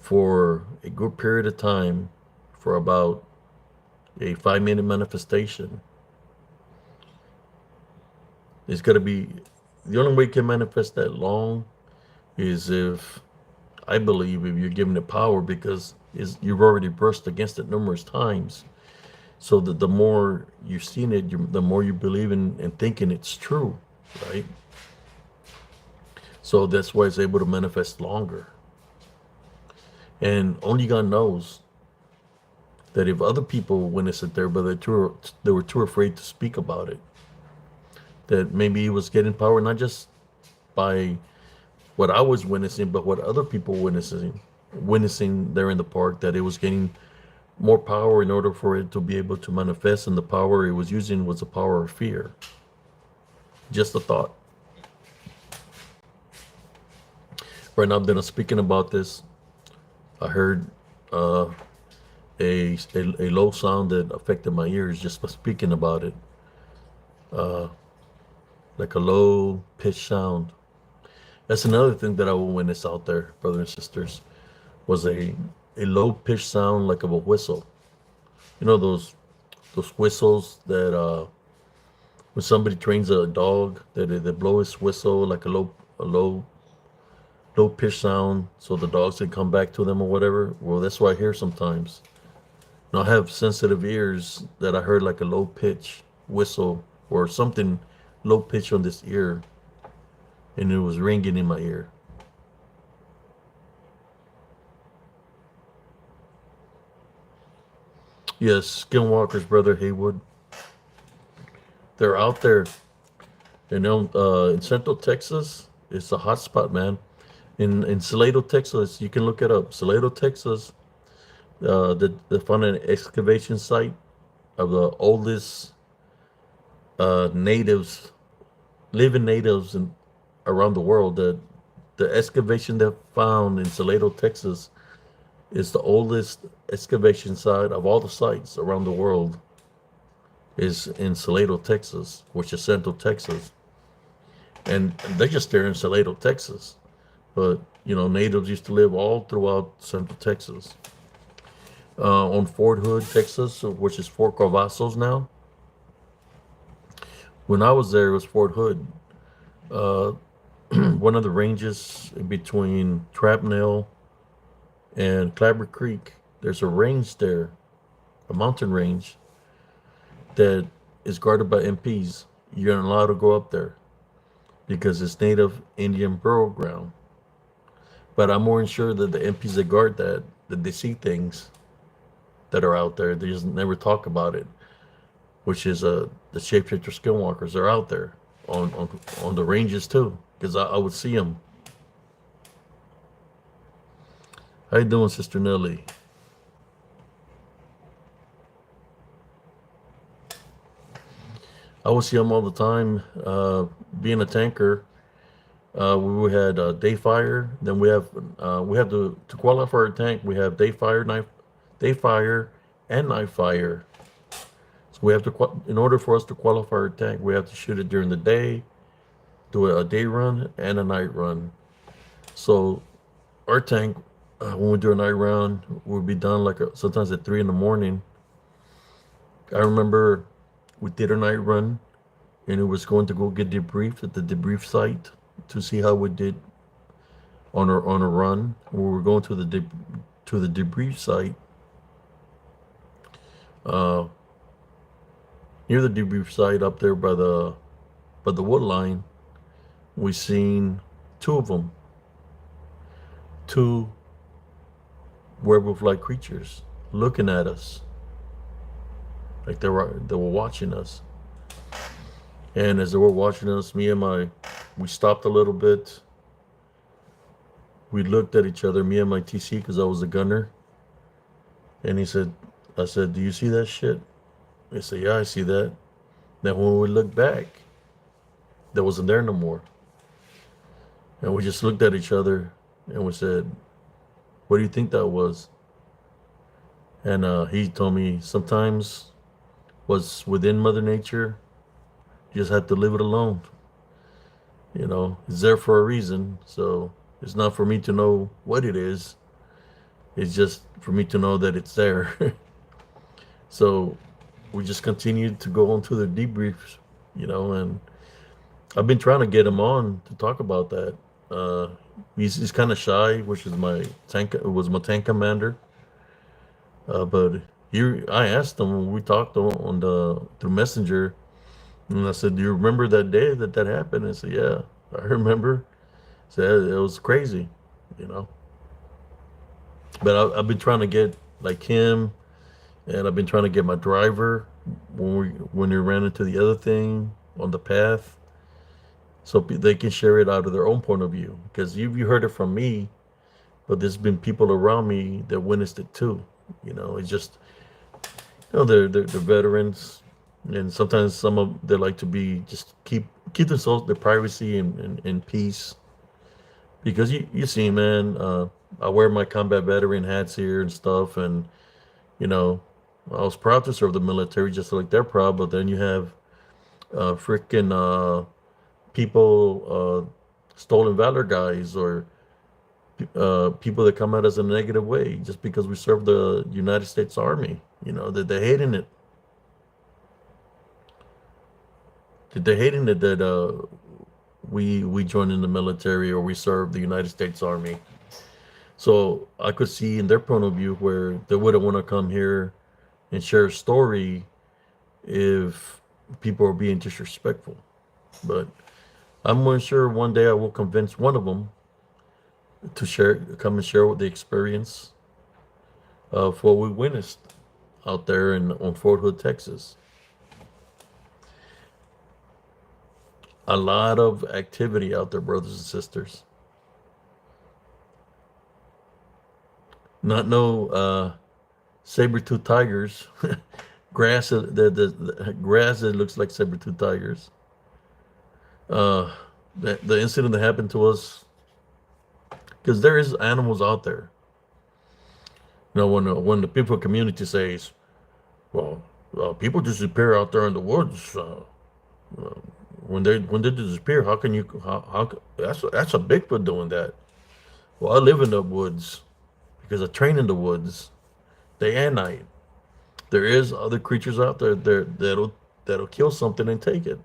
for a good period of time, for about a 5-minute manifestation, it's got to be the only way it can manifest that long is if I believe if you're given it power because you've already brushed against it numerous times. So that the more you've seen it, the more you believe in and thinking it's true, right? So that's why it's able to manifest longer. And only God knows that if other people witnessed it there, but they were too afraid to speak about it, that maybe he was getting power not just by what I was witnessing, but what other people witnessing there in the park, that it was getting more power in order for it to be able to manifest, and the power it was using was the power of fear. Just a thought. Right now that I'm speaking about this, I heard a low sound that affected my ears just by speaking about it. Like a low pitched sound. That's another thing that I will witness out there, brothers and sisters, was a low pitched sound like of a whistle. Those whistles that when somebody trains a dog, that they blow his whistle like a low pitched sound so the dogs can come back to them or whatever. Well, that's what I hear sometimes. I have sensitive ears that I heard like a low pitch whistle or something low pitch on this ear, and it was ringing in my ear. Yes, Skinwalkers, Brother Haywood. They're out there. In Central Texas, it's a hot spot, man. In Salado, Texas, you can look it up. Salado, Texas, they found an excavation site of the oldest living natives around the world. The excavation they found in Salado, Texas, is the oldest excavation site of all the sites around the world. Is in Salado, Texas, which is Central Texas, and they're just there in Salado, Texas. But natives used to live all throughout Central Texas. On Fort Hood, Texas, which is Fort Cavazos now. When I was there, it was Fort Hood. One of the ranges between Trapnell and Clabber Creek, there's a range there, a mountain range, that is guarded by MPs. You're not allowed to go up there because it's Native Indian burial ground. But I'm more sure that the MPs that guard that they see things that are out there. They just never talk about it, which is the shapeshifter skinwalkers are out there on the ranges too, because I would see them. How you doing, Sister Nelly? I would see them all the time. Being a tanker, we had day fire. Then we have to qualify for our tank. We have day fire, and night fire. So we have to, in order for us to qualify our tank, we have to shoot it during the day, do a day run and a night run. So our tank, when we do a night run, would be done sometimes at 3 a.m. I remember we did a night run, and it was going to go get debriefed at the debrief site to see how we did on a run. We were going to the debrief site. Near the debrief site, up there by the wood line, we seen 2 of them, 2 werewolf-like creatures looking at us, like they were watching us. And as they were watching us, we stopped a little bit. we looked at each other, me and my TC, because I was a gunner. And I said, do you see that shit? He said, yeah, I see that. Then when we looked back, that wasn't there no more. And we just looked at each other and we said, what do you think that was? And he told me sometimes what's within Mother Nature, you just have to leave it alone. You know, it's there for a reason. So it's not for me to know what it is. It's just for me to know that it's there. So we just continued to go on to the debriefs, you know, and I've been trying to get him on to talk about that. Uh, he's kind of shy, which is my tank commander. But here I asked him when we talked on the through Messenger, and I said, "Do you remember that day that happened?" And he said, "Yeah, I remember." Said it was crazy, you know. But I've been trying to get like him, and I've been trying to get my driver when we ran into the other thing on the path, so they can share it out of their own point of view. Because you heard it from me, but there's been people around me that witnessed it too. You know, it's just they're veterans, and sometimes some of they like to be just keep themselves their privacy and peace. Because you see, man, I wear my combat veteran hats here and stuff, and you know, I was proud to serve the military just like they're proud. But then you have freaking people, stolen valor guys, or people that come at us in a negative way just because we serve the United States Army. You know, that they're hating it. That they're hating it that we joined in the military or we serve the United States Army. So I could see in their point of view where they wouldn't want to come here and share a story if people are being disrespectful. But I'm more sure one day I will convince one of them to come and share with the experience of what we witnessed out there on Fort Hood, Texas. A lot of activity out there, brothers and sisters. Not no saber-tooth tigers. Grass, the grass that looks like saber-tooth tigers. The incident that happened to us, because there is animals out there. You know, when the people community says, well, people disappear out there in the woods. When they disappear, how can you? That's a Bigfoot doing that. Well, I live in the woods because I train in the woods, day and night. There is other creatures out there that'll kill something and take it.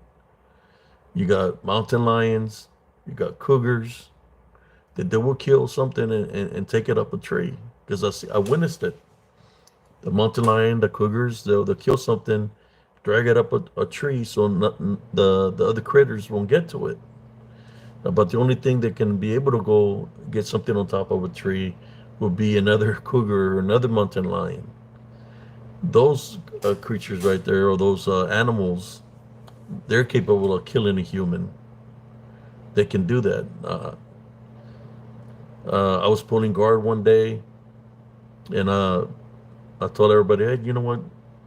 You got mountain lions, you got cougars that they will kill something and take it up a tree. Because I witnessed it. The mountain lion, the cougars, they'll kill something, drag it up a tree so the other critters won't get to it. But the only thing that can be able to go get something on top of a tree will be another cougar or another mountain lion. Those creatures right there, or those animals, they're capable of killing a human. They can do that. I was pulling guard one day, and I told everybody, hey, you know what?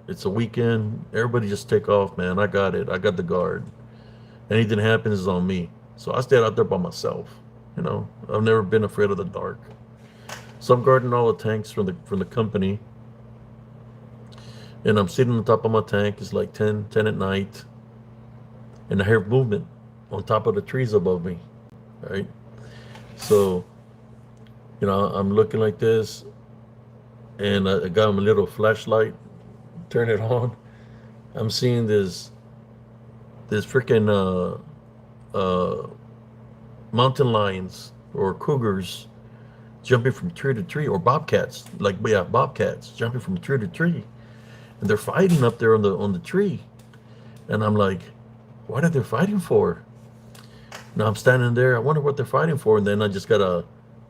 It's a weekend. Everybody just take off, man. I got it. I got the guard. Anything happens is on me. So I stayed out there by myself. You know, I've never been afraid of the dark. So I'm guarding all the tanks from the company, and I'm sitting on top of my tank. It's like 10 at night, and I hear movement on top of the trees above me, right? So, you know, I'm looking like this, and I got my little flashlight, turn it on. I'm seeing this freaking mountain lions or cougars jumping from tree to tree, or bobcats, bobcats jumping from tree to tree, and they're fighting up there on the tree. And I'm like, what are they fighting for? Now I'm standing there, I wonder what they're fighting for, and then I just got a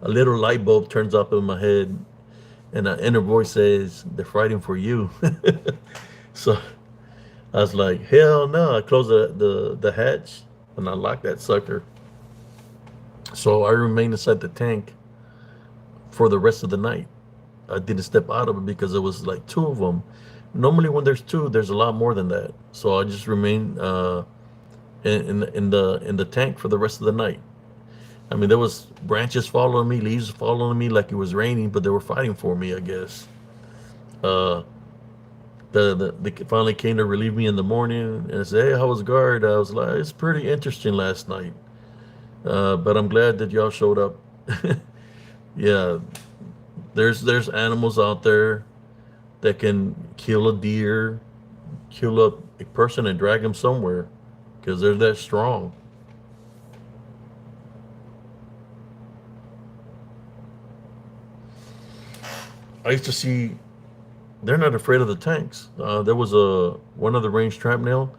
little light bulb turns up in my head, and an inner voice says, they're fighting for you. So I was like, hell no. I closed the hatch and I locked that sucker. So I remained inside the tank for the rest of the night. I didn't step out of it because it was like two of them. Normally, when there's two, there's a lot more than that. So I just remained in the tank for the rest of the night. I mean, there was branches following me, leaves following me like it was raining, but they were fighting for me, I guess. Uh, they finally came to relieve me in the morning and said, "Hey, how was guard?" I was like, "It's pretty interesting last night, but I'm glad that y'all showed up." Yeah, there's animals out there that can kill a deer, kill a person, and drag them somewhere because they're that strong. I used to see they're not afraid of the tanks. There was a one of the range trap nail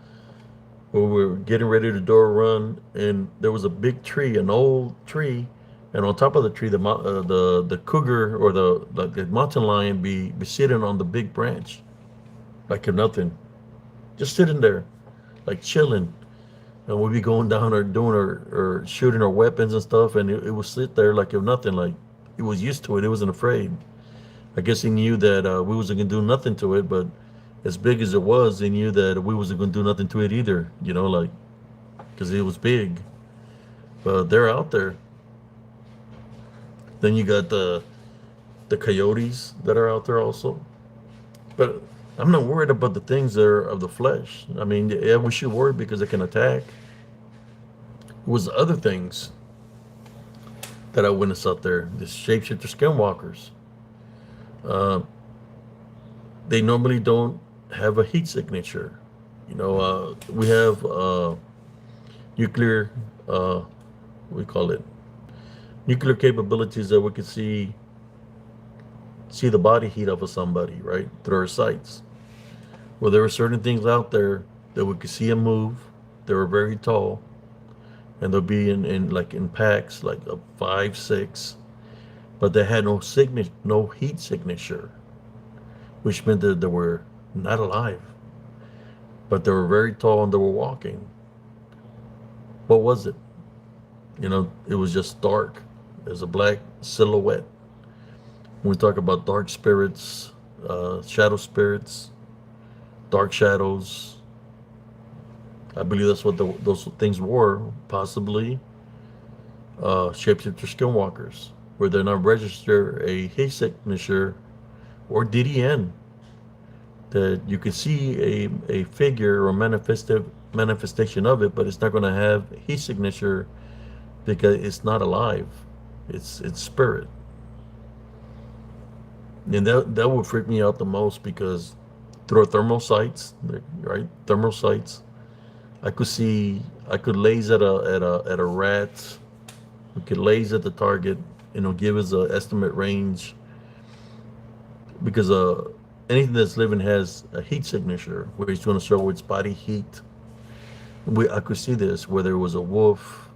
where we were getting ready to do a run, and there was a big tree, an old tree, and on top of the tree, the cougar or the mountain lion be sitting on the big branch like if nothing, just sitting there like chilling, and we'd be going down or doing or shooting our weapons and stuff, and it would sit there like if nothing, like it was used to it. It wasn't afraid. I guess he knew that we wasn't gonna do nothing to it, but as big as it was, he knew that we wasn't gonna do nothing to it either. Like because it was big. But they're out there. Then you got the coyotes that are out there also. But I'm not worried about the things that are of the flesh. I mean, yeah, we should worry because they can attack. It was other things that I witnessed out there. The shapeshifter skinwalkers. Uh, they normally don't have a heat signature. We have nuclear, we call it nuclear capabilities that we could see the body heat of somebody, right, through our sights. Well, there were certain things out there that we could see them move. They were very tall, and they'll be in like in packs, like a 5, 6, but they had no heat signature, which meant that they were not alive, but they were very tall and they were walking. What was it? It was just dark. There's a black silhouette. When we talk about dark spirits, shadow spirits, dark shadows, I believe that's what those things were, possibly shapeshifter skinwalkers, where they're not register a heat signature or DDN, that you can see a figure or manifestation of it, but it's not going to have heat signature because it's not alive. It's spirit. And that would freak me out the most because through thermal sights, right? Thermal sights, I could laze at a rat. We could laze at the target, give us an estimate range because anything that's living has a heat signature where it's going to show its body heat. I could see this where there was a wolf,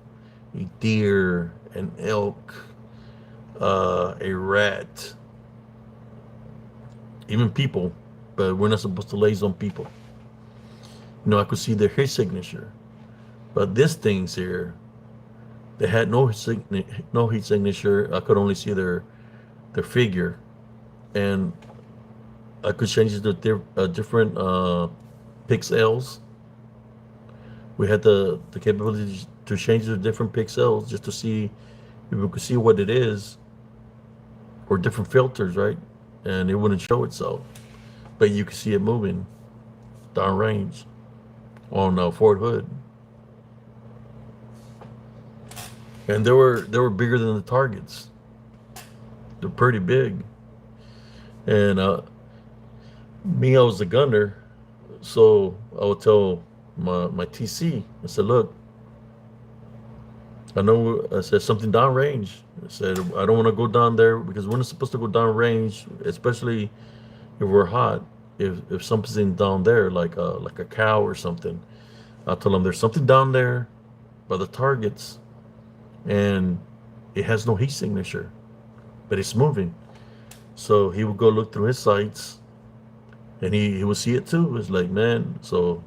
a deer, an elk, a rat, even people, but we're not supposed to laze on people. I could see their heat signature, but these things here, they had no heat signature. I could only see their figure, and I could change it to different pixels. We had the capability to change it to different pixels just to see if we could see what it is, or different filters, right? And it wouldn't show itself, but you could see it moving downrange on Fort Hood, and they were bigger than the targets. They're pretty big, and I was the gunner, so I would tell my TC. I said, "Look, I said something downrange. I said I don't want to go down there because we're not supposed to go downrange, especially if we're hot. If something's down there, like a cow or something, I'll tell them there's something down there by the targets, and it has no heat signature, but it's moving." So he would go look through his sights, and he would see it too. It's like, man, so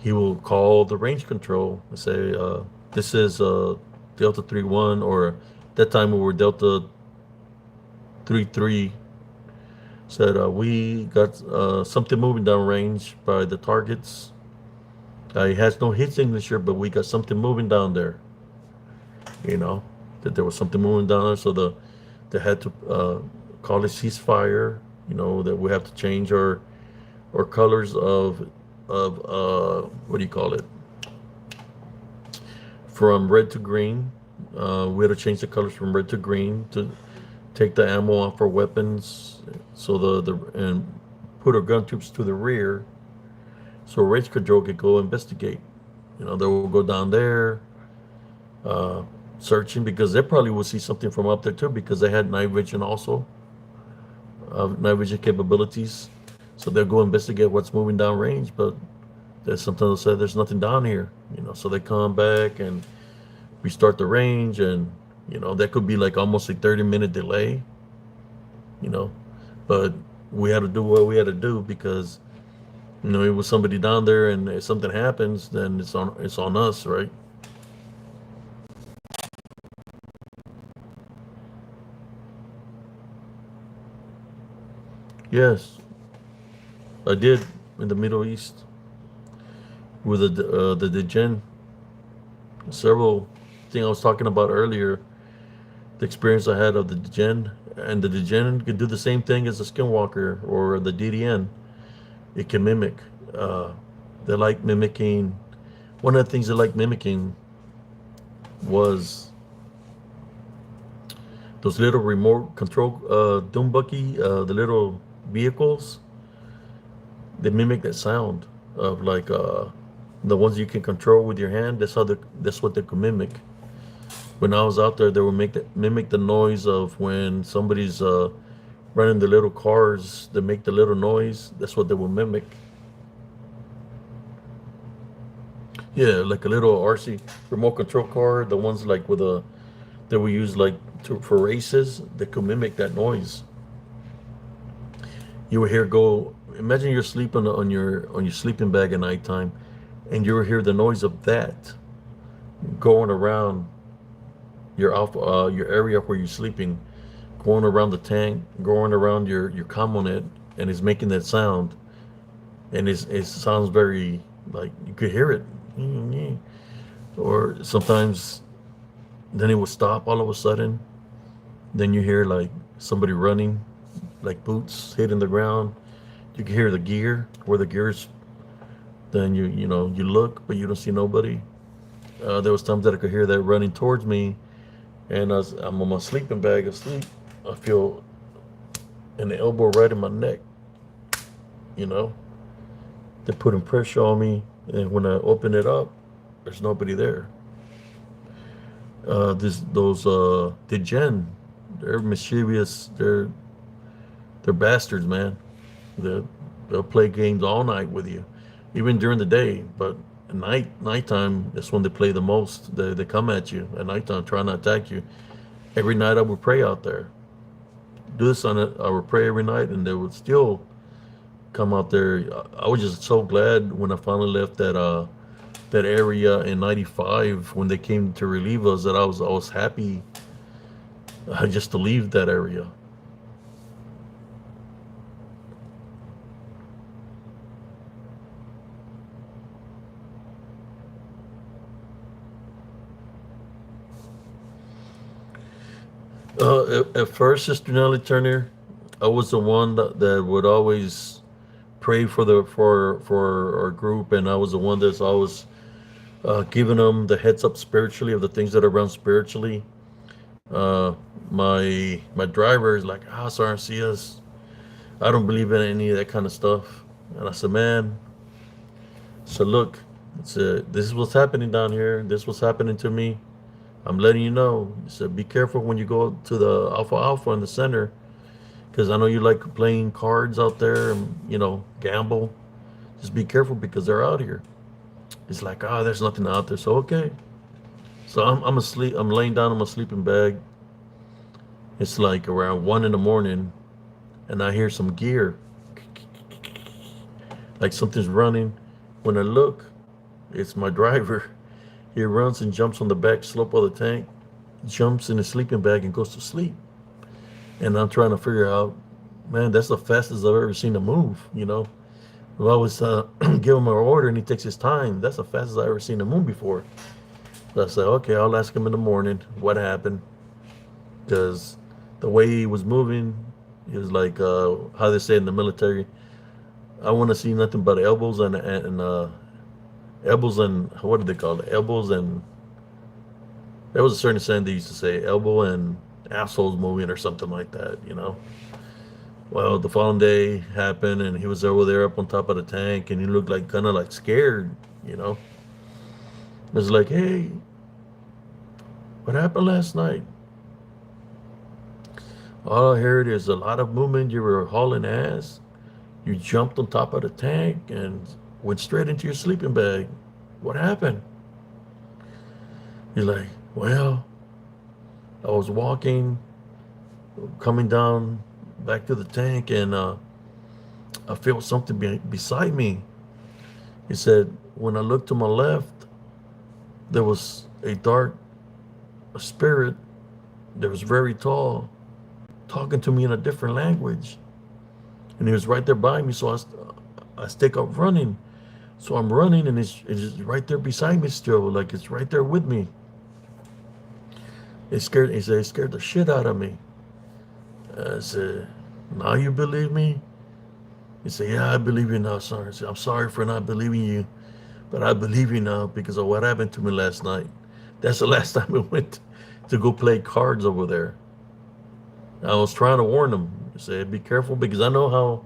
he will call the range control and say, "This is Delta 3-1, or that time we were Delta 3-3 said we got something moving down range by the targets. He has no hit signature, but we got something moving down there. You know that there was something moving down there, so they had to call a ceasefire. You know that we have to change our colors of what do you call it, from red to green. We had to change the colors from red to green to take the ammo off our weapons, so the and put our gun troops to the rear, so range control could go investigate. You know, they will go down there, uh, searching, because they probably will see something from up there too, because they had night vision also, night vision capabilities. So they'll go investigate what's moving down range, but there's sometimes they'll say there's nothing down here. You know, so they come back and restart the range, and you know that could be like almost a 30-minute delay. You know, but we had to do what we had to do, because you know it was somebody down there, and if something happens, then it's on us, right? Yes, I did in the Middle East with the Degen. Several thing I was talking about earlier, the experience I had of the Degen, and the Degen can do the same thing as the Skinwalker or the DDN. It can mimic. Uh, they like mimicking. One of the things they like mimicking was those little remote control Doombuggy, the little vehicles. They mimic that sound of like the ones you can control with your hand. That's what they could mimic. When I was out there, they would mimic the noise of when somebody's running the little cars. They make the little noise. That's what they would mimic. Yeah, like a little RC remote control car. The ones like with a that we use like for races. They could mimic that noise. You would hear go. Imagine you're sleeping on your sleeping bag at nighttime, and you will hear the noise of that going around your area where you're sleeping, going around the tank, going around your commonet, and it's making that sound, and it sounds very like you could hear it, or sometimes then it will stop all of a sudden. Then you hear like somebody running, like boots hitting the ground. You can hear the gear where the gears. Then you look, but you don't see nobody. There was times that I could hear that running towards me, and I'm on my sleeping bag asleep. I feel an elbow right in my neck. You know, they're putting pressure on me, and when I open it up, there's nobody there. The Gen, they're mischievous. They're bastards, man. They'll play games all night with you, even during the day. But at nighttime, that's when they play the most. They come at you at nighttime, trying to attack you. Every night I would pray out there. Do this on it. I would pray every night, and they would still come out there. I was just so glad when I finally left that area in '95 when they came to relieve us, that I was happy just to leave that area. At first, Sister Nellie Turner, I was the one that would always pray for our group, and I was the one that's always giving them the heads up spiritually of the things that are around spiritually. Uh, my driver is like, Sergeant Cias, I don't believe in any of that kind of stuff. And I said, man, so look, this is what's happening down here. This is what's happening to me. I'm letting you know. He said, be careful when you go to the Alpha Alpha in the center, because I know you like playing cards out there and, gamble. Just be careful because they're out here. It's like, there's nothing out there. So, okay. So I'm asleep. I'm laying down in my sleeping bag. It's like around 1 in the morning, and I hear some gear, like something's running. When I look, it's my driver. He runs and jumps on the back slope of the tank, jumps in his sleeping bag and goes to sleep. And I'm trying to figure out, man, that's the fastest I've ever seen him move. If I was give him an order and he takes his time, that's the fastest I've ever seen him move before. So I said, okay, I'll ask him in the morning what happened, because the way he was moving, he was like how they say in the military, I want to see nothing but elbows and elbows and what did they call it? Elbows and there was a certain saying they used to say, elbow and assholes moving or something like that. Well, the following day happened and he was over there up on top of the tank and he looked like kind of like scared. It was like, hey, what happened last night? All I heard is a lot of movement. You were hauling ass. You jumped on top of the tank and went straight into your sleeping bag. What happened? He's like, well, I was walking, coming down back to the tank, and I felt something beside me. He said, when I looked to my left, there was a dark spirit that was very tall, talking to me in a different language. And he was right there by me, so I stick up running. So I'm running, and it's right there beside me still, like it's right there with me. He said, it scared the shit out of me. I said, now you believe me? He said, yeah, I believe you now, sir. I said, I'm sorry for not believing you, but I believe you now because of what happened to me last night. That's the last time I went to go play cards over there. I was trying to warn him. I said, be careful because I know how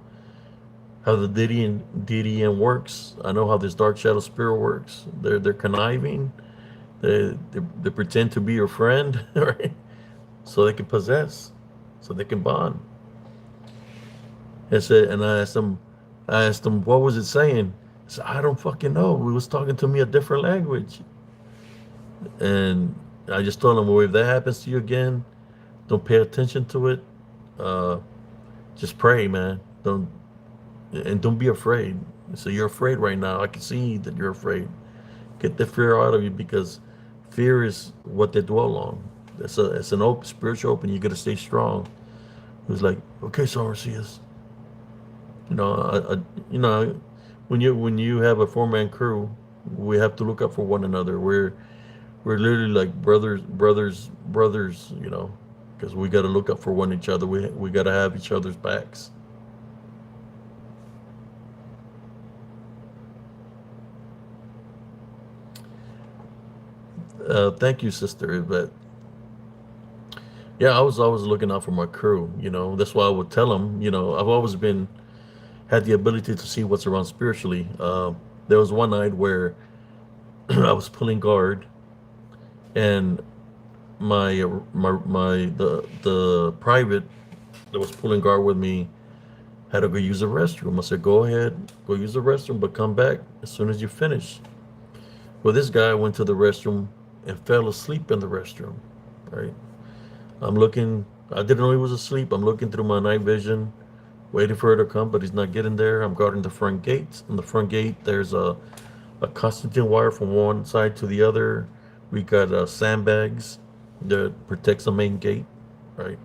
the DDN works. I know how this dark shadow spirit works. They're conniving. They pretend to be your friend, right? So they can possess, so they can bond. And I asked him, what was it saying? He said, I don't fucking know. We was talking to me a different language. And I just told him, well, if that happens to you again, don't pay attention to it. Uh, just pray, man. Don't be afraid. So you're afraid right now. I can see that you're afraid. Get the fear out of you because fear is what they dwell on. It's an open spiritual open. You got to stay strong. It was like, okay, so overseers. When you have a 4-man crew, we have to look out for one another. We're literally like brothers. Because we got to look out for one each other. We got to have each other's backs. Thank you, Sister Yvette. Yeah, I was always looking out for my crew. That's why I would tell them. I've always had the ability to see what's around spiritually. There was one night where I was pulling guard, and the private that was pulling guard with me had to go use the restroom. I said, go ahead, go use the restroom, but come back as soon as you finish. Well, this guy went to the restroom and fell asleep in the restroom, right? I didn't know he was asleep. I'm looking through my night vision, waiting for her to come, but he's not getting there. I'm guarding the front gate. On the front gate, there's a Constantine wire from one side to the other. We got sandbags that protects the main gate, right?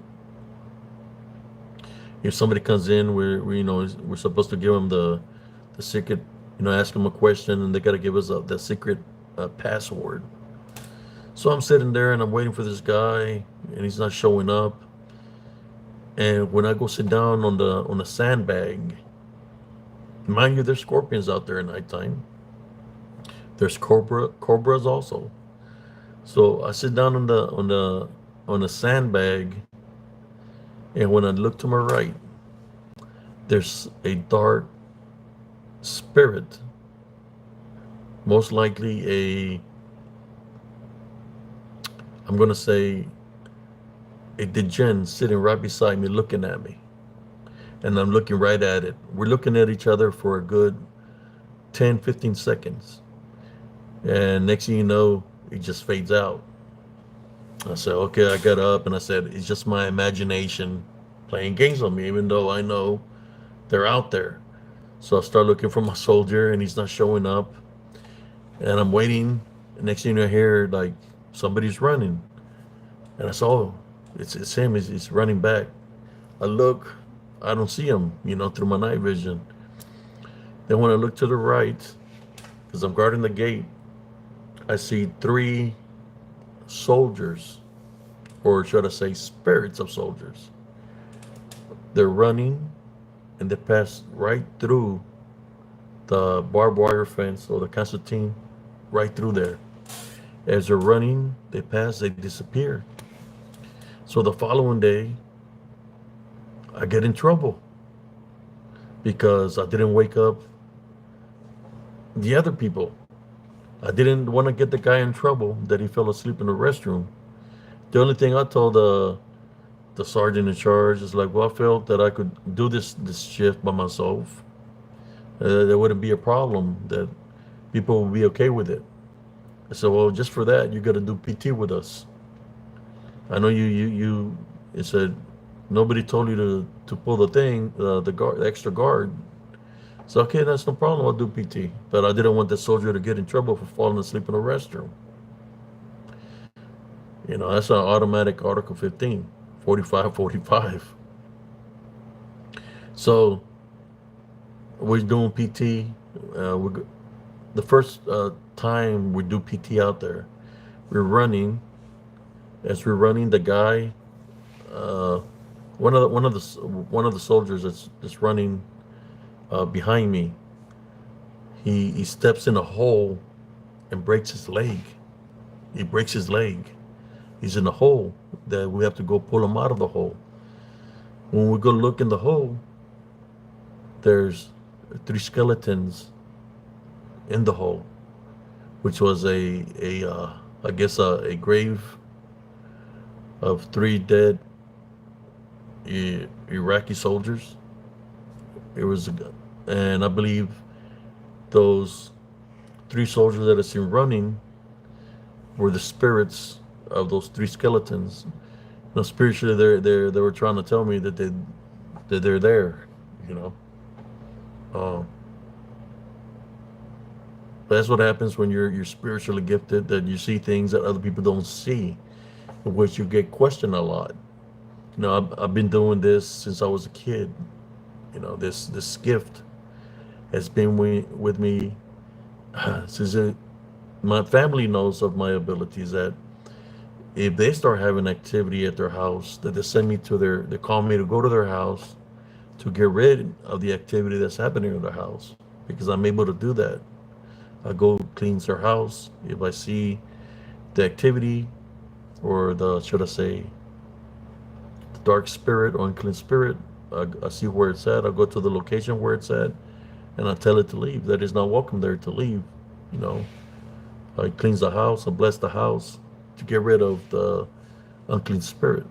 If somebody comes in, we're supposed to give them the secret, ask them a question, and they got to give us the secret password. So I'm sitting there and I'm waiting for this guy, and he's not showing up. And when I go sit down on the sandbag, mind you, there's scorpions out there at nighttime. There's cobras also. So I sit down on the sandbag, and when I look to my right, there's a dark spirit, most likely I'm gonna say a djinn sitting right beside me looking at me. And I'm looking right at it. We're looking at each other for a good 10, 15 seconds. And next thing you know, it just fades out. I said, okay, I got up and I said, it's just my imagination playing games on me, even though I know they're out there. So I start looking for my soldier and he's not showing up. And I'm waiting. Next thing I hear, like, somebody's running. And I saw, it's him, he's running back. I look, I don't see them, through my night vision. Then when I look to the right, because I'm guarding the gate, I see three soldiers, or should I say spirits of soldiers. They're running and they pass right through the barbed wire fence or the concertina, right through there. As they're running, they pass, they disappear. So the following day, I get in trouble because I didn't wake up the other people. I didn't want to get the guy in trouble that he fell asleep in the restroom. The only thing I told the sergeant in charge is like, well, I felt that I could do this shift by myself. There wouldn't be a problem. That people would be okay with it. I said, well, just for that, you got to do PT with us. I know you. It said nobody told you to pull the thing, the guard, the extra guard. So okay, that's no problem. I'll do PT. But I didn't want the soldier to get in trouble for falling asleep in the restroom. That's an automatic Article 15, 45, 45. So we're doing PT. The first time we do PT out there, we're running. As we're running, the guy, one of the soldiers that's running behind me, he steps in a hole and breaks his leg. He breaks his leg. He's in a hole that we have to go pull him out of the hole. When we go look in the hole, there's three skeletons in the hole, which was I guess a grave of three dead Iraqi soldiers. It was, and I believe those three soldiers that I seen running were the spirits of those three skeletons. Spiritually, they were trying to tell me that they're there. You know, but that's what happens when you're spiritually gifted. That you see things that other people don't see, in which you get questioned a lot. I've been doing this since I was a kid. This gift has been with me since my family knows of my abilities. That if they start having activity at their house, that they call me to go to their house to get rid of the activity that's happening in their house, because I'm able to do that. I go cleanse their house. If I see the activity, or should I say, the dark spirit or unclean spirit, I see where it's at. I go to the location where it's at, and I tell it to leave. That is not welcome there to leave. I cleanse the house. I bless the house to get rid of the unclean spirit.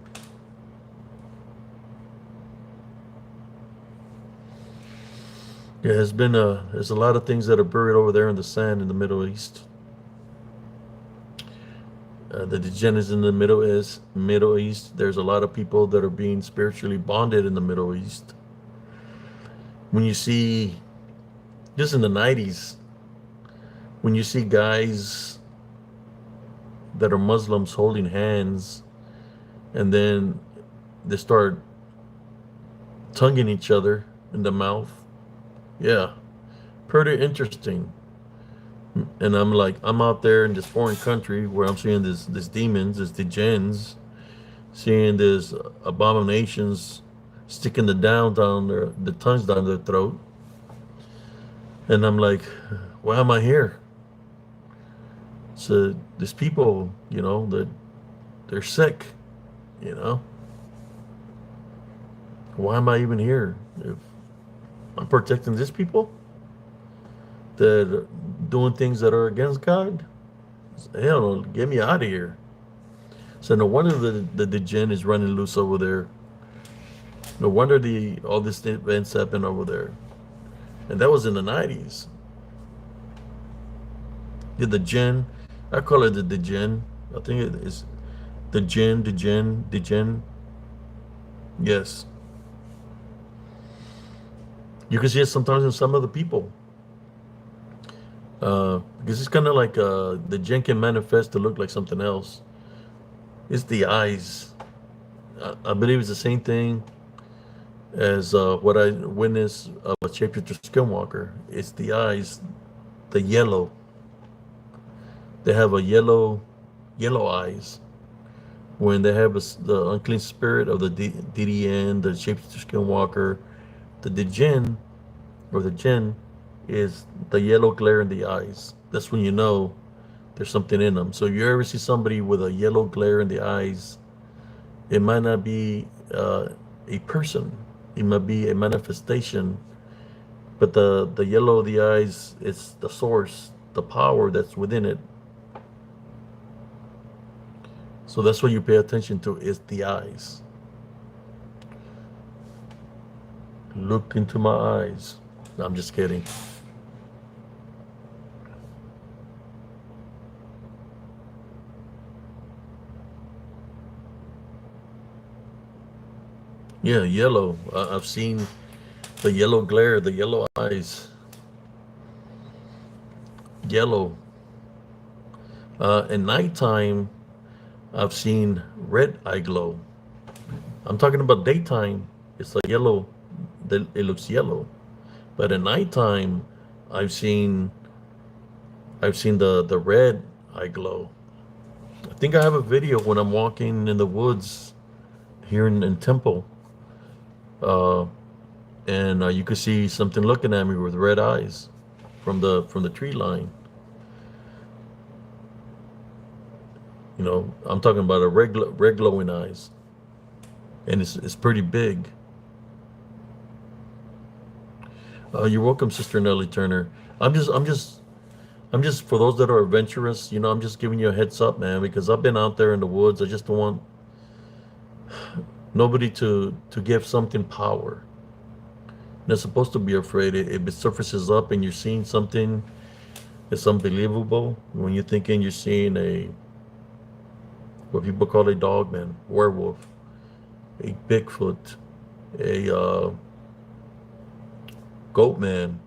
Yeah, there's a lot of things that are buried over there in the sand in the Middle East. The degenerates in the Middle East. There's a lot of people that are being spiritually bonded in the Middle East. When you see, just in the 90s, when you see guys that are Muslims holding hands, and then they start tonguing each other in the mouth. Yeah, pretty interesting. And I'm like, I'm out there in this foreign country where I'm seeing these demons, these degens, seeing these abominations sticking the tongues down their throat. And I'm like, why am I here? So these people, that they're sick, Why am I even here? If I'm protecting these people that are doing things that are against God, hell no, get me out of here. So no wonder the degen is running loose over there. No wonder all these events happen over there. And that was in the 90s. The degen, I call it the degen. I think it is degen. Yes. You can see it sometimes in some other people. Because it's kind of like the djinn can manifest to look like something else. It's the eyes. I believe it's the same thing as what I witnessed of a shapeshifter skinwalker. It's the eyes, the yellow. They have a yellow eyes. When they have the unclean spirit of the DDN, the shapeshifter skinwalker, the Djinn or the Jinn is the yellow glare in the eyes. That's when you know there's something in them. So if you ever see somebody with a yellow glare in the eyes, it might not be a person. It might be a manifestation, but the yellow of the eyes is the source, the power that's within it. So that's what you pay attention to is the eyes. Look into my eyes. No, I'm just kidding. Yeah, yellow. I've seen the yellow glare, the yellow eyes. Yellow. At nighttime, I've seen red eye glow. I'm talking about daytime. It's like yellow. It looks yellow. But at nighttime, I've seen the red eye glow. I think I have a video when I'm walking in the woods here in Temple, uh, and you could see something looking at me with red eyes from the tree line. You know, I'm talking about a red glowing eyes, and it's pretty big. You're welcome, Sister Nellie Turner. I'm just for those that are adventurous. You know, I'm just giving you a heads up, man, because I've been out there in the woods. I just don't want nobody to give something power. They're supposed to be afraid. If it surfaces up and you're seeing something, it's unbelievable. When you're thinking you're seeing what people call a dogman, werewolf, a Bigfoot, a goat man,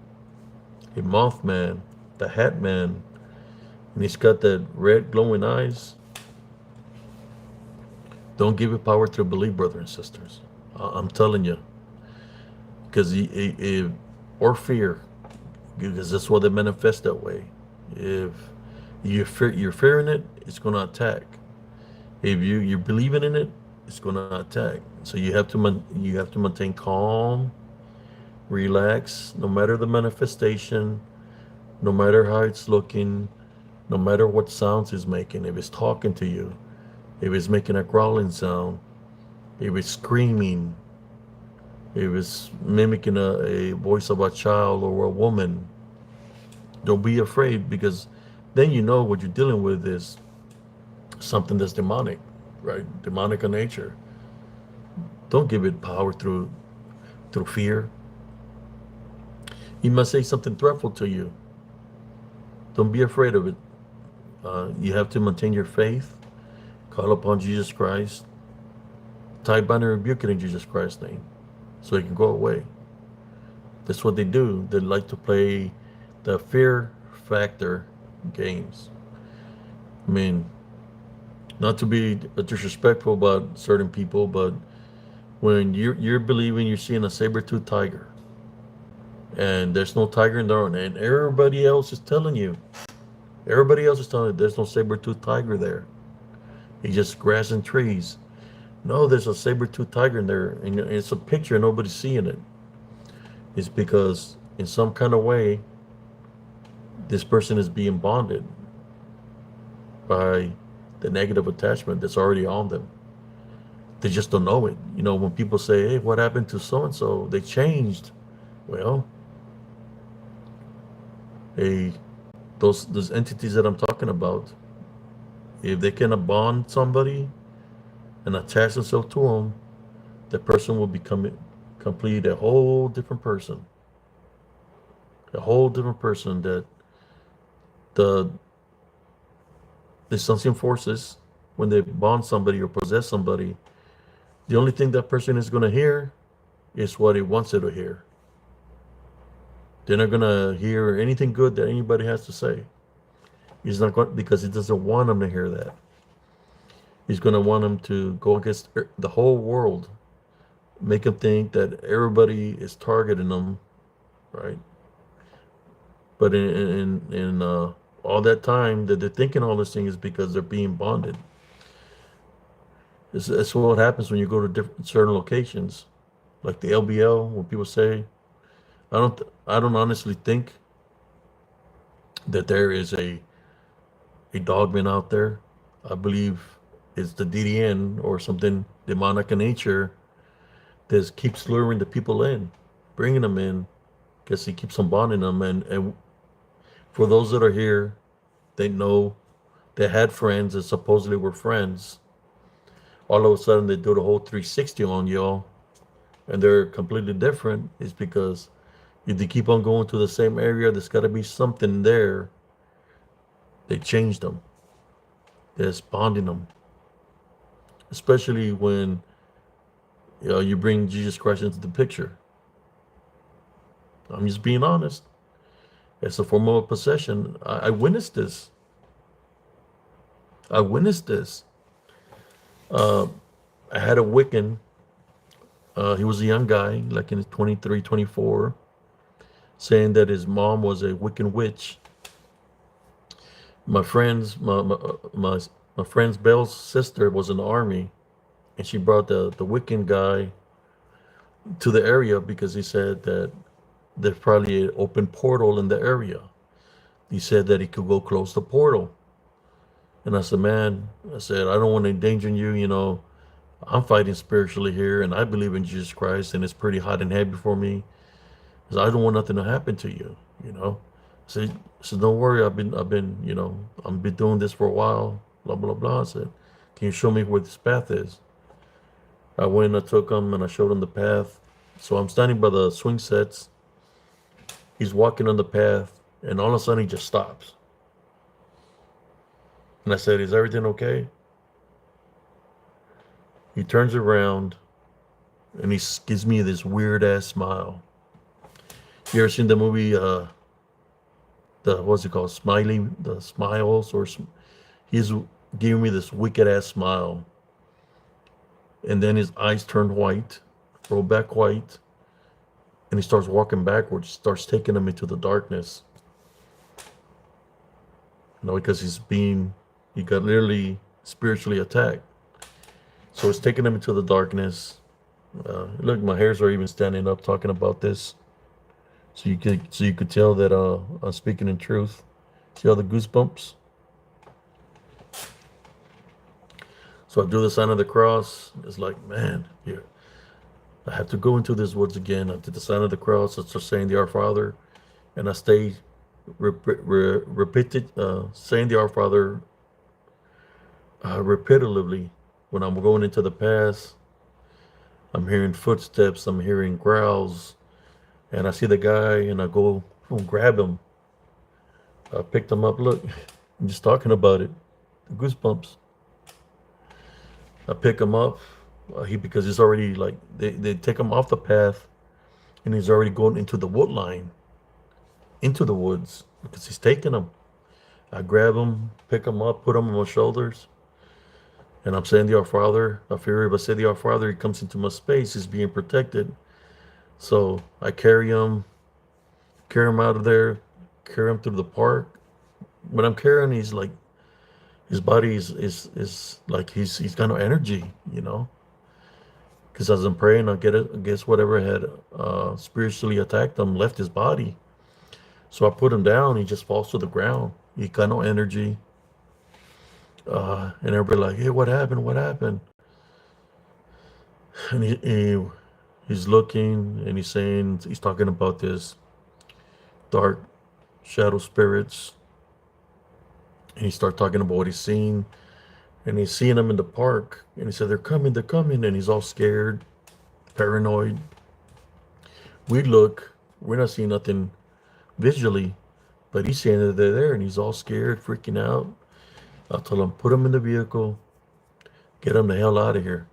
a mothman, the hat man, and he's got that red glowing eyes. Don't give it power to believe, brothers and sisters. I'm telling you, because or fear, because that's why they manifest that way. If you're fearing it, it's going to attack. If you're believing in it, it's going to attack. So you have to maintain calm, relax, no matter the manifestation, no matter how it's looking, no matter what sounds it's making. If it's talking to you, if it's making a growling sound, if it's screaming, if it's mimicking a voice of a child or a woman, don't be afraid, because then you know what you're dealing with is something that's demonic, right? Demonic in nature. Don't give it power through fear. He must say something threatful to you. Don't be afraid of it. You have to maintain your faith, call upon Jesus Christ, tie, bind, and rebuke it in Jesus Christ's name, so it can go away. That's what they do. They like to play the fear factor games. I mean, not to be disrespectful about certain people, but when you're believing you're seeing a saber-toothed tiger, and there's no tiger in there, and everybody else is telling you there's no saber-toothed tiger there. He's just grass and trees. No, there's a saber-toothed tiger in there, and it's a picture, and nobody's seeing it. It's because in some kind of way, this person is being bonded by the negative attachment that's already on them. They just don't know it. You know, when people say, "Hey, what happened to so and so? They changed." Well, a those entities that I'm talking about, if they can bond somebody and attach themselves to them, the person will become complete a whole different person. A whole different person that the unseen forces, when they bond somebody or possess somebody, the only thing that person is going to hear is what it wants it to hear. They're not going to hear anything good that anybody has to say. He's not going, because he doesn't want them to hear that. He's going to want them to go against the whole world, make them think that everybody is targeting them, right? But in all that time that they're thinking all this thing is because they're being bonded. It's what happens when you go to different certain locations, like the LBL. When people say, I don't honestly think that there is a dogman out there. I believe it's the DDN or something demonic in nature that keeps luring the people in, bringing them in, because he keeps on bonding them. And for those that are here, they know they had friends that supposedly were friends. All of a sudden, they do the whole 360 on y'all, and they're completely different. It's because if they keep on going to the same area, there's got to be something there. They changed them. They're bonding them, especially when you bring Jesus Christ into the picture. I'm just being honest. It's a form of a possession. I witnessed this. I witnessed this. Uh, I had a Wiccan. He was a young guy, like in his 23, 24, saying that his mom was a Wiccan witch. My friend's my friend's Belle's sister was in the army, and she brought the Wiccan guy to the area because he said that there's probably an open portal in the area. He said that he could go close the portal. And I said, man, I said, I don't want to endanger you. I'm fighting spiritually here, and I believe in Jesus Christ, and it's pretty hot and heavy for me. Because I don't want nothing to happen to you. So don't worry. I've been doing this for a while. Blah blah blah. I said, can you show me where this path is? I went, I took him, and I showed him the path. So I'm standing by the swing sets. He's walking on the path, and all of a sudden he just stops. And I said, is everything okay? He turns around, and he gives me this weird ass smile. You ever seen the movie, what's it called? Smiley, the Smiles, or he's giving me this wicked ass smile. And then his eyes turn white, roll back white, and he starts walking backwards, starts taking him into the darkness. Because he got literally spiritually attacked. So it's taking him into the darkness. Look, my hairs are even standing up talking about this. So you could tell that I'm speaking in truth. See all the goosebumps? So I do the sign of the cross. It's like, man, here, I have to go into these woods again. I did the sign of the cross. I start saying the Our Father, and I stay repeated saying the Our Father repetitively. When I'm going into the path, I'm hearing footsteps. I'm hearing growls, and I see the guy, and I go grab him. I picked him up. Look, I'm just talking about it. The goosebumps. I pick him up. Because he's already like they take him off the path, and he's already going into the wood line, into the woods, because he's taking him. I grab him, pick him up, put him on my shoulders, and I'm saying the Our Father. I figure if I say the Our Father, he comes into my space. He's being protected. So I carry him out of there, carry him through the park. When I'm carrying, he's like, his body is like he's got no energy, Because as I'm praying, I guess whatever had spiritually attacked him left his body. So I put him down. He just falls to the ground. He got no energy. And everybody like, hey, what happened? What happened? And he's looking, and he's talking about this dark shadow spirits. And he started talking about what he's seen. And he's seeing them in the park. And he said, they're coming. And he's all scared, paranoid. We look, we're not seeing nothing visually, but he's saying that they're there, and he's all scared, freaking out. I told him, put him in the vehicle, get him the hell out of here.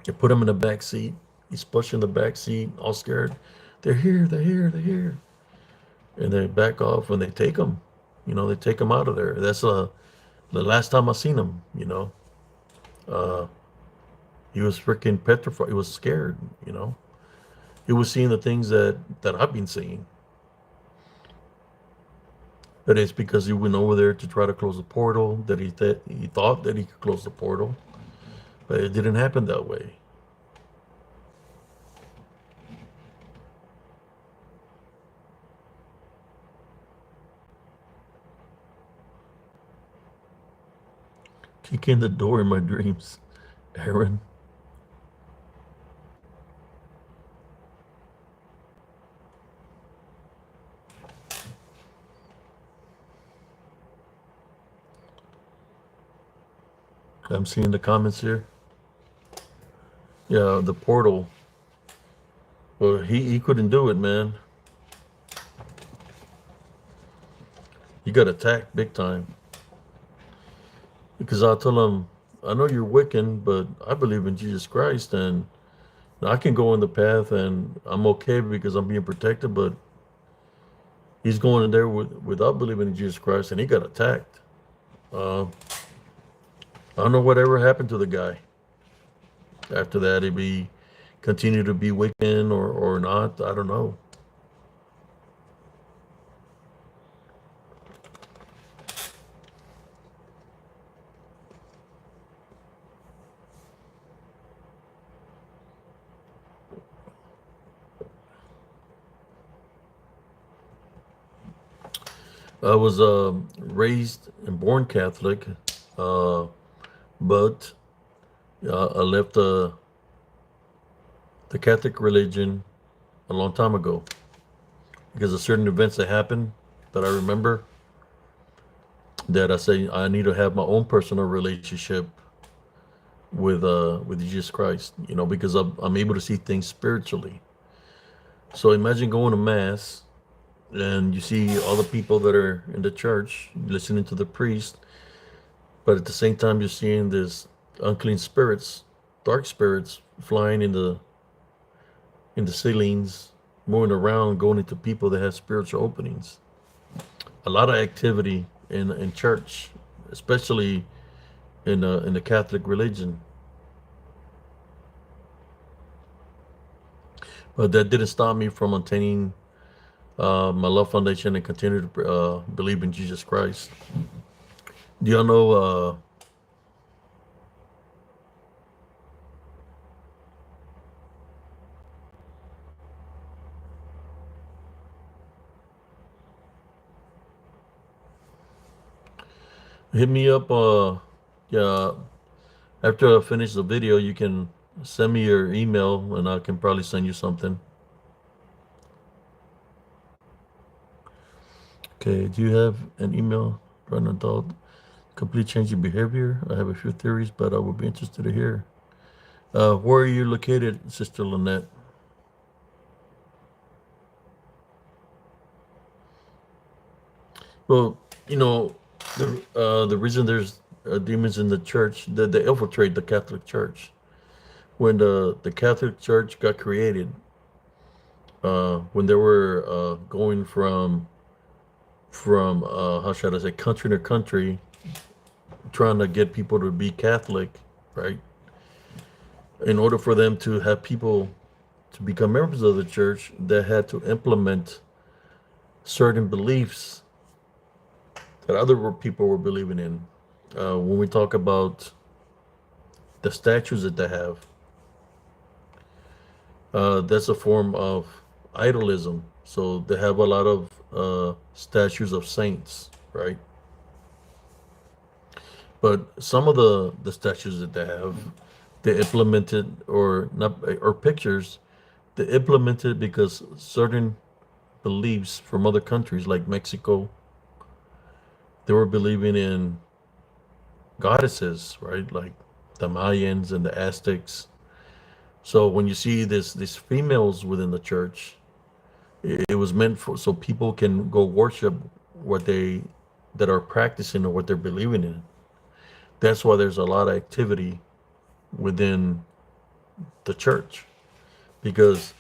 You put him in the back seat. He's pushing the back seat, all scared. They're here. And they back off, and they take him. They take him out of there. That's the last time I seen him. He was freaking petrified. He was scared, you know. He was seeing the things that I've been seeing. But it's because he went over there to try to close the portal that he thought that he could close the portal, but it didn't happen that way. Kick in the door in my dreams, Aaron. I'm seeing the comments here. Yeah, the portal. Well, he couldn't do it, man. He got attacked big time. Because I tell him, I know you're Wiccan, but I believe in Jesus Christ, and I can go in the path, and I'm okay because I'm being protected. But he's going in there without believing in Jesus Christ, and he got attacked. I don't know whatever happened to the guy. After that, he be continue to be Wiccan or not. I don't know. I was raised and born Catholic, uh, but I left the Catholic religion a long time ago because of certain events that happened that I remember that I say I need to have my own personal relationship with Jesus Christ, you know, because I'm able to see things spiritually. So imagine going to mass and you see all the people that are in the church listening to the priest, but at the same time you're seeing this unclean spirits, dark spirits flying in the ceilings, moving around, going into people that have spiritual openings. A lot of activity in church, especially in the Catholic religion. But that didn't stop me from attaining my Love Foundation and continue to believe in Jesus Christ. Do y'all know? Hit me up. Yeah. After I finish the video, you can send me your email, and I can probably send you something. Okay. Do you have an email for an adult? Complete change in behavior. I have a few theories, but I would be interested to hear. Where are you located, Sister Lynette? Well, you know, the reason there's demons in the church that they infiltrate the Catholic Church. When the Catholic Church got created, when they were going from how should I say, country to country, trying to get people to be Catholic, right? In order for them to have people to become members of the church, they had to implement certain beliefs that other people were believing in. When we talk about the statues that they have, that's a form of idolism. So they have a lot of statues of saints, right? But some of the statues that they implemented or not or pictures, they implemented because certain beliefs from other countries like Mexico, they were believing in goddesses, right? Like the Mayans and the Aztecs. So when you see these females within the church, it was meant for so people can go worship what they that are practicing or what they're believing in. That's why there's a lot of activity within the church because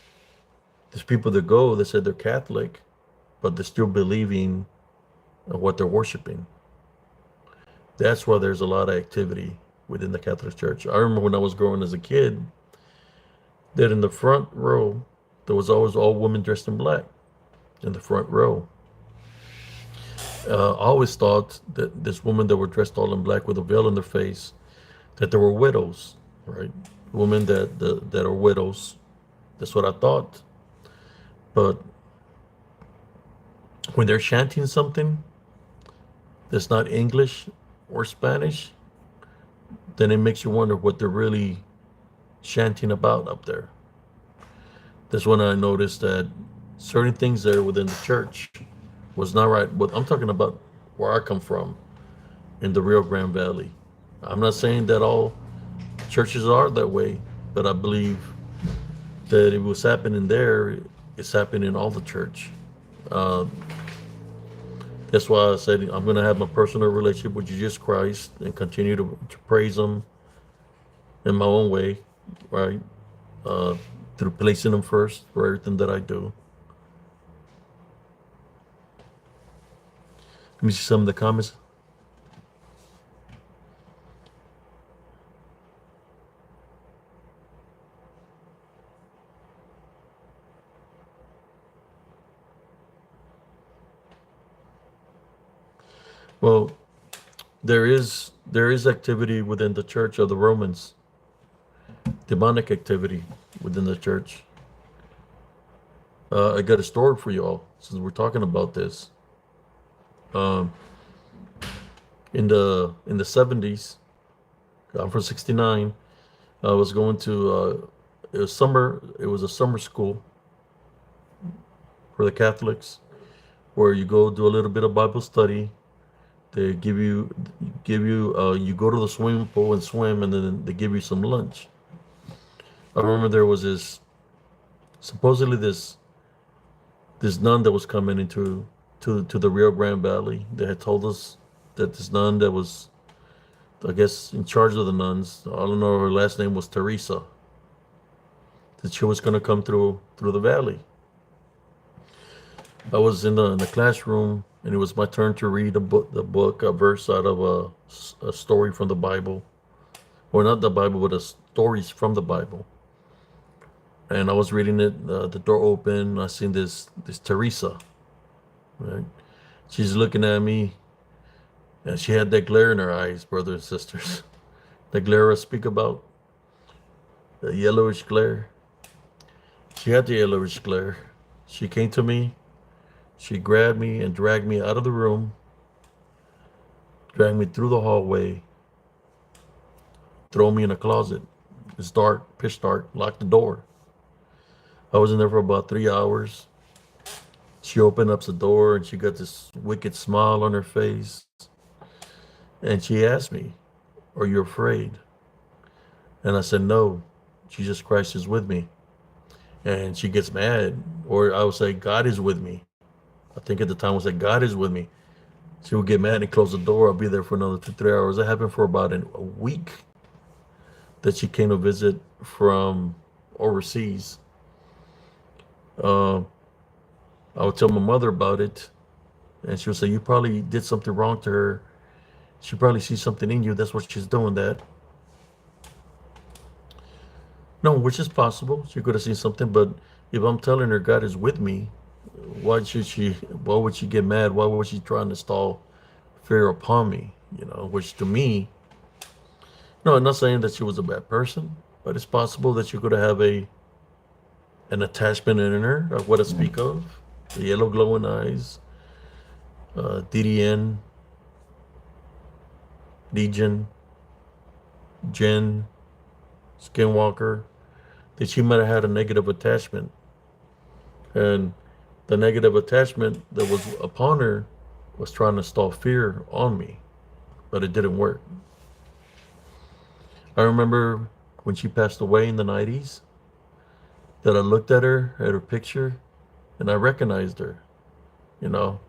there's people that go that said they're Catholic, but they're still believing in what they're worshiping. That's why there's a lot of activity within the Catholic Church. I remember when I was growing as a kid that in the front row there was always all women dressed in black in the front row. I always thought that this women that were dressed all in black with a veil on their face, that they were widows, right? Women that are widows. That's what I thought. But when they're chanting something that's not English or Spanish, then it makes you wonder what they're really chanting about up there. That's when I noticed that certain things there within the church was not right. But I'm talking about where I come from in the Rio Grande Valley. I'm not saying that all churches are that way, but I believe that it was happening there, it's happening in all the church. Uh, that's why I said I'm going to have my personal relationship with Jesus Christ and continue to praise Him in my own way, right? Uh, through placing Him first for everything that I do. Let me see some of the comments. Well, there is activity within the Church of the Romans, demonic activity within the church. I got a story for you all since we're talking about this. Um, in the 70s, I'm from '69. I was going to it was summer. It was a summer school for the Catholics, where you go do a little bit of Bible study. They give you you go to the swimming pool and swim, and then they give you some lunch. I remember there was this supposedly this nun that was coming into to the Rio Grande Valley. They had told us that this nun that was, I guess, in charge of the nuns. I don't know, her last name was Teresa. That she was going to come through the valley. I was in the classroom, and it was my turn to read a verse out of a story from the Bible, or not the Bible, but stories from the Bible. And I was reading it. The door opened. I seen this Teresa. Right, she's looking at me, and she had that glare in her eyes, brothers and sisters. The glare I speak about, the yellowish glare. She had the yellowish glare. She came to me. She grabbed me and dragged me out of the room, dragged me through the hallway, throw me in a closet. It's dark, pitch dark, locked the door. I was in there for about 3 hours. She opened up the door and she got this wicked smile on her face. And she asked me, "Are you afraid?" And I said, "No, Jesus Christ is with me." And she gets mad, or I would say, "God is with me." I think at the time I would say, "God is with me." She would get mad and close the door. I'll be there for another 2, 3 hours. That happened for about a week that she came to visit from overseas. Uh, I would tell my mother about it, and she would say, "You probably did something wrong to her. She probably sees something in you. That's what she's doing that." No, which is possible. She could have seen something, but if I'm telling her God is with me, why should she? Why would she get mad? Why would she try and install fear upon me? Which to me, no, I'm not saying that she was a bad person, but it's possible that she could have an attachment in her of what I speak of, the yellow glowing eyes, DDN, Legion, Jen, Skinwalker, that she might have had a negative attachment. And the negative attachment that was upon her was trying to install fear on me, but it didn't work. I remember when she passed away in the 90s that I looked at her picture, and I recognized her. You know,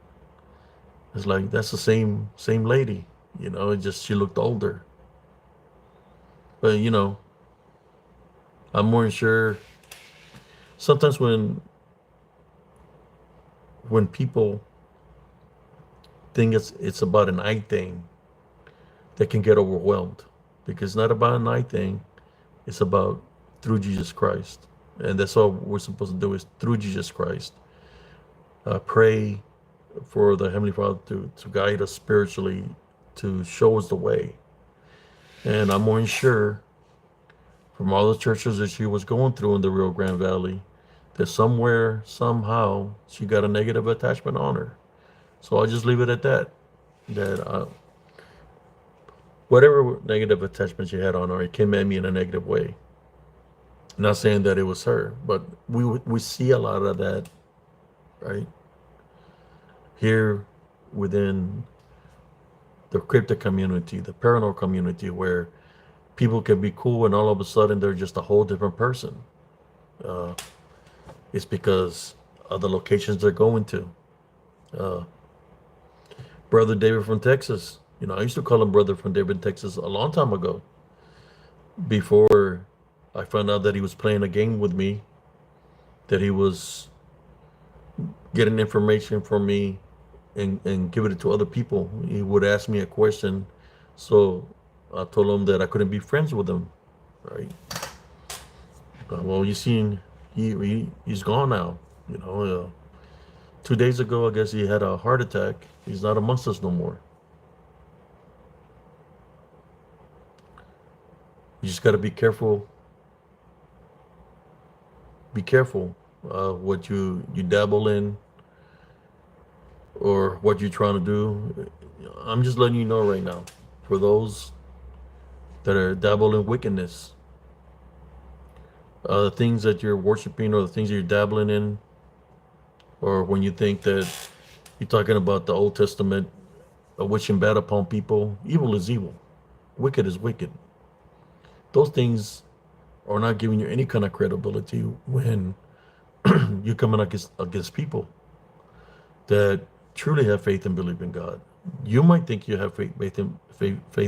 it's like that's the same lady. It just she looked older. But I'm more than sure. Sometimes when people think it's about an eye thing, they can get overwhelmed. because it's not about an I thing. It's about through Jesus Christ. And that's all we're supposed to do is through Jesus Christ. Pray for the Heavenly Father to guide us spiritually, to show us the way. And I'm more than sure from all the churches that she was going through in the Rio Grande Valley that somewhere, somehow, she got a negative attachment on her. So I'll just leave it at that. That whatever negative attachment she had on her, it came at me in a negative way. Not saying that it was her, but we see a lot of that, right? Here within the cryptid community, the paranormal community, where people can be cool and all of a sudden they're just a whole different person. Uh, it's because of the locations they're going to. Uh, Brother David from Texas, I used to call him Brother from David, Texas a long time ago. Before I found out that he was playing a game with me, that he was getting information from me and giving it to other people. He would ask me a question. So I told him that I couldn't be friends with him, right? Well, you seen, he's gone now. 2 days ago, I guess he had a heart attack. He's not amongst us no more. You just got to be careful. Be careful what you dabble in or what you're trying to do. I'm just letting you know right now, for those that are dabbling in wickedness, the things that you're worshiping or the things that you're dabbling in, or when you think that you're talking about the Old Testament, wishing bad upon people, evil is evil, wicked is wicked. Those things are not giving you any kind of credibility when you're coming against people that truly have faith and believe in God. You might think you have faith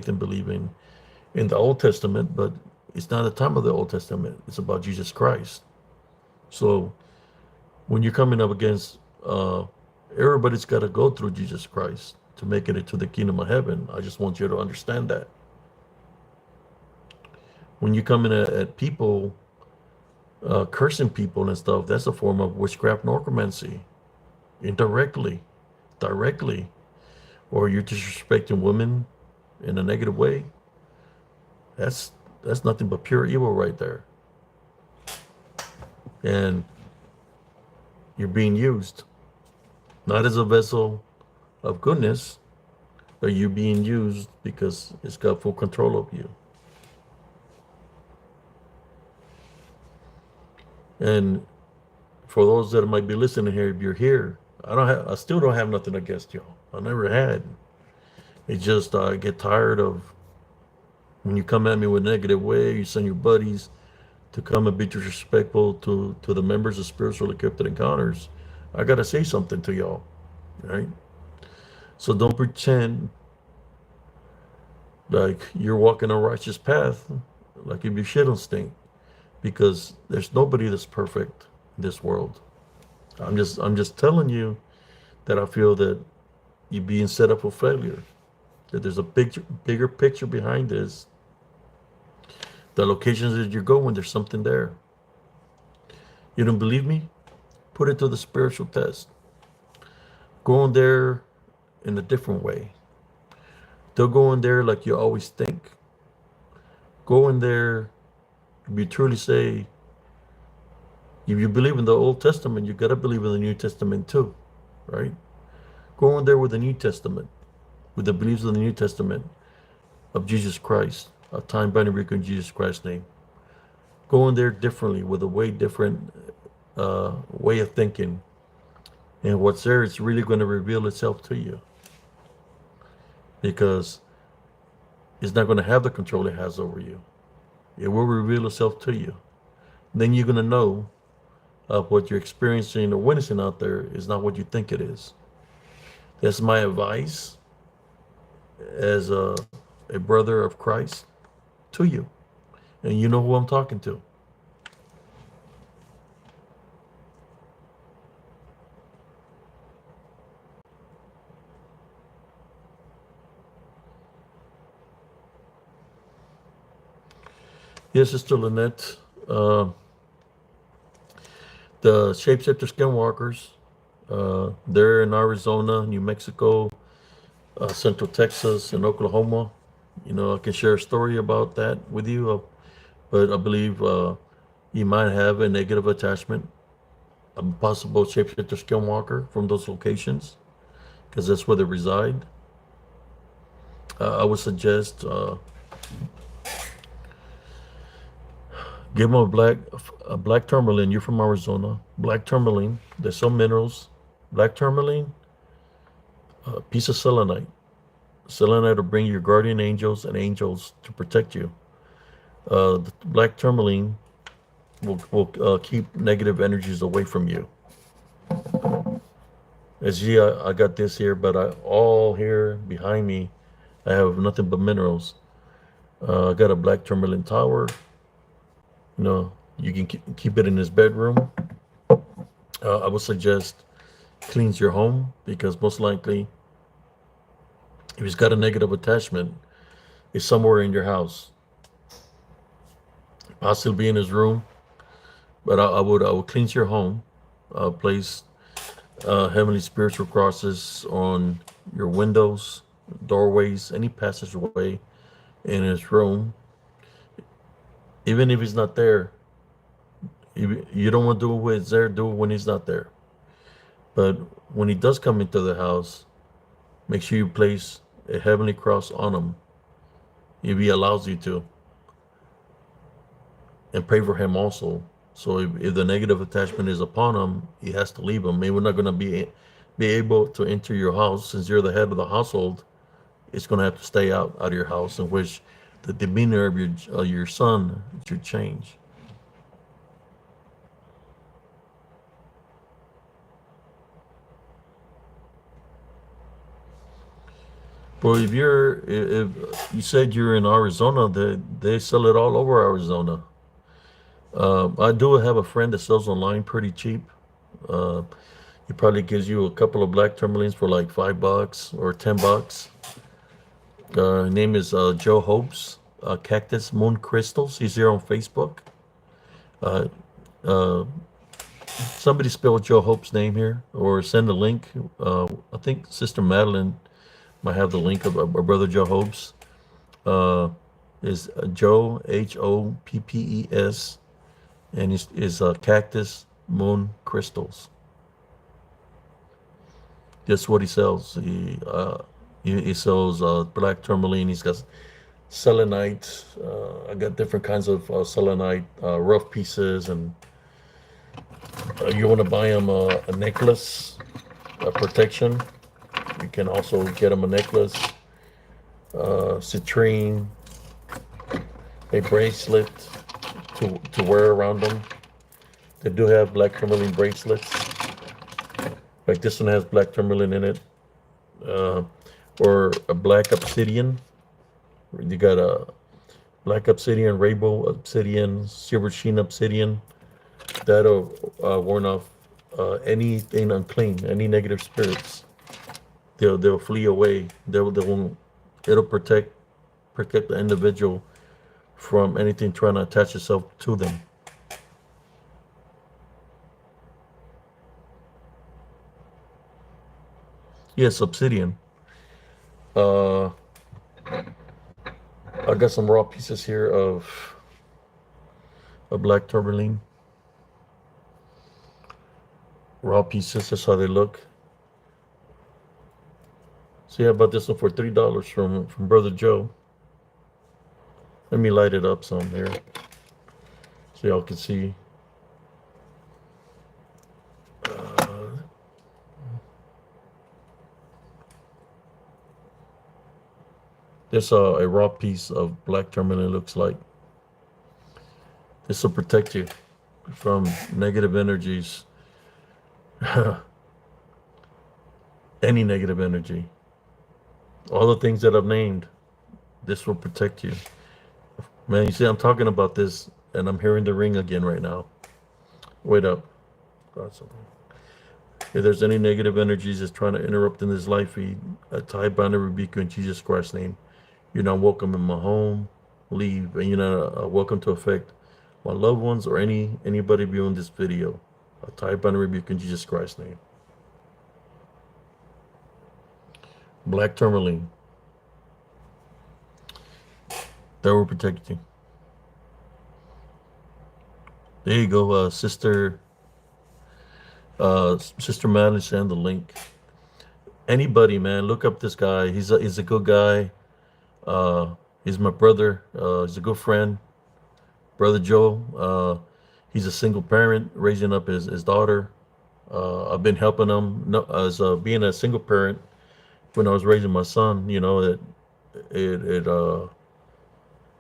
and believing in the Old Testament, but it's not the time of the Old Testament. It's about Jesus Christ. So when you're coming up against, everybody's got to go through Jesus Christ to make it into the kingdom of heaven. I just want you to understand that. When you come in at people, cursing people and stuff, that's a form of witchcraft and necromancy, indirectly, directly, or you're disrespecting women in a negative way. That's nothing but pure evil right there. And you're being used, not as a vessel of goodness, but you're being used because it's got full control of you. And for those that might be listening here, if you're here, I still don't have nothing against y'all. I never had. It's just I get tired of when you come at me with a negative way. You send your buddies to come and be disrespectful to the members of Spiritual Encrypted Encounters. I gotta say something to y'all, right? So don't pretend like you're walking a righteous path, like if you shit don't stink, because there's nobody that's perfect in this world. I'm just telling you that I feel that you're being set up for failure. That there's a bigger picture behind this. The locations that you're going, there's something there. You don't believe me? Put it to the spiritual test. Go in there in a different way. Don't go in there like you always think. Go in there, if you truly say, if you believe in the Old Testament, you got to believe in the New Testament too, right? Go in there with the New Testament, with the beliefs of the New Testament of Jesus Christ, a time binding record in Jesus Christ's name. Go in there differently with a way different way of thinking. And what's there is really going to reveal itself to you, because it's not going to have the control it has over you. It will reveal itself to you. Then you're going to know what you're experiencing or witnessing out there is not what you think it is. That's my advice as a brother of Christ to you. And you know who I'm talking to. Yes, Sister Lynette. Uh, the Shapeshifter Skinwalkers, they're in Arizona, New Mexico, Central Texas, and Oklahoma. I can share a story about that with you, but I believe you might have a negative attachment, a possible shapeshifter skinwalker from those locations, because that's where they reside. I would suggest give them a black tourmaline. You're from Arizona. Black tourmaline. There's some minerals. Black tourmaline, a piece of selenite. Selenite will bring your guardian angels and angels to protect you. The black tourmaline will keep negative energies away from you. As you, I got this here, but all here behind me, I have nothing but minerals. I got a black tourmaline tower. You can keep it in his bedroom. I would suggest cleans your home, because most likely, if he's got a negative attachment, it's somewhere in your house, possibly in his room. But I would cleanse your home, place heavenly spiritual crosses on your windows, doorways, any passageway in his room. Even if he's not there, you don't want to do it when he's there, do it when he's not there. But when he does come into the house, make sure you place a heavenly cross on him, if he allows you to, and pray for him also. So if the negative attachment is upon him, he has to leave him. Maybe we're not going to be able to enter your house, since you're the head of the household. It's going to have to stay out of your house, in which the demeanor of your son should change. Well, if you said you're in Arizona, they sell it all over Arizona. I do have a friend that sells online pretty cheap. Uh, he probably gives you a couple of black tourmalines for like $5 or $10. His name is Joe Hopes, Cactus Moon Crystals. He's here on Facebook. Uh, uh, Somebody spell Joe Hope's name here, or send a link. I think Sister Madeline might have the link of Brother Joe Hopes. Uh, is Joe Hoppes, and is Cactus Moon Crystals. That's what he sells. He sells black tourmaline. He's got selenite. I got different kinds of selenite, rough pieces, and you want to buy him a necklace, a protection. You can also get him a necklace, citrine, a bracelet to wear around them. They do have black tourmaline bracelets. Like this one has black tourmaline in it, or a black obsidian. You got a black obsidian, rainbow obsidian, silver sheen obsidian. That'll warn off anything unclean, any negative spirits. They'll flee away. They won't. It'll protect the individual from anything trying to attach itself to them. Yes, obsidian. Uh, I got some raw pieces here of a black tourmaline. Raw pieces. That's how they look. So yeah, I bought this one for $3 from Brother Joe. Let me light it up some here, so y'all can see. This a raw piece of black tourmaline looks like. This will protect you from negative energies, any negative energy. All the things that I've named, this will protect you. Man, you see, I'm talking about this, and I'm hearing the ring again right now. Wait up. If there's any negative energies that's trying to interrupt in this life feed, I tie, bind, and rebuke you in Jesus Christ's name. You're not welcome in my home. leave, and you're not welcome to affect my loved ones or anybody viewing this video. I type and rebuke in Jesus Christ's name. Black tourmaline. That will protect you. There you go, sister. Sister Madeline send the link. Anybody, man, look up this guy. He's a good guy. He's my brother. He's a good friend. Brother Joe. He's a single parent raising up his daughter. I've been helping him as being a single parent when I was raising my son. You know that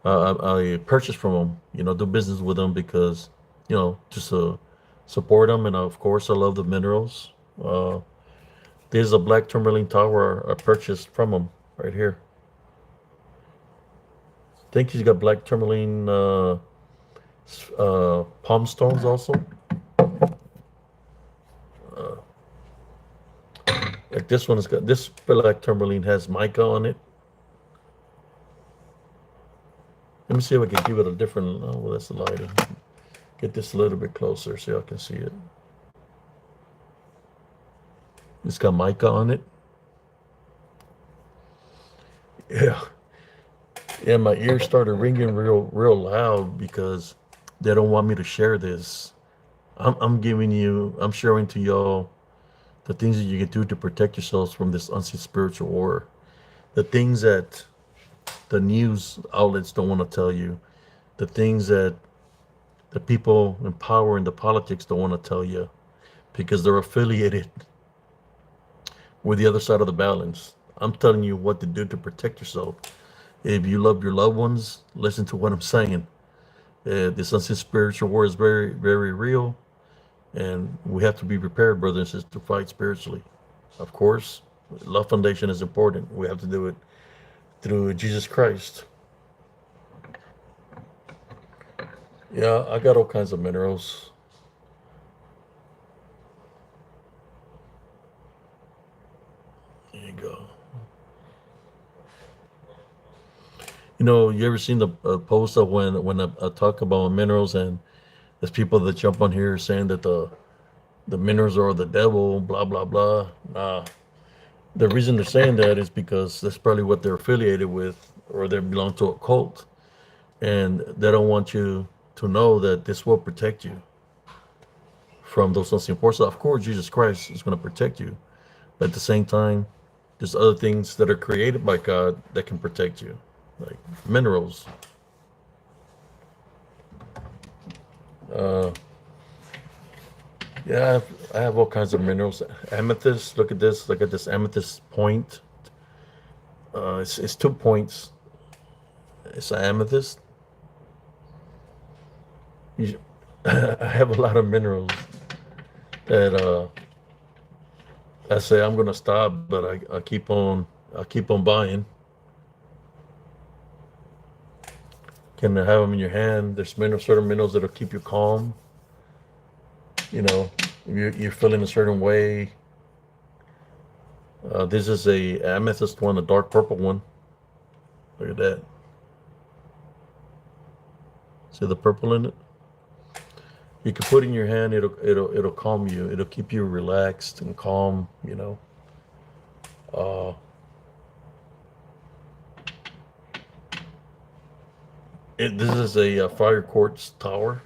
I purchased from him. You know, do business with him because just support him, and of course I love the minerals. There's a black tourmaline tower I purchased from him right here. I think he's got black tourmaline palm stones also. Like this one has got, this black tourmaline has mica on it. Let me see if I can give it a different, well, that's the lighter. Get this a little bit closer so y'all can see it. It's got mica on it. Yeah. Yeah, my ears started ringing real loud because they don't want me to share this. I'm sharing to y'all the things that you can do to protect yourselves from this unseen spiritual war. The things that the news outlets don't want to tell you. The things that the people in power and the politics don't want to tell you because they're affiliated with the other side of the balance. I'm telling you what to do to protect yourself. If you love your loved ones, listen to what I'm saying. This unseen spiritual war is very, very real, and we have to be prepared, brothers and sisters, to fight spiritually. Of course, Love Foundation is important. We have to do it through Jesus Christ. Yeah, I got all kinds of minerals. There you go. You ever seen the post of when I talk about minerals, and there's people that jump on here saying that the minerals are the devil, blah blah blah. The reason they're saying that is because that's probably what they're affiliated with, or they belong to a cult, and they don't want you to know that this will protect you from those unseen forces. Of course, Jesus Christ is going to protect you, but at the same time, there's other things that are created by God that can protect you, like minerals. Yeah, I have all kinds of minerals. Amethyst, look at this amethyst point. It's 2 points. It's an amethyst. I have a lot of minerals that I say I'm gonna stop, but I keep on buying. Can have them in your hand. There's certain minerals that'll keep you calm. You're feeling a certain way. This is a amethyst one, a dark purple one. Look at that. See the purple in it? You can put it in your hand. It'll calm you. It'll keep you relaxed and calm. This is a fire quartz tower.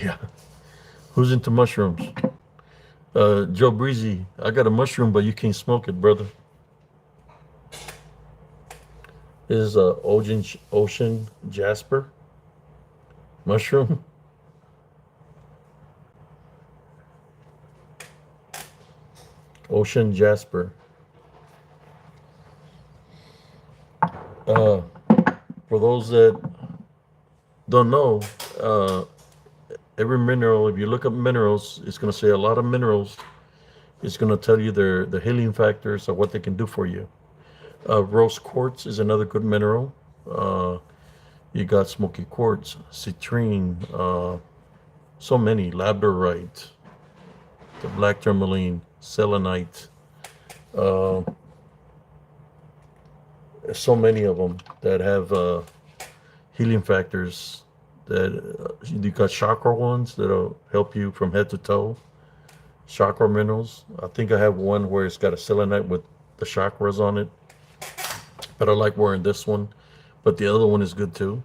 Yeah. Who's into mushrooms? Joe Breezy, I got a mushroom, but you can't smoke it, brother. This is a ocean jasper mushroom. Ocean jasper. For those that don't know, every mineral, if you look up minerals, it's going to say a lot of minerals. It's going to tell you their healing factors or what they can do for you. Rose quartz is another good mineral. You got smoky quartz, citrine, so many, labradorite, the black tourmaline, selenite. Uh, so many of them that have healing factors. That you got chakra ones that'll help you from head to toe. Chakra minerals. I think I have one where it's got a selenite with the chakras on it, but I like wearing this one. But the other one is good too.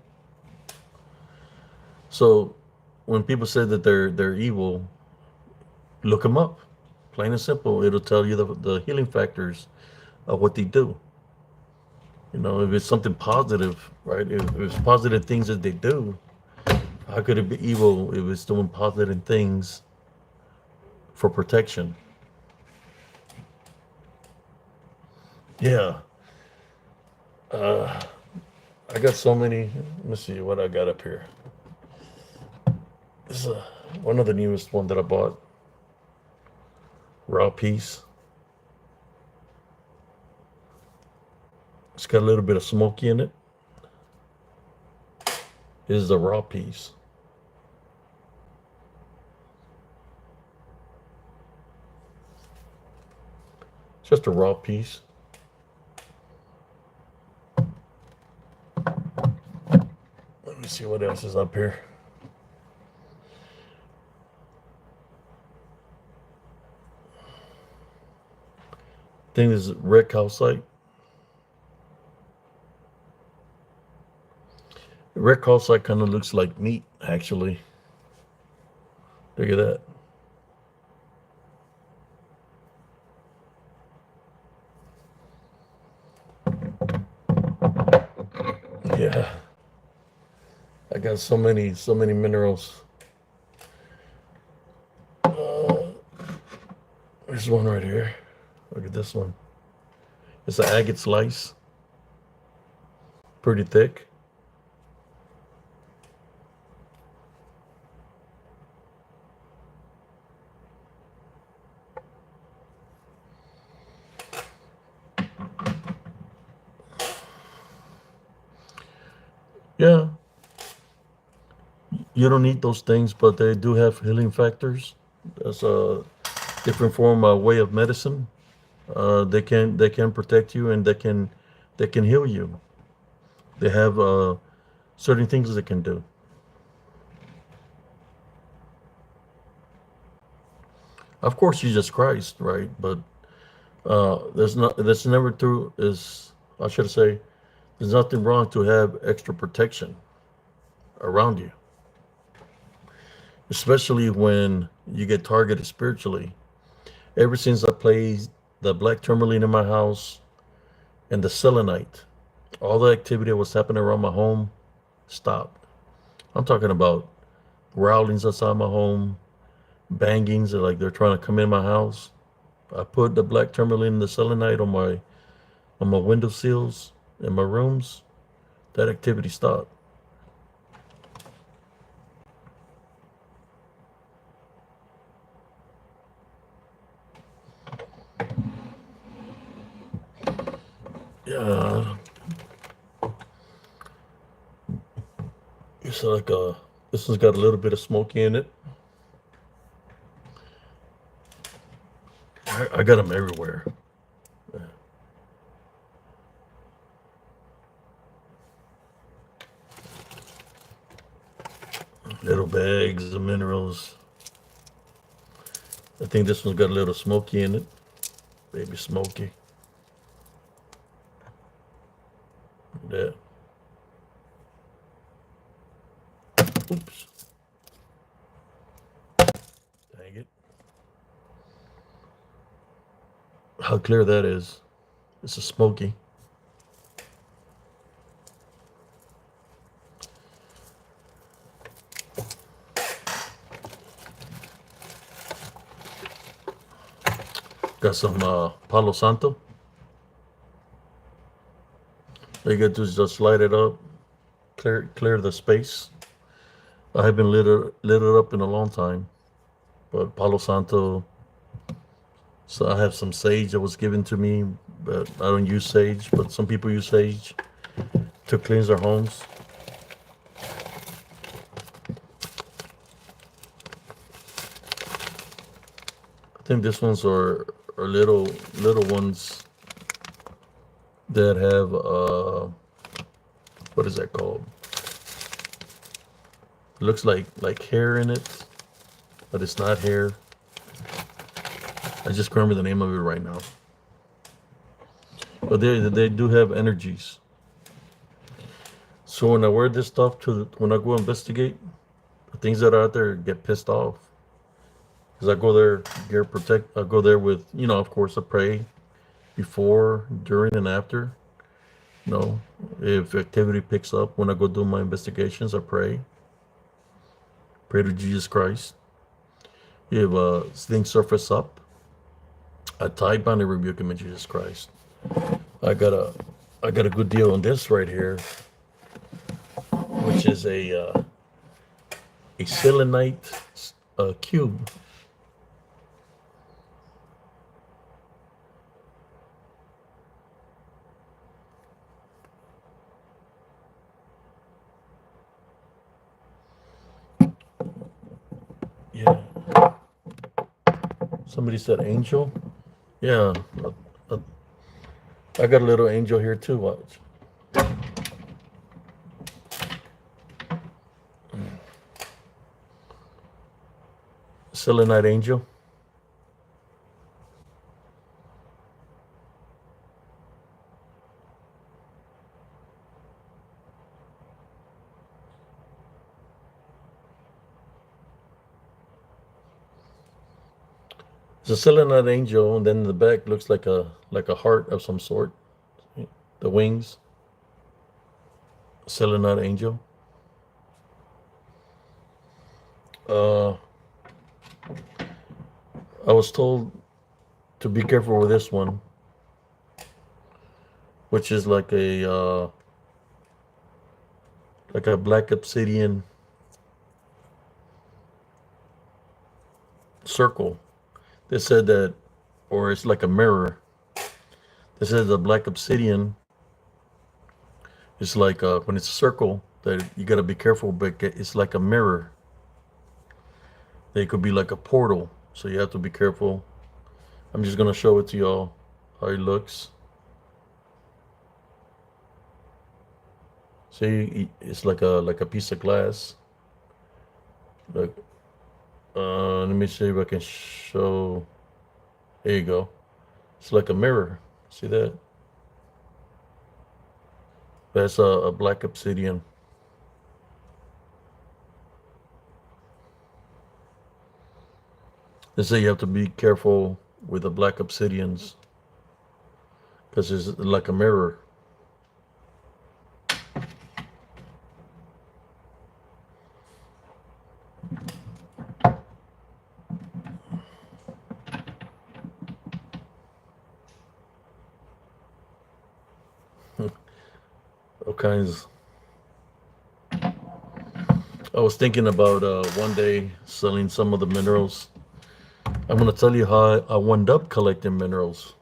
So when people say that they're evil, look them up. Plain and simple. It'll tell you the healing factors of what they do. You know, if it's something positive, right? If it's positive things that they do, how could it be evil if it's doing positive things for protection? Yeah. Uh, I got so many. Let me see what I got up here. This is one of the newest one that I bought. Raw piece. It's got a little bit of smoky in it. This is a raw piece. Just a raw piece. Let me see what else is up here. I think this is red calcite. Red calcite kind of looks like meat, actually. Look at that. Yeah. I got so many minerals. There's one right here. Look at this one. It's an agate slice. Pretty thick. Yeah, you don't need those things, but they do have healing factors. That's a different form, a way of medicine. They can protect you and they can heal you. They have certain things they can do. Of course, Jesus Christ, right? But there's not that's never through is I should say there's nothing wrong to have extra protection around you, especially when you get targeted spiritually. Ever since I placed the black tourmaline in my house and the selenite, all the activity that was happening around my home stopped. I'm talking about growlings outside my home, bangings, like they're trying to come in my house. I put the black tourmaline and the selenite on my window sills in my rooms. That activity stopped. Yeah, it's like this one's got a little bit of smoky in it. I got them everywhere. Little bags of minerals. I think this one's got a little smoky in it. Baby smoky. Yeah. Oops. Dang it. How clear that is. It's a smoky. Got some Palo Santo. All you gotta do is just light it up, clear the space. I haven't lit it up in a long time, but Palo Santo. So I have some sage that was given to me, but I don't use sage. But some people use sage to cleanse their homes. I think this ones are little ones that have what is that called? It looks like hair in it, but it's not hair. I just can't remember the name of it right now. But they do have energies. So when I wear this stuff when I go investigate, the things that are out there get pissed off. Because I go there, gear protect. I go there with, of course, I pray before, during, and after. If activity picks up when I go do my investigations, I pray to Jesus Christ. If things surface up, I tie, bind, and rebuke him in Jesus Christ. I got a good deal on this right here, which is a selenite cube. Yeah. Somebody said angel. Yeah. uh, I got a little angel here too. Watch. Selenite angel. It's a selenite angel, and then the back looks like a heart of some sort. The wings. Selenite angel. Uh, I was told to be careful with this one, which is like a black obsidian circle. They said that, or it's like a mirror. They said the black obsidian is like when it's a circle that you got to be careful, but it's like a mirror. They could be like a portal, so you have to be careful. I'm just gonna show it to y'all how it looks. See, it's like a piece of glass. Like, let me see if I can show. There you go. It's like a mirror. See that? That's a black obsidian. They say you have to be careful with the black obsidians because it's like a mirror. All kinds. I was thinking about one day selling some of the minerals. I'm gonna tell you how I wound up collecting minerals.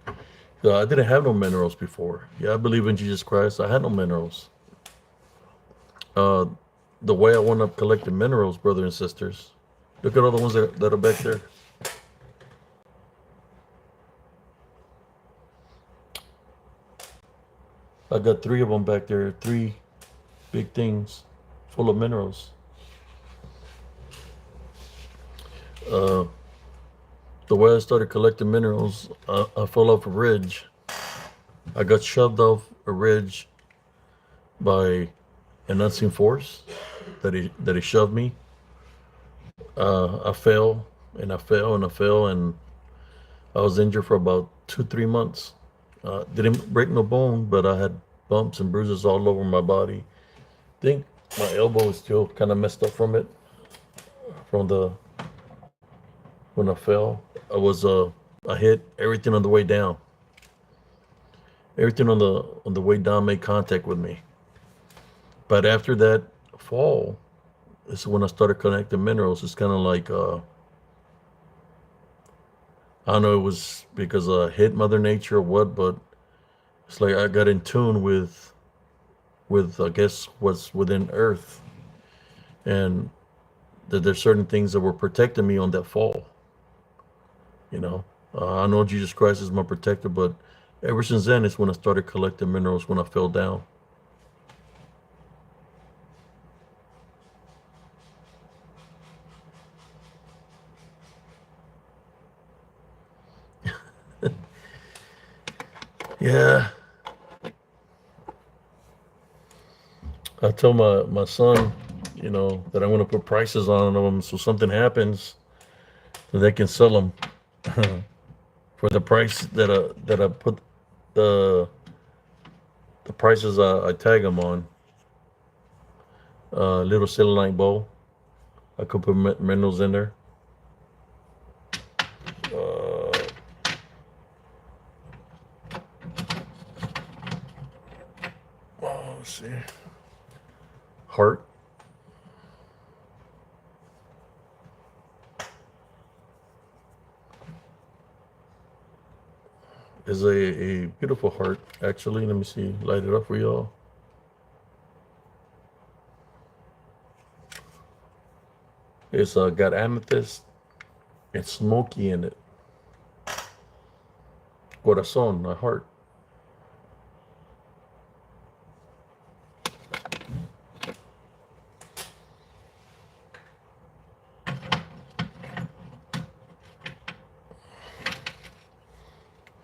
I didn't have no minerals before. Yeah, I believe in Jesus Christ. I had no minerals. Uh, the way I wound up collecting minerals, brothers and sisters. Look at all the ones that are back there. I got 3 of them back there. 3 big things full of minerals. Uh, the way I started collecting minerals, I fell off a ridge. I got shoved off a ridge by an unseen force that he shoved me. I fell and I fell and I fell and I was injured for about 2-3 months. Didn't break no bone, but I had bumps and bruises all over my body. I think my elbow is still kind of messed up from it, from the when I fell. I hit everything on the way down. Everything on the way down made contact with me. But after that fall, is when I started collecting minerals. It's kind of like I don't know, it was because I hit Mother Nature or what, but it's like I got in tune with I guess what's within Earth, and that there's certain things that were protecting me on that fall. You know, I know Jesus Christ is my protector, but ever since then, it's when I started collecting minerals when I fell down. Yeah, I told my son, that I'm going to put prices on them so something happens, so they can sell them for the price that I put the the prices I tag them on. Little cellulite bowl. I could put minerals in there. Uh, let's see. Heart is a beautiful heart. Actually, let me see. Light it up for y'all. It's got amethyst and smoky in it. Corazon, a heart.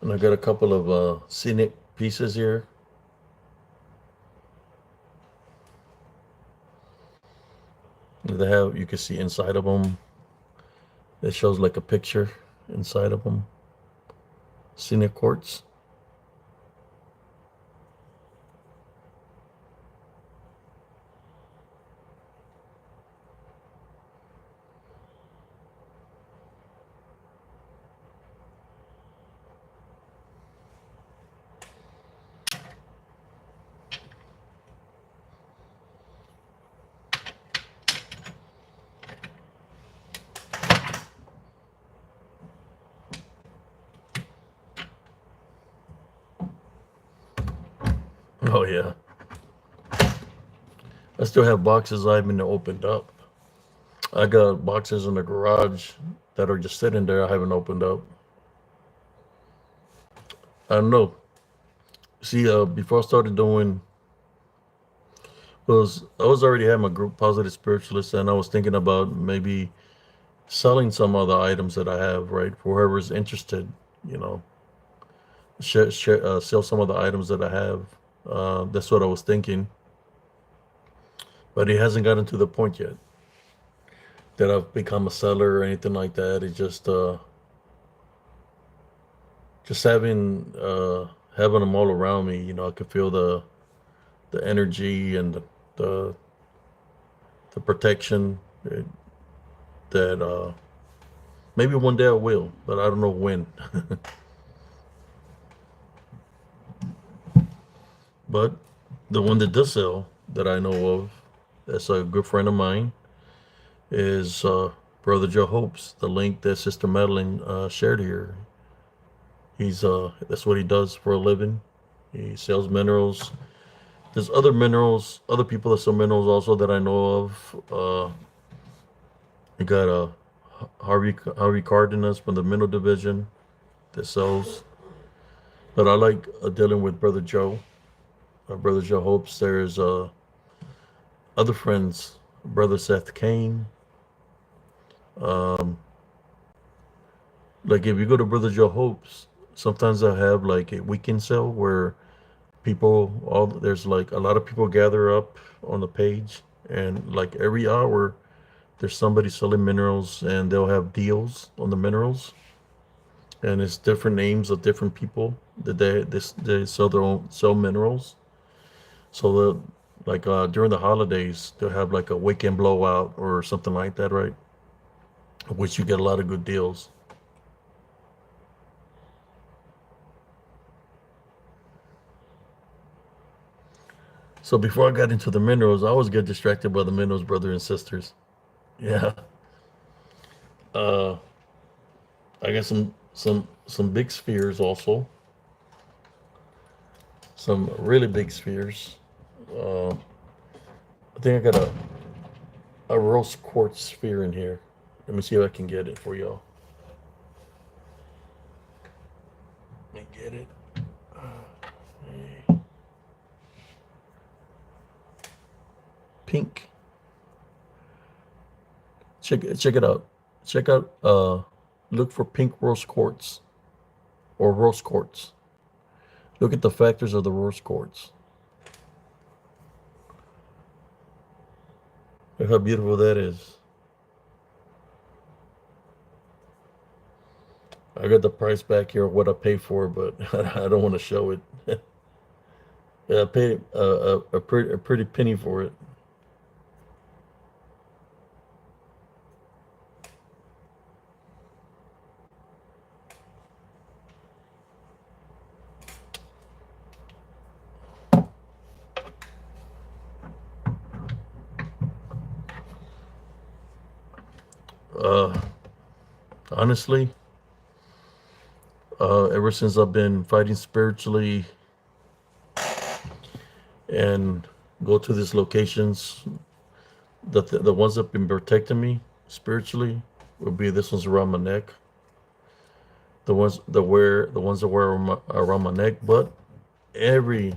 And I got a couple of scenic pieces here. They have, you can see inside of them. It shows like a picture inside of them. Scenic quartz. Oh yeah. I still have boxes I haven't opened up. I got boxes in the garage that are just sitting there I haven't opened up. I don't know. See, before I started doing was I was already had my group Positive Spiritualists, and I was thinking about maybe selling some of the items that I have, right, for whoever's interested. You know, sell some of the items that I have. That's what I was thinking, but it hasn't gotten to the point yet that I've become a seller or anything like that. It's just having them all around me. I could feel the energy and the, the protection that maybe one day I will, but I don't know when. But the one that does sell that I know of, that's a good friend of mine, is Brother Joe Hopes. The link that Sister Madeline shared here. He's that's what he does for a living. He sells minerals. There's other minerals, other people that sell minerals also that I know of. You got Harvey Cardenas from the mineral division that sells. But I like dealing with Brother Joe. Brother Joe Hopes. There's other friends, Brother Seth Kane. Um, like if you go to Brother Joe Hopes, sometimes I have like a weekend sale where there's like a lot of people gather up on the page, and like every hour there's somebody selling minerals, and they'll have deals on the minerals, and it's different names of different people that they sell their own sell minerals. So like during the holidays they'll have like a weekend blowout or something like that, right? Which you get a lot of good deals. So before I got into the minerals, I always get distracted by the minerals, brother and sisters. Yeah. Uh, I got some big spheres also. Some really big spheres. Uh, I think I got a rose quartz sphere in here. Let me see if I can get it for y'all. get it. Pink. Check it out. Check out. Look for pink rose quartz or rose quartz. Look at the factors of the rose quartz. Look how beautiful that is. I got the price back here of what I paid for, but I don't want to show it. Yeah, I paid a pretty penny for it. Uh, Honestly, ever since I've been fighting spiritually and go to these locations, the ones that have been protecting me spiritually would be this one's around my neck. The ones that wear around my neck, but every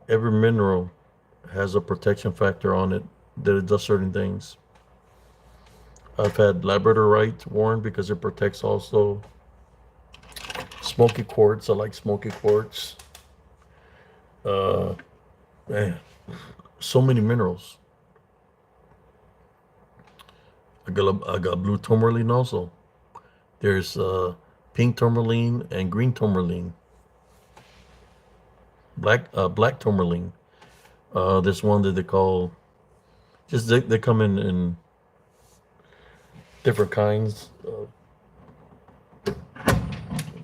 every mineral has a protection factor on it that it does certain things. I've had labradorite worn because it protects also. Smoky quartz, I like smoky quartz. Uh, Man, so many minerals. I got blue tourmaline also. There's pink tourmaline and green tourmaline. Black tourmaline. There's one that they call just they come in different kinds. Let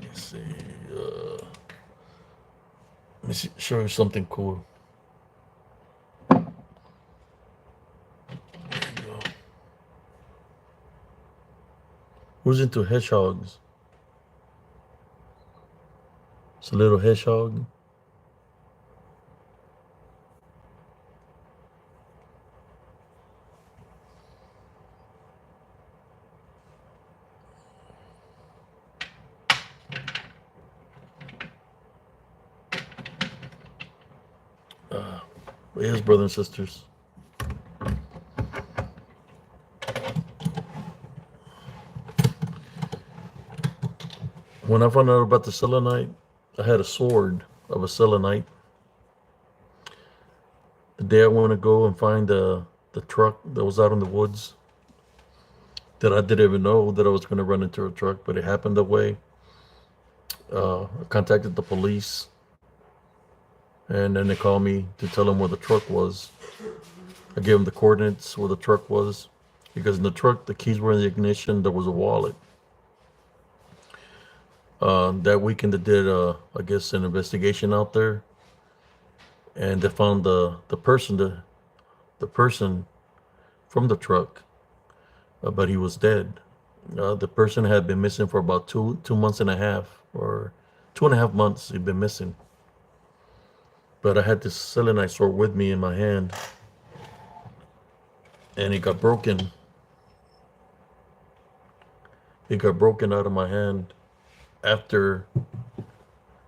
me see. Let me show you something cool. There you go. Who's into hedgehogs? It's a little hedgehog. Yes, brothers and sisters. When I found out about the selenite, I had a sword of a selenite. The day I want to go and find the truck that was out in the woods, that I didn't even know that I was going to run into a truck, but it happened that way. I contacted the police, and then they called me to tell them where the truck was. I gave them the coordinates where the truck was, because in the truck the keys were in the ignition. There was a wallet. That weekend they did, I guess, an investigation out there, and they found the person from the truck, but he was dead. The person had been missing for about two months and a half, or 2.5 months. He'd been missing. But I had this selenite sword with me in my hand, and it got broken. It got broken out of my hand after.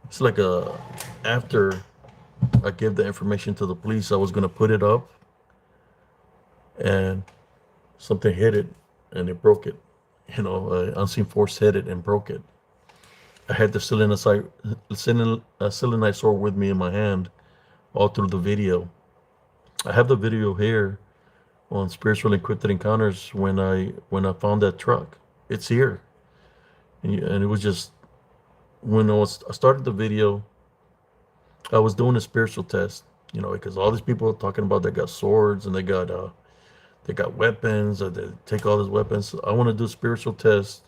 It's like after I gave the information to the police, I was gonna put it up, and something hit it, and it broke it. Unseen force hit it and broke it. I had the selenite sword with me in my hand all through the video. I have the video here on Spiritual Encrypted Encounters when I found that truck. It's here, and it was just when I started the video, I was doing a spiritual test. Because all these people are talking about they got swords and they got weapons, or they take all these weapons. I want to do a spiritual test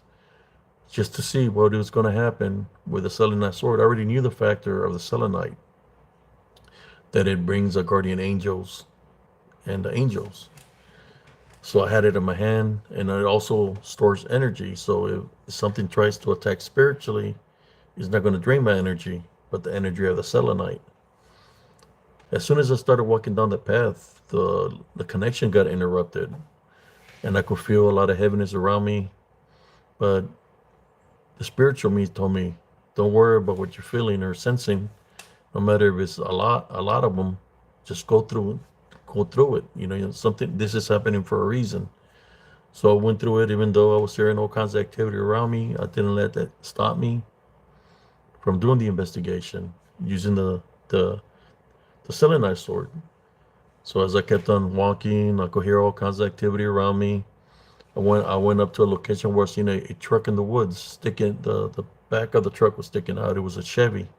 just to see what was going to happen with the selenite sword. I already knew the factor of the selenite, that it brings a guardian angels and the angels. So I had it in my hand, and it also stores energy. So if something tries to attack spiritually, it's not going to drain my energy, but the energy of the selenite. As soon as I started walking down the path, the connection got interrupted, and I could feel a lot of heaviness around me. But the spiritual me told me, Don't worry about what you're feeling or sensing. No matter if it's a lot of them, just go through it. Something, this is happening for a reason. So I went through it, even though I was hearing all kinds of activity around me. I didn't let that stop me from doing the investigation using the selenite sword. So as I kept on walking, I could hear all kinds of activity around me. I went up to a location where I seen a truck in the woods sticking. The back of the truck was sticking out. It was a Chevy.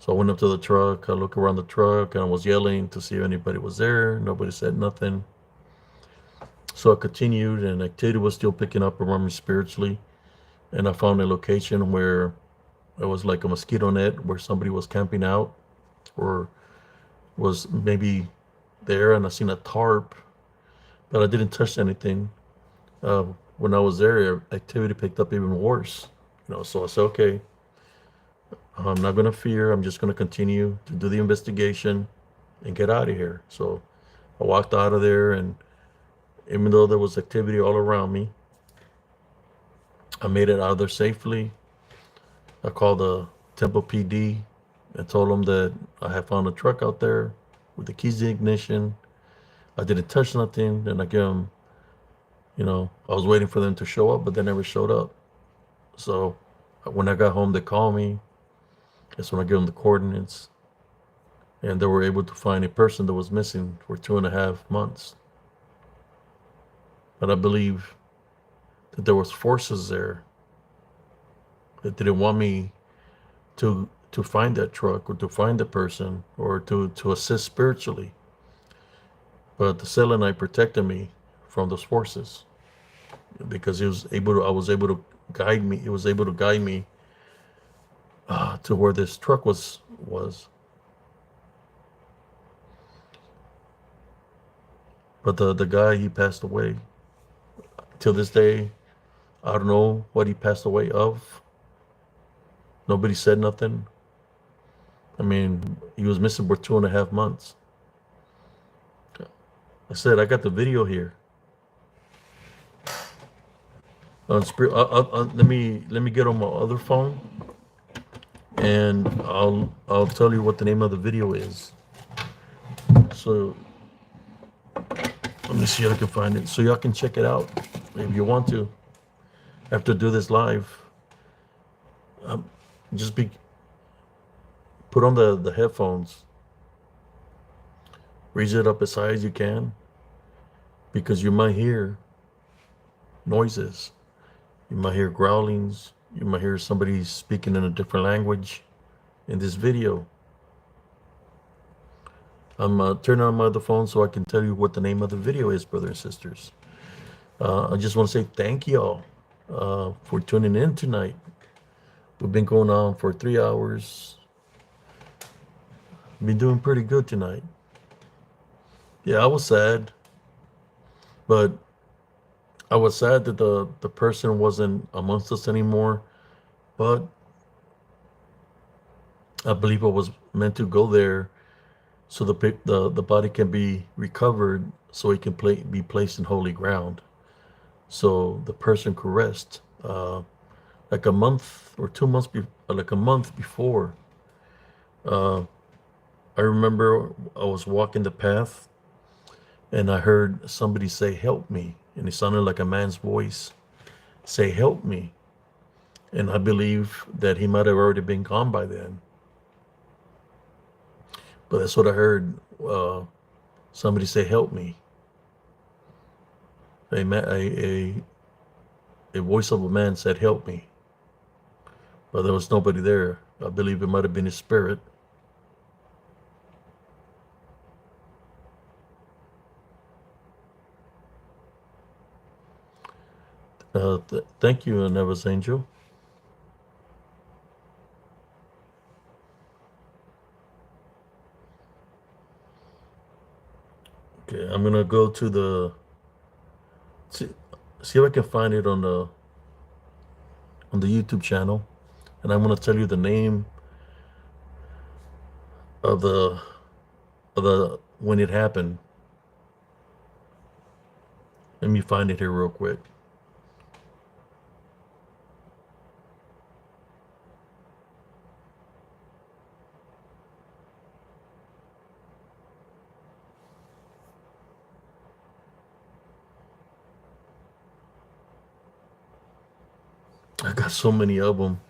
So I went up to the truck. I looked around the truck and I was yelling to see if anybody was there. Nobody said nothing. So I continued, and activity was still picking up around me spiritually. And I found a location where it was like a mosquito net where somebody was camping out or was maybe there, and I seen a tarp, but I didn't touch anything. Uh, when I was there, activity picked up even worse. So I said, okay, I'm not gonna fear. I'm just gonna continue to do the investigation and get out of here. So I walked out of there, and even though there was activity all around me, I made it out of there safely. I called the Temple PD and told them that I had found a truck out there with the keys to the ignition. I didn't touch nothing, and I gave them, I was waiting for them to show up, but they never showed up. So when I got home, they called me. That's when I gave them the coordinates, and they were able to find a person that was missing for 2.5 months. But I believe that there was forces there that didn't want me to find that truck or to find the person or to assist spiritually. But the selenite protected me from those forces because I was able to guide me. It was able to guide me to where this truck was. But the guy, he passed away. Till this day, I don't know what he passed away of. Nobody said nothing. I mean, he was missing for 2.5 months. I said, I got the video here. Let me get on my other phone, and I'll tell you what the name of the video is. So let me see if I can find it, so y'all can check it out if you want to. After do this live, just put on the headphones, raise it up as high as you can, because you might hear noises. You might hear growlings. You might hear somebody speaking in a different language in this video. I'm turning on my other phone so I can tell you what the name of the video is, brothers and sisters. I just want to say thank y'all for tuning in tonight. We've been going on for 3 hours. Been doing pretty good tonight. Yeah, I was sad, but I was sad that the person wasn't amongst us anymore. But I believe I was meant to go there so the body can be recovered, so it can be placed in holy ground, so the person could rest. Like a month or 2 months, like a month before, uh, I remember I was walking the path, and I heard somebody say, "Help me," and it sounded like a man's voice say, "Help me." And I believe that he might have already been gone by then. But that's what I heard. Somebody say, "Help me." A voice of a man said, "Help me." But there was nobody there. I believe it might have been his spirit. Thank you, Nevis Angel. Okay, I'm gonna go to see if I can find it on the YouTube channel, and I'm gonna tell you the name of the when it happened. Let me find it here real quick. I got so many of them.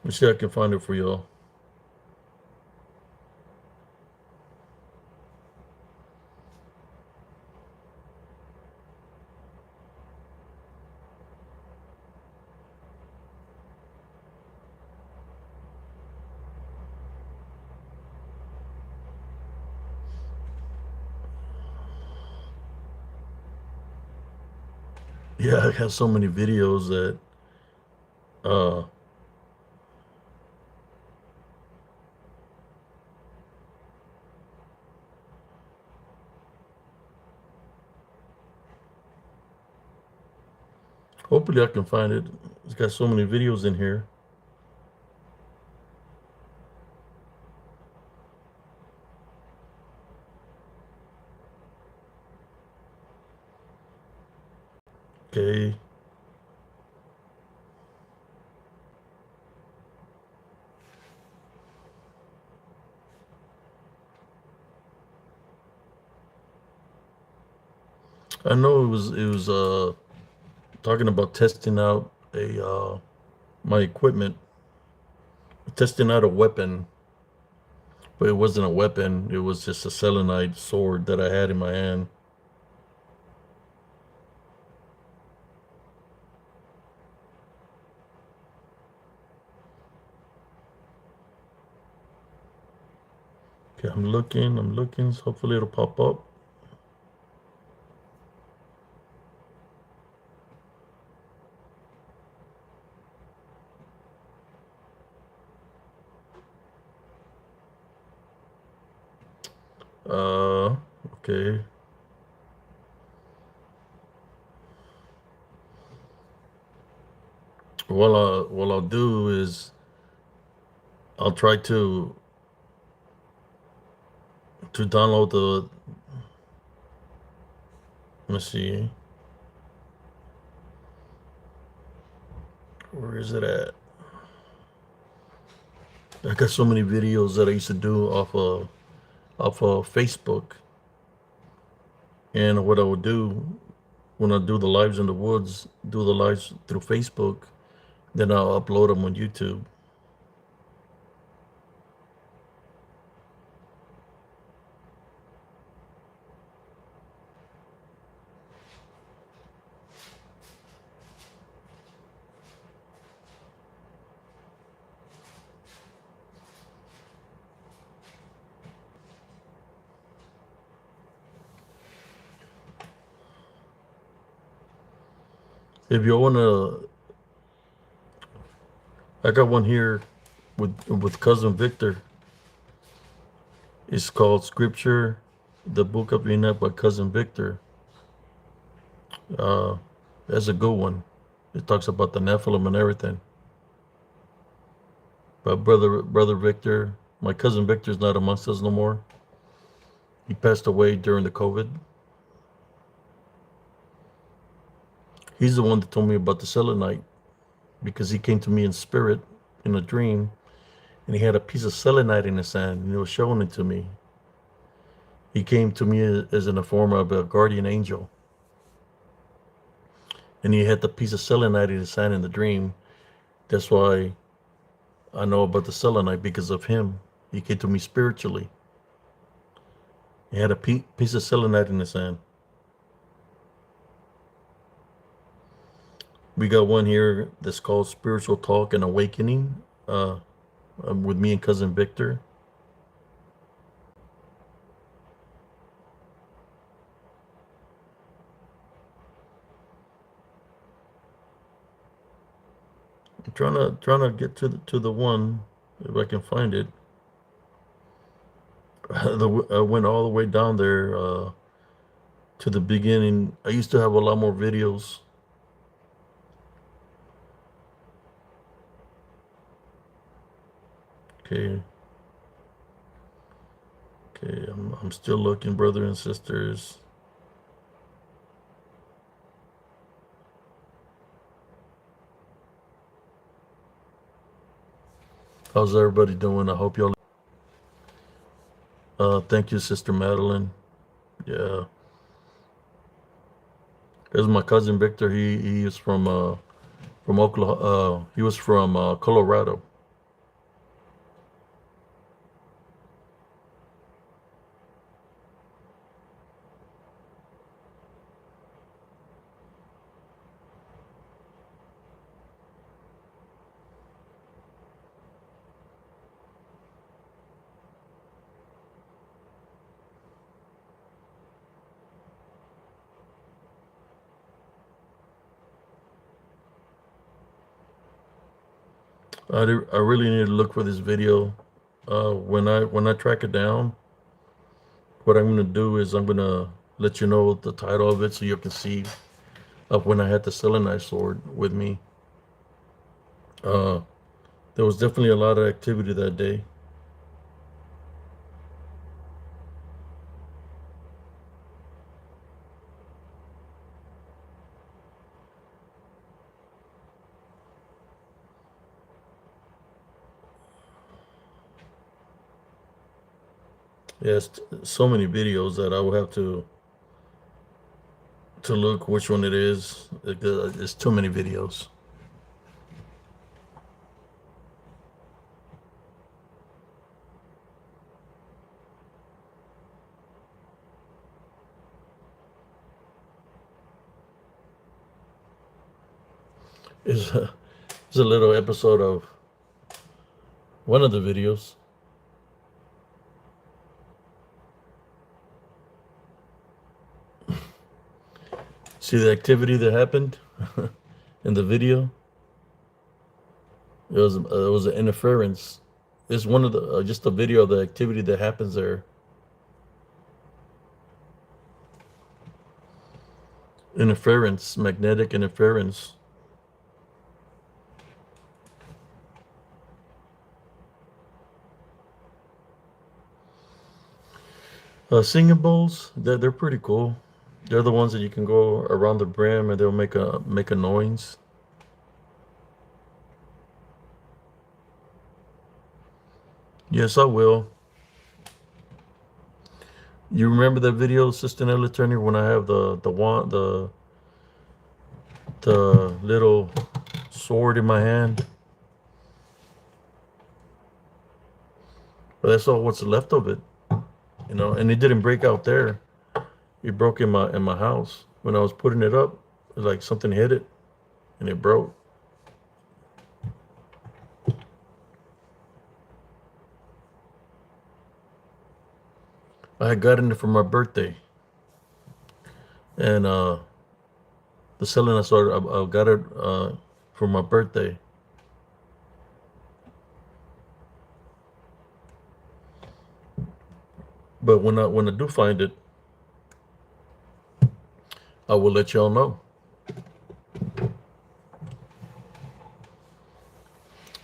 Let's see if I can find it for y'all. Yeah, I have so many videos that uh hopefully I can find it. It's got so many videos in here. Okay. I know it was talking about testing out a my equipment, testing out a weapon, but it wasn't a weapon. It was just a selenite sword that I had in my hand. Okay, I'm looking. So hopefully it'll pop up. Okay. What I'll do is I'll try to download the. Let me see. Where is it at? I got so many videos that I used to do off of Facebook, and what I would do when I do the lives in the woods, do the lives through Facebook, then I'll upload them on YouTube. If you wanna, I got one here with cousin Victor. It's called Scripture, the Book of Enoch by cousin Victor. Uh, that's a good one. It talks about the Nephilim and everything. But brother Victor, my cousin Victor's not amongst us no more. He passed away during the COVID. He's the one that told me about the selenite because he came to me in spirit in a dream, and he had a piece of selenite in his hand, and he was showing it to me. He came to me as in the form of a guardian angel, and he had the piece of selenite in his hand in the dream. That's why I know about the selenite, because of him. He came to me spiritually. He had a piece of selenite in his hand. We got one here that's called Spiritual Talk and Awakening, with me and cousin Victor. I'm trying to get to the one, if I can find it. I went all the way down there to the beginning. I used to have a lot more videos. Okay. Okay, I'm still looking, brother and sisters. How's everybody doing? I hope y'all. Thank you, Sister Madeline. Yeah. There's my cousin Victor. He is from from Oklahoma. He was from Colorado. I really need to look for this video. When I track it down, what I'm gonna do is I'm gonna let you know the title of it so you can see of when I had the selenite sword with me. Uh, there was definitely a lot of activity that day. Yes, so many videos that I will have to look which one it is. It's too many videos. It's it's a little episode of one of the videos. See the activity that happened in the video? It was an interference. It's one of the just a video of the activity that happens there. Interference, magnetic interference. Singing bowls, they're pretty cool. They're the ones that you can go around the brim and they'll make a noise. Yes, I will. You remember that video, Assistant Elder Attorney, when I have the little sword in my hand? But that's all what's left of it, and it didn't break out there. It broke in my house. When I was putting it up, it was like something hit it and it broke. I had gotten it for my birthday. And the selenite sword, I got it for my birthday. But when I do find it, I will let y'all know.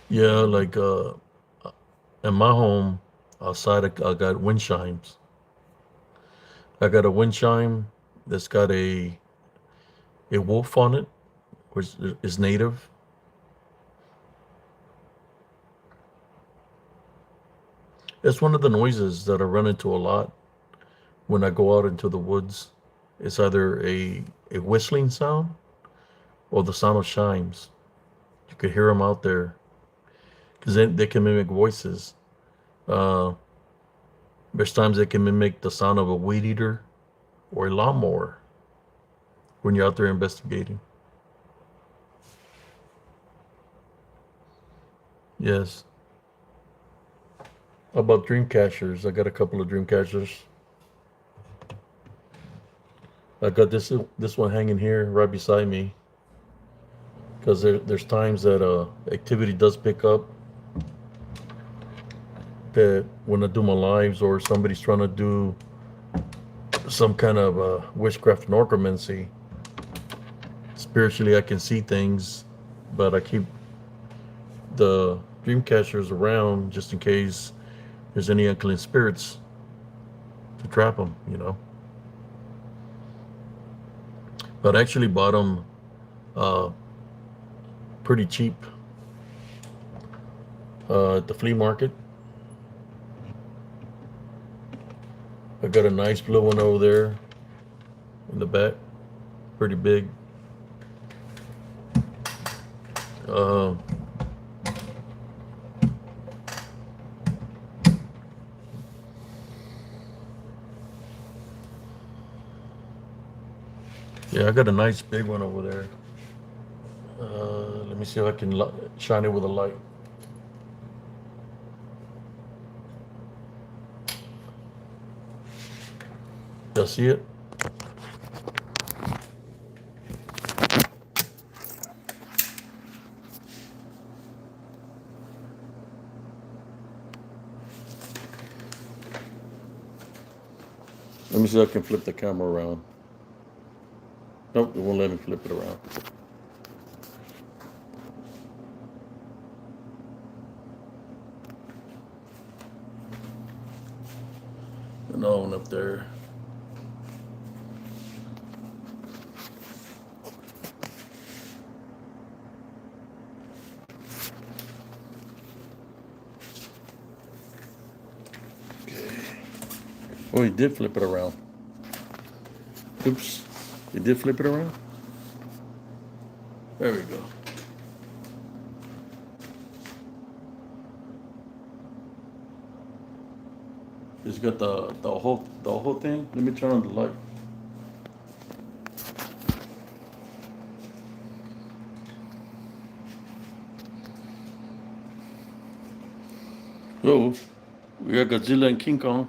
Yeah, like in my home outside, I got wind chimes. I got a wind chime that's got a wolf on it, which is native. It's one of the noises that I run into a lot when I go out into the woods. It's either a whistling sound or the sound of chimes. You could hear them out there because they can mimic voices. Uh, there's times they can mimic the sound of a weed eater or a lawnmower when you're out there investigating. Yes. How about dream catchers? I got a couple of dream catchers. I got this one hanging here right beside me because there's times that activity does pick up, that when I do my lives or somebody's trying to do some kind of witchcraft necromancy, spiritually I can see things, but I keep the dream catchers around just in case there's any unclean spirits to trap them. But I actually bought them pretty cheap at the flea market. I got a nice blue one over there in the back, pretty big. Uh, yeah, I got a nice big one over there. Let me see if I can shine it with a light. Y'all see it? Let me see if I can flip the camera around. Nope, it won't let me flip it around. Another one up there. Oh, he did flip it around. Oops. He did flip it around? There we go. It's got the whole thing. Let me turn on the light. So we got Godzilla and King Kong.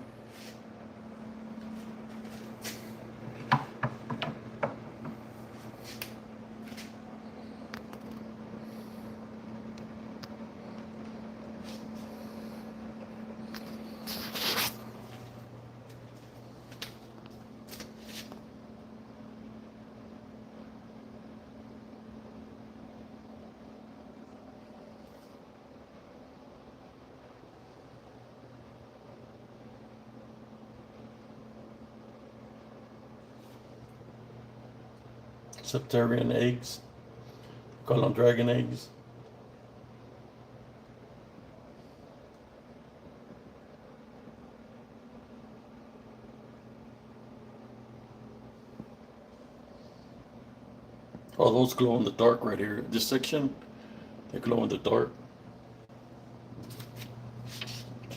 Septarian eggs. Call them dragon eggs. Oh, those glow in the dark right here. This section, they glow in the dark.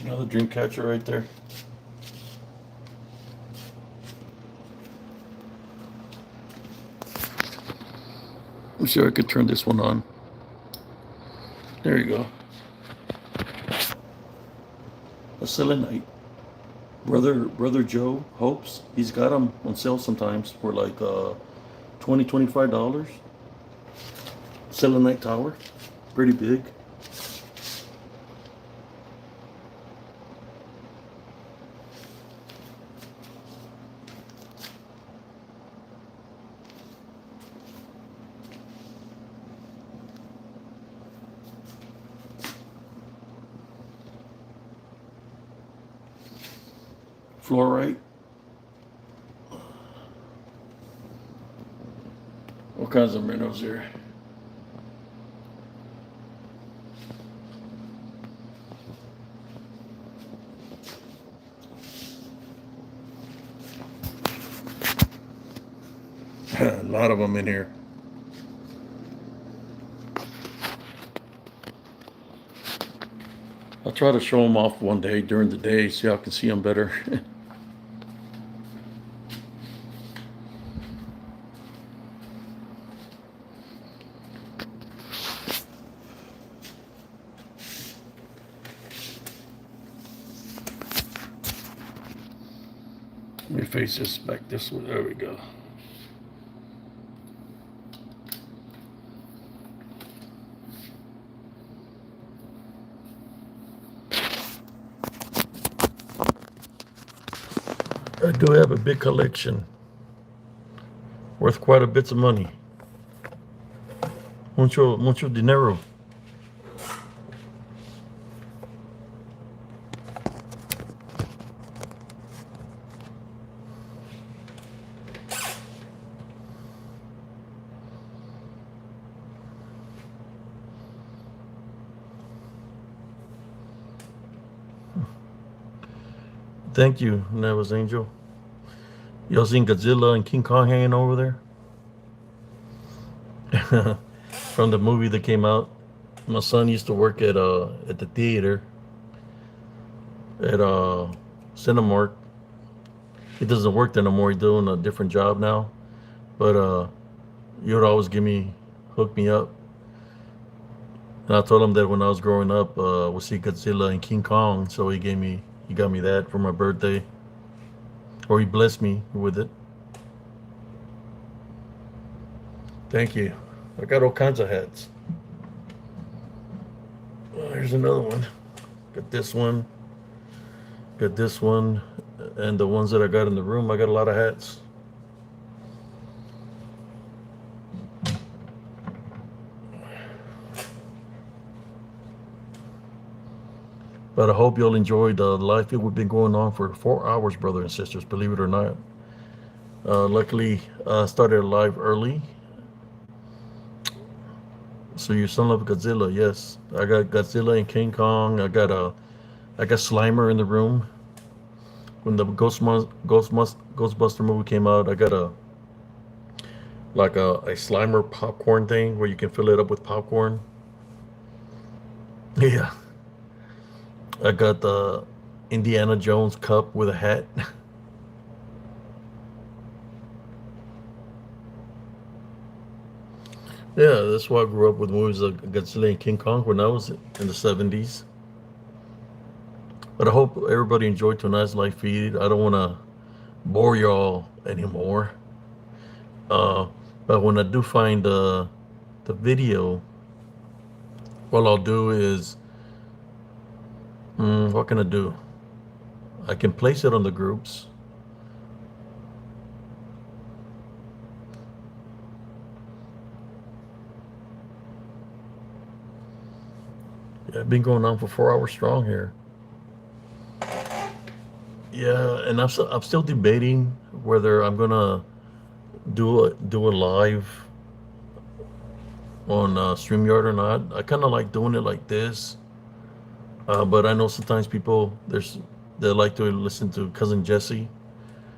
Another dream catcher right there. I'm sure I could turn this one on. There you go. A selenite. Brother Joe hopes he's got them on sale sometimes for like $20-$25. Selenite tower, pretty big. Fluorite. All kinds of minnows here. A lot of them in here. I'll try to show them off one day during the day, so y'all can see them better. Let me face this back this way. There we go. I do have a big collection, worth quite a bit of money. Mucho dinero. Thank you, and that was Angel. Y'all seen Godzilla and King Kong hanging over there? from the movie that came out. My son used to work at the theater at Cinemark. He doesn't work there no more. He's doing a different job now. But he would always hook me up. And I told him that when I was growing up, we'll see Godzilla and King Kong. So he got me that for my birthday, or he blessed me with it. Thank you. I got all kinds of hats. Here's another one. Got this one. Got this one, and the ones that I got in the room. I got a lot of hats. But I hope you'll enjoy the live feed. We've been going on for 4 hours, brothers and sisters, believe it or not. Luckily, started live early. So your son loves Godzilla, yes. I got Godzilla and King Kong. I got Slimer in the room. When the Ghostbuster movie came out, I got a Slimer popcorn thing where you can fill it up with popcorn. Yeah. I got the Indiana Jones cup with a hat. Yeah, that's why I grew up with movies like Godzilla and King Kong when I was in the 70s. But I hope everybody enjoyed tonight's live feed. I don't want to bore y'all anymore. But when I do find the video, what I'll do is, what can I do? I can place it on the groups. Yeah, I've been going on for 4 hours strong here. Yeah, and I'm still debating whether I'm gonna do a live on StreamYard or not. I kind of like doing it like this, but I know sometimes people they like to listen to Cousin Jesse,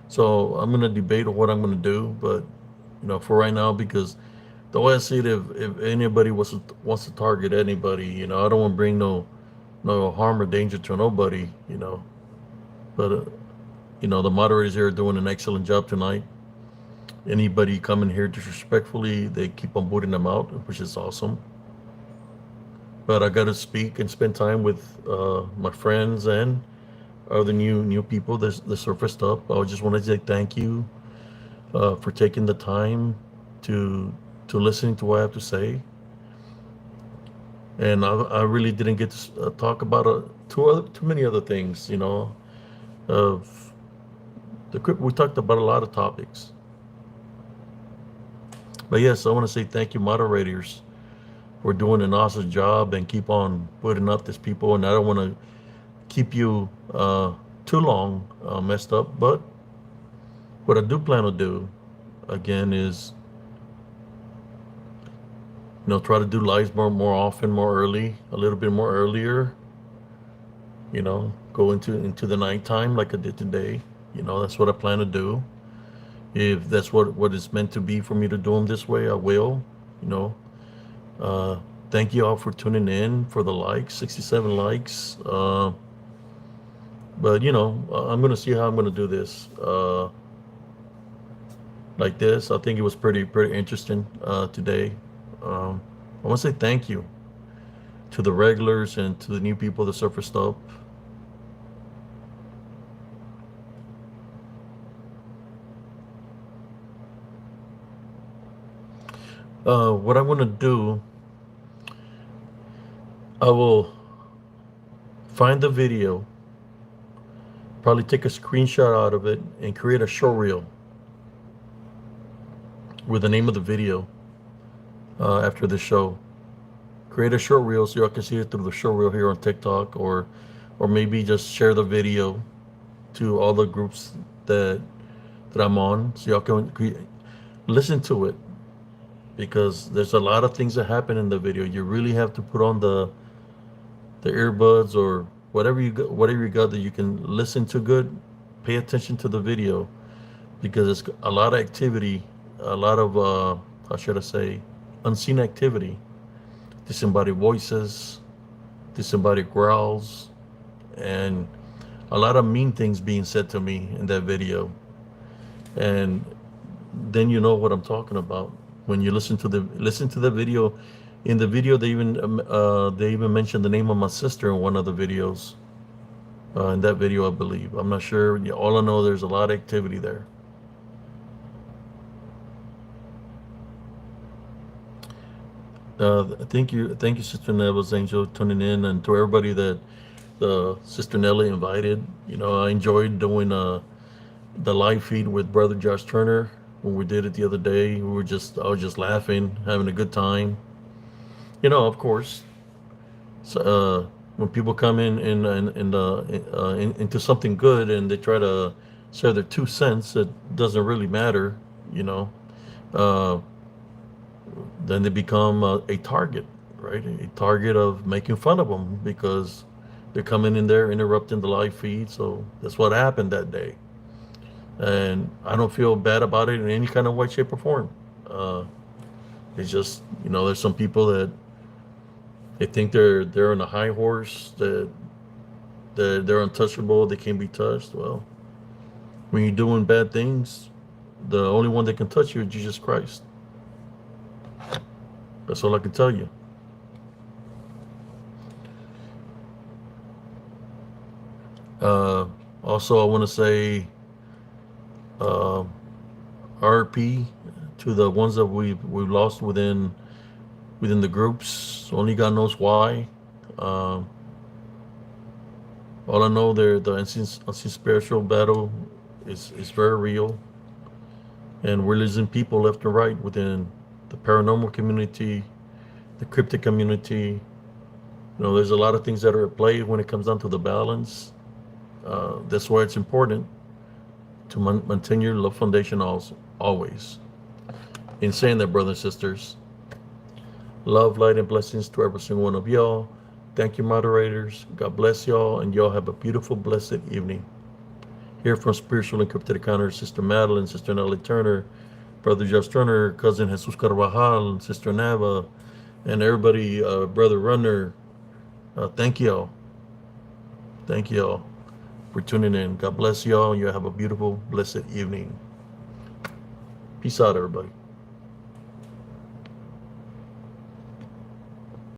so I'm gonna debate on what I'm gonna do. But for right now, because the way I see it, if anybody wants to target anybody, I don't want to bring no harm or danger to nobody, But the moderators here are doing an excellent job tonight. Anybody coming here disrespectfully, they keep on booting them out, which is awesome. But I got to speak and spend time with my friends and other new people that surfaced up. I just want to say thank you for taking the time to listen to what I have to say. And I really didn't get to talk about too many other things, of we talked about a lot of topics. But yes, I want to say thank you, moderators, for doing an awesome job and keep on putting up these people. And I don't want to keep you too long messed up. But what I do plan to do, again, is try to do lives more often, more early, a little bit more earlier. Go into the nighttime like I did today. That's what I plan to do. If that's what it's meant to be for me to do them this way, I will. Thank you all for tuning in, for the likes, 67 likes. But I'm gonna see how I'm gonna do this. Like this, I think it was pretty interesting today. I want to say thank you to the regulars and to the new people that surfaced up. What I'm going to do, I will find the video, probably take a screenshot out of it and create a short reel with the name of the video after the show. Create a short reel so y'all can see it through the short reel here on TikTok, or maybe just share the video to all the groups that I'm on, so y'all can listen to it, because there's a lot of things that happen in the video. You really have to put on the earbuds or whatever you got that you can listen to good. Pay attention to the video, because it's a lot of activity, a lot of how should I say, unseen activity, disembodied voices, disembodied growls, and a lot of mean things being said to me in that video. And then you know what I'm talking about when you listen to the video. In the video, they even mentioned the name of my sister in one of the videos. In that video, I believe. I'm not sure. Yeah, all I know, there's a lot of activity there. Thank you, Sister Neva's Angel, tuning in, and to everybody that Sister Nelly invited. You know, I enjoyed doing the live feed with Brother Josh Turner when we did it the other day. I was just laughing, having a good time. You know, of course, so, when people come into something good and they try to share their 2 cents, it doesn't really matter. You know, uh, then they become a target, right? A target of making fun of them because they're coming in there interrupting the live feed. So that's what happened that day, and I don't feel bad about it in any kind of way, shape, or form. Uh, it's just, you know, there's some people that they think they're on a high horse, that they're untouchable, they can't be touched. Well, when you're doing bad things, the only one that can touch you is Jesus Christ. That's all I can tell you. Uh, Also, I want to say uh, RP to the ones that we've lost within the groups. Only God knows why. Um, all I know, the unseen spiritual battle is very real, and we're losing people left and right within the paranormal community, the cryptic community. You know, there's a lot of things that are at play when it comes down to the balance. That's why it's important to maintain your love foundation also, always. In saying that, brothers and sisters, love, light, and blessings to every single one of y'all. Thank you, moderators. God bless y'all, and y'all have a beautiful, blessed evening. Here from Spiritual Encrypted Encounters, Sister Madeline, Sister Nellie Turner, Brother Josh Turner, Cousin Jesus Carvajal, Sister Nava, and everybody, Brother Runner. Thank y'all. Thank y'all for tuning in. God bless y'all, and you have a beautiful, blessed evening. Peace out, everybody.